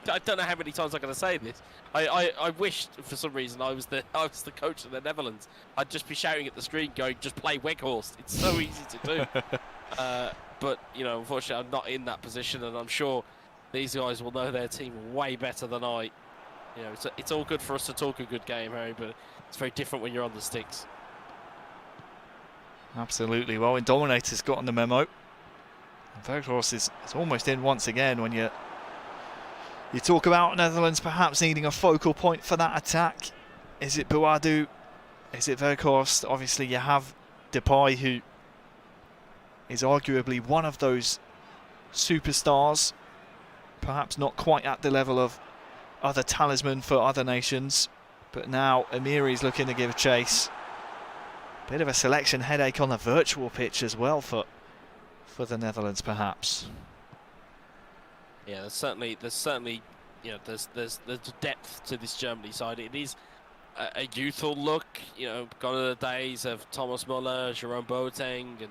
I don't know how many times I'm going to say this. I wished for some reason I was the coach of the Netherlands. I'd just be shouting at the screen, going, "Just play Weghorst." It's so easy to do. But unfortunately, I'm not in that position, and I'm sure these guys will know their team way better than I. It's all good for us to talk a good game, Harry, but it's very different when you're on the sticks. Absolutely. Well, Dominator's gotten the memo. Weghorst is almost in once again. When you talk about Netherlands perhaps needing a focal point for that attack. Is it Buadu? Is it Weghorst? Obviously, you have Depay, who is arguably one of those superstars. Perhaps not quite at the level of other talisman for other nations. But now Amiri's looking to give chase. Bit of a selection headache on the virtual pitch as well for the Netherlands, perhaps. Yeah, there's certainly there's depth to this Germany side. It is a youthful look, gone are the days of Thomas Muller, Jerome Boateng,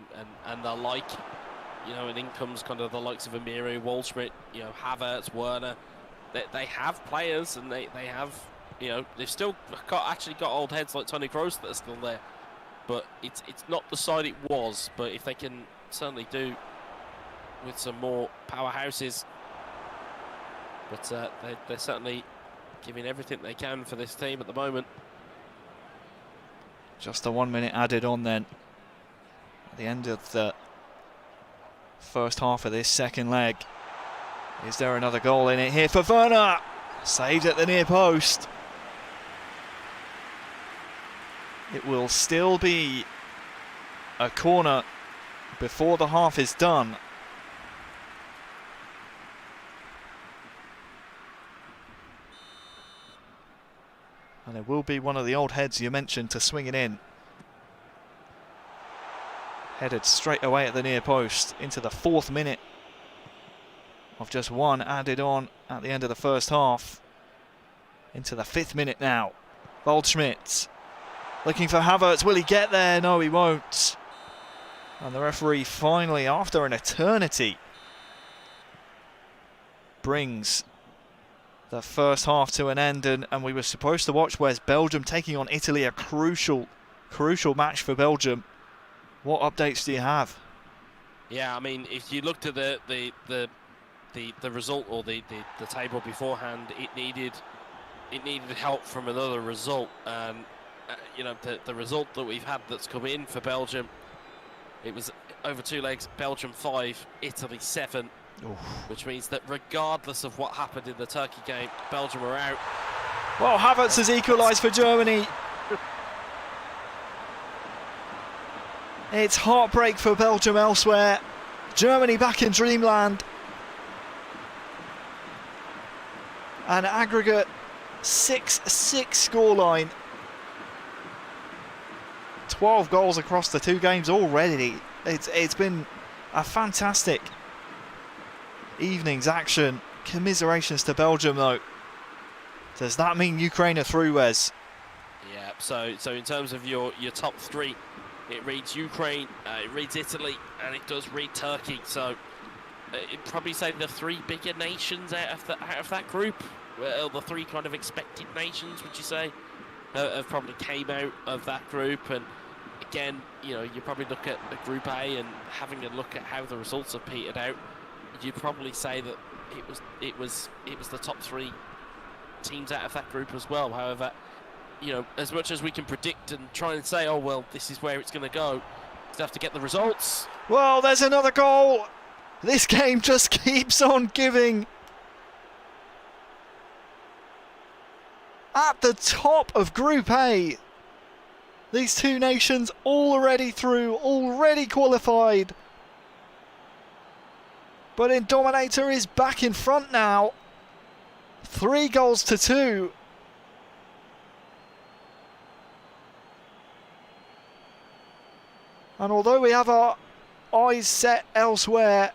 and the like. And in comes kind of the likes of Amiri, Waldschmidt, Havertz, Werner. They have players, and they have, they've still got old heads like Toni Kroos that are still there. But it's not the side it was. But if they can certainly do with some more powerhouses. But they're certainly giving everything they can for this team at the moment. Just a 1 minute added on then. At the end of the first half of this second leg. Is there another goal in it here for Werner? Saved at the near post. It will still be a corner before the half is done. And it will be one of the old heads you mentioned to swing it in. Headed straight away at the near post into the 4th minute of just one added on at the end of the first half. Into the 5th minute now. Waldschmidt looking for Havertz. Will he get there? No, he won't. And the referee finally, after an eternity, brings the first half to an end, and we were supposed to watch where's Belgium taking on Italy, a crucial match for Belgium. What updates do you have? Yeah, I mean, if you looked at the result or the table beforehand, it needed help from another result, and the result that we've had that's come in for Belgium, it was over 2 legs, Belgium 5, Italy 7. Oof. Which means that regardless of what happened in the Turkey game, Belgium are out. Well, Havertz has equalised for Germany. It's heartbreak for Belgium elsewhere. Germany back in dreamland. An aggregate 6-6 scoreline. 12 goals across the 2 games already. It's been a fantastic evening's action. Commiserations to Belgium, though. Does that mean Ukraine are through, Wes? Yeah, so in terms of your top 3, it reads Ukraine, it reads Italy, and it does read Turkey. So it'd probably say the 3 bigger nations out of that group, the 3 kind of expected nations, would you say, have probably came out of that group. And again, you probably look at the Group A and having a look at how the results have petered out. You'd probably say that it was the top 3 teams out of that group as well. However, as much as we can predict and try and say, oh well, this is where it's going to go, you have to get the results. Well, there's another goal. This game just keeps on giving. At the top of Group A. These two nations already through, already qualified. But Indominator is back in front now. 3 goals to 2. And although we have our eyes set elsewhere,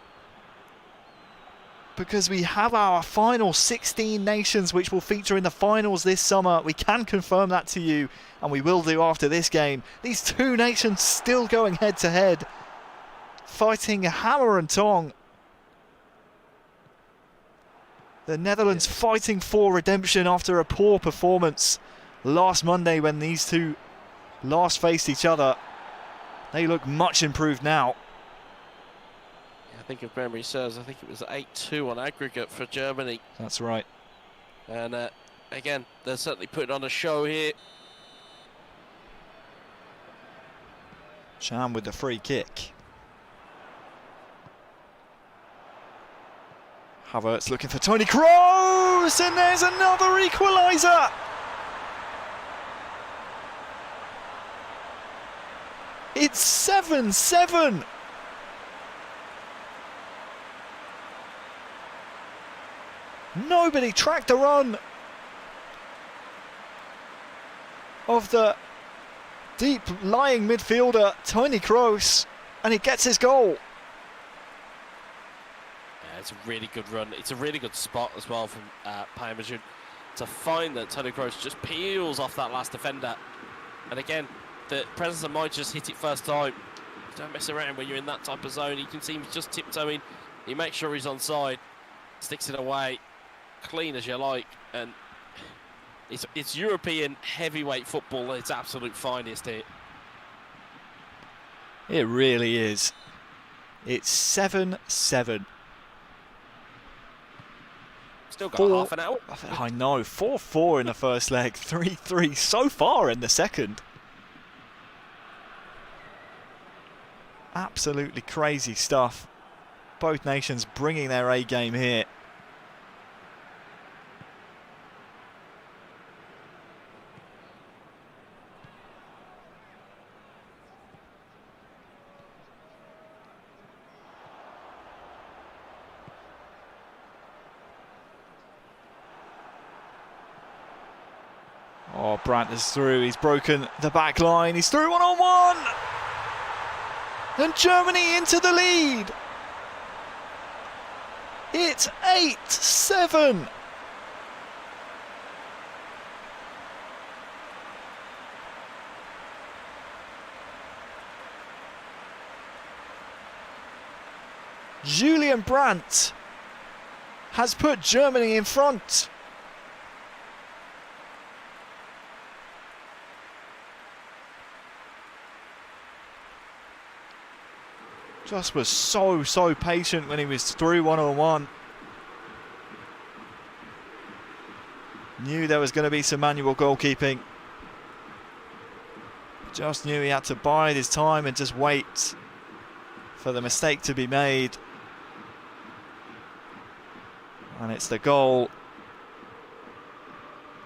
because we have our final 16 nations which will feature in the finals this summer, we can confirm that to you, and we will do after this game. These two nations still going head to head, fighting hammer and tong. The Netherlands fighting for redemption after a poor performance last Monday when these two last faced each other. They look much improved now. I think if memory serves, I think it was 8-2 on aggregate for Germany. That's right. And again, they're certainly putting on a show here. Cham with the free kick. Havertz looking for Toni Kroos, and there's another equaliser. It's 7-7. Nobody tracked the run of the deep lying midfielder Toni Kroos, and he gets his goal. Yeah, it's a really good run. It's a really good spot as well from Pajmajun to find that Toni Kroos just peels off that last defender. And again, the presence of mind just hit it first time. Don't mess around when you're in that type of zone. You can see him just tiptoeing. He makes sure he's onside, sticks it away, clean as you like, and it's European heavyweight football at its absolute finest here. It really is. It's 7-7. Still got half an hour. I know, 4-4 in the first leg, 3-3 so far in the second. Absolutely crazy stuff. Both nations bringing their A game here. Oh, Brandt is through. He's broken the back line. He's through 1-on-1. And Germany into the lead. It's 8-7. Julian Brandt has put Germany in front. Just was so patient when he was through 1-on-1. Knew there was going to be some manual goalkeeping. Just knew he had to bide his time and just wait for the mistake to be made. And it's the goal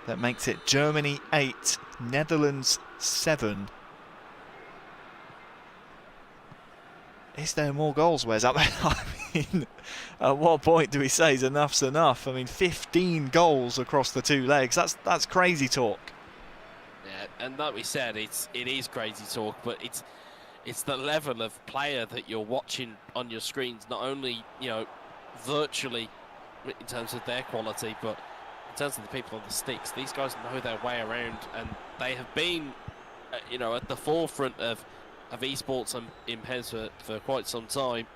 that makes it Germany 8, Netherlands 7. Is there more goals, Wes? I mean, at what point do we say enough's enough? I mean, 15 goals across the two legs. That's crazy talk. Yeah, and like we said, it is crazy talk, but it's the level of player that you're watching on your screens, not only, you know, virtually in terms of their quality, but in terms of the people on the sticks. These guys know their way around, and they have been, you know, at the forefront of esports in PES for quite some time,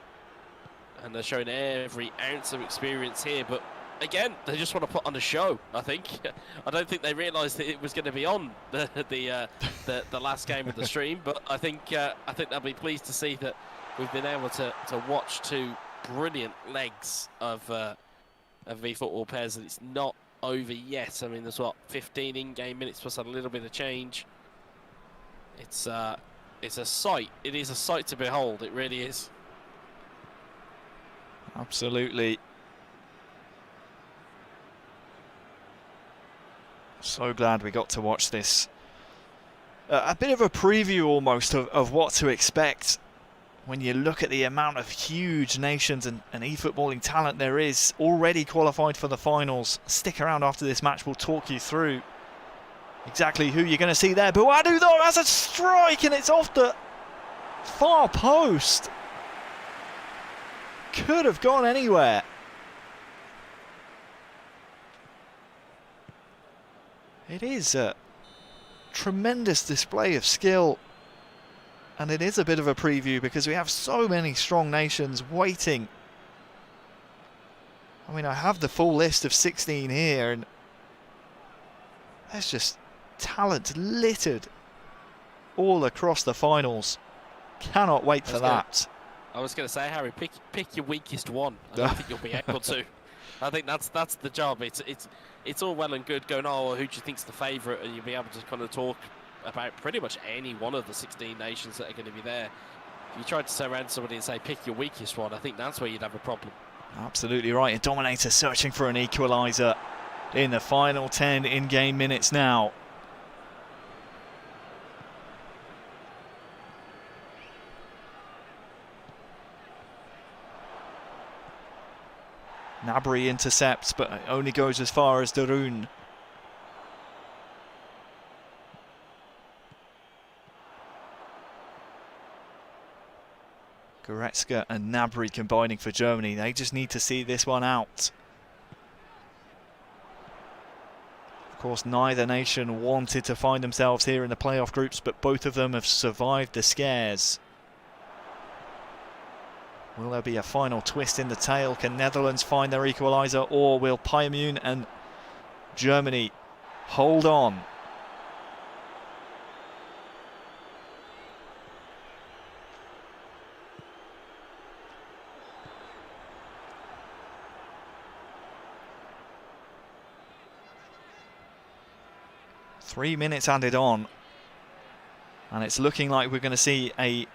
and they're showing every ounce of experience here. But again, they just want to put on a show. I think I don't think they realised that it was going to be on the last game of the stream. But I think they'll be pleased to see that we've been able to watch two brilliant legs of eFootball PES, and it's not over yet. I mean, there's 15 in-game minutes plus a little bit of change. It's a sight. It is a sight to behold. It really is. Absolutely. So glad we got to watch this. A bit of a preview almost of what to expect when you look at the amount of huge nations and eFootballing talent there is already qualified for the finals. Stick around after this match, we'll talk you through exactly who you're going to see there. Buadu though has a strike and it's off the far post. Could have gone anywhere. It is a tremendous display of skill. And it is a bit of a preview because we have so many strong nations waiting. I mean, I have the full list of 16 here, and there's just talent littered all across the finals. Cannot wait for that. I was going to say, Harry, pick your weakest one. I don't think you'll be able to. I think that's the job. It's all well and good going, oh, well, who do you think's the favourite, and you'll be able to kind of talk about pretty much any one of the 16 nations that are going to be there. If you tried to surround somebody and say pick your weakest one, I think that's where you'd have a problem. Absolutely right. A Dominator searching for an equaliser in the final 10 in-game minutes now. Gnabry intercepts, but it only goes as far as Darun. Goretzka and Gnabry combining for Germany. They just need to see this one out. Of course, neither nation wanted to find themselves here in the playoff groups, but both of them have survived the scares. Will there be a final twist in the tail? Can Netherlands find their equaliser, or will Bayern and Germany hold on? Three minutes added on, and it's looking like we're going to see a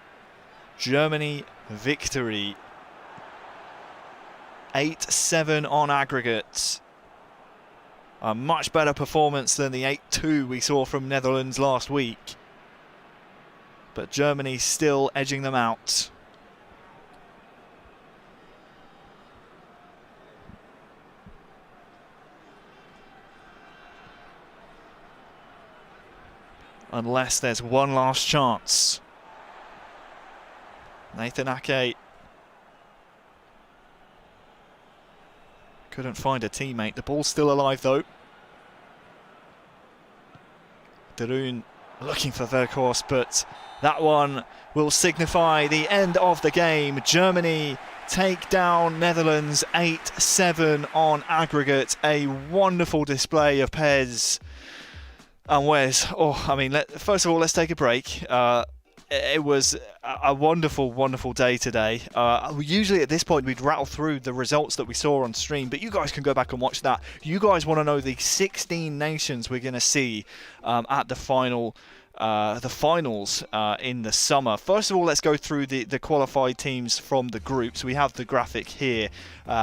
Germany victory. 8-7 on aggregate. A much better performance than the 8-2 we saw from Netherlands last week. But Germany still edging them out. Unless there's one last chance. Nathan Ake couldn't find a teammate. The ball's still alive though. Darun looking for Verkhorst, but that one will signify the end of the game. Germany take down Netherlands 8-7 on aggregate. A wonderful display of Pez and Wes. Oh, I mean, first of all, let's take a break. It was a wonderful, wonderful day today. Usually at this point we'd rattle through the results that we saw on stream, but you guys can go back and watch that. You guys want to know the 16 nations we're going to see at the finals in the summer. First of all, let's go through the qualified teams from the groups. We have the graphic here,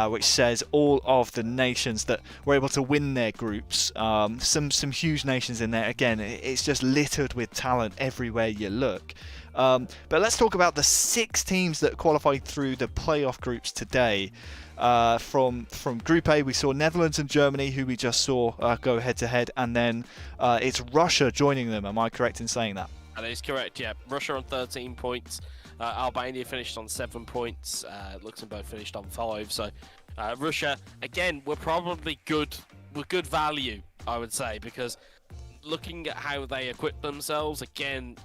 which says all of the nations that were able to win their groups. Some huge nations in there. Again, it's just littered with talent everywhere you look. But let's talk about the 6 teams that qualified through the playoff groups today. From Group A, we saw Netherlands and Germany, who we just saw go head-to-head, and then it's Russia joining them. Am I correct in saying that? That is correct, yeah. Russia on 13 points. Albania finished on 7 points. Luxembourg finished on 5. So Russia, again, were probably good value, I would say, because looking at how they equip themselves, again,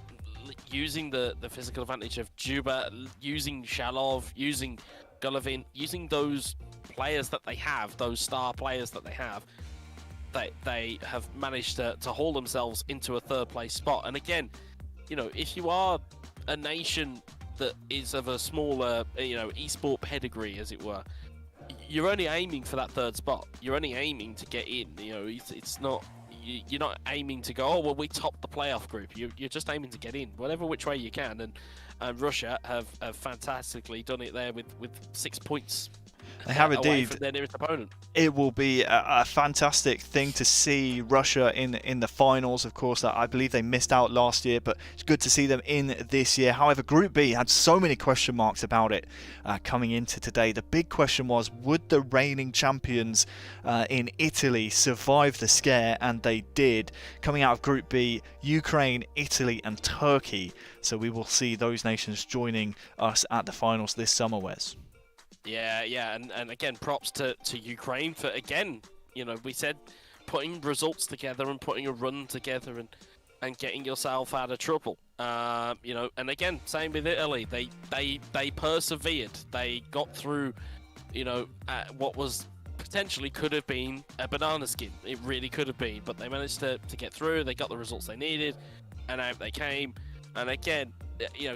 using the physical advantage of Juba, using Shalov, using Golovin, using those players that they have, those star players that they have have managed to haul themselves into a third place spot. And again, you know, if you are a nation that is of a smaller, esport pedigree, as it were, you're only aiming for that third spot. You're only aiming to get in. You know, it's not. You're not aiming to go, oh, well, we topped the playoff group. You're just aiming to get in, whatever which way you can. And Russia have fantastically done it there with 6 points. They have away indeed. from their nearest opponent. It will be a fantastic thing to see Russia in the finals. Of course, I believe they missed out last year, but it's good to see them in this year. However, Group B had so many question marks about it coming into today. The big question was, would the reigning champions in Italy survive the scare? And they did. Coming out of Group B, Ukraine, Italy and Turkey. So we will see those nations joining us at the finals this summer, Wes. Yeah, and again, props to Ukraine for, again, we said putting results together and putting a run together and getting yourself out of trouble. And again, same with Italy. They persevered. They got through, what was potentially could have been a banana skin. It really could have been, but they managed to get through. They got the results they needed, and out they came. And again,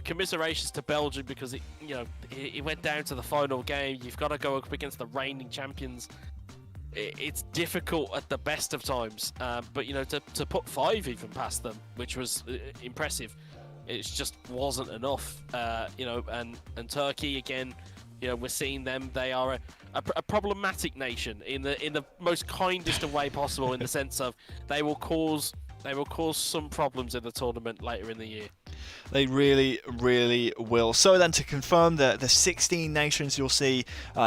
commiserations to Belgium, because it went down to the final game. You've got to go up against the reigning champions. It's difficult at the best of times, but to put 5 even past them, which was impressive, it just wasn't enough. And Turkey again, we're seeing them. They are a problematic nation in the most kindest of way possible, in the sense of they will cause some problems in the tournament later in the year. They really, really will. So then, to confirm the 16 nations you'll see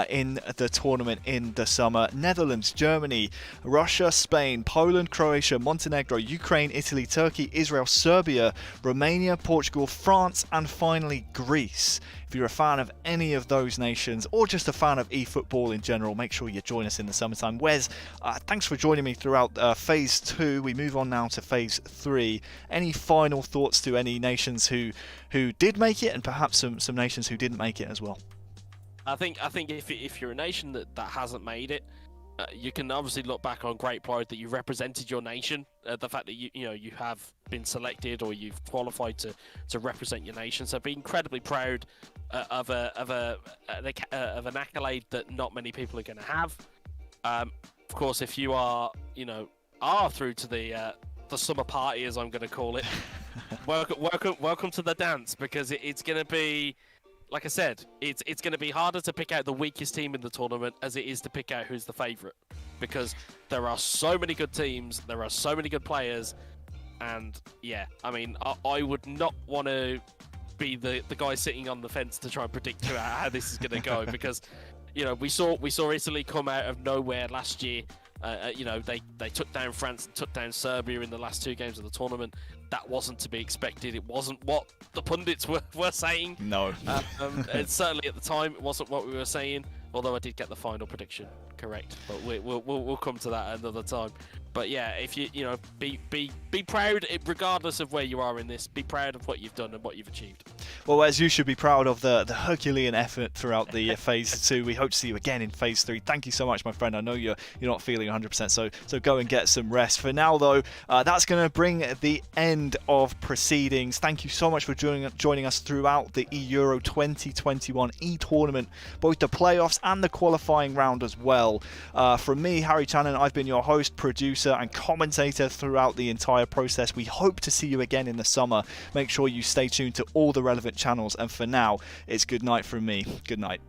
in the tournament in the summer: Netherlands, Germany, Russia, Spain, Poland, Croatia, Montenegro, Ukraine, Italy, Turkey, Israel, Serbia, Romania, Portugal, France, and finally Greece. If you're a fan of any of those nations, or just a fan of eFootball in general, make sure you join us in the summertime. Wes, thanks for joining me throughout Phase 2. We move on now to Phase 3. Any final thoughts to any nations who did make it, and perhaps some nations who didn't make it as well? I think if you're a nation that hasn't made it, you can obviously look back on great pride that you represented your nation. The fact that you have been selected, or you've qualified to represent your nation, so be incredibly proud of an accolade that not many people are going to have. Of course, if you are through to the summer party, as I'm going to call it, welcome to the dance, because it's going to be, like I said, it's going to be harder to pick out the weakest team in the tournament as it is to pick out who's the favourite, because there are so many good teams, there are so many good players, and I would not want to be the guy sitting on the fence to try and predict how this is going to go, because we saw Italy come out of nowhere last year. They took down France and took down Serbia in the last 2 games of the tournament. That wasn't to be expected. It wasn't what the pundits were saying. No. And certainly at the time, it wasn't what we were saying. Although I did get the final prediction correct, but we'll come to that another time. But yeah, if you be proud, regardless of where you are in this. Be proud of what you've done and what you've achieved. Well, Wes, you should be proud of the Herculean effort throughout the Phase 2. We hope to see you again in Phase 3. Thank you so much, my friend. I know you're not feeling 100%, so go and get some rest. For now, though, that's going to bring the end of proceedings. Thank you so much for joining us throughout the eEURO 2021 e-tournament, both the playoffs and the qualifying round as well. From me, Harry Channon, I've been your host, producer and commentator throughout the entire process. We hope to see you again in the summer. Make sure you stay tuned to all the relevant channels, and for now, it's good night from me. Good night.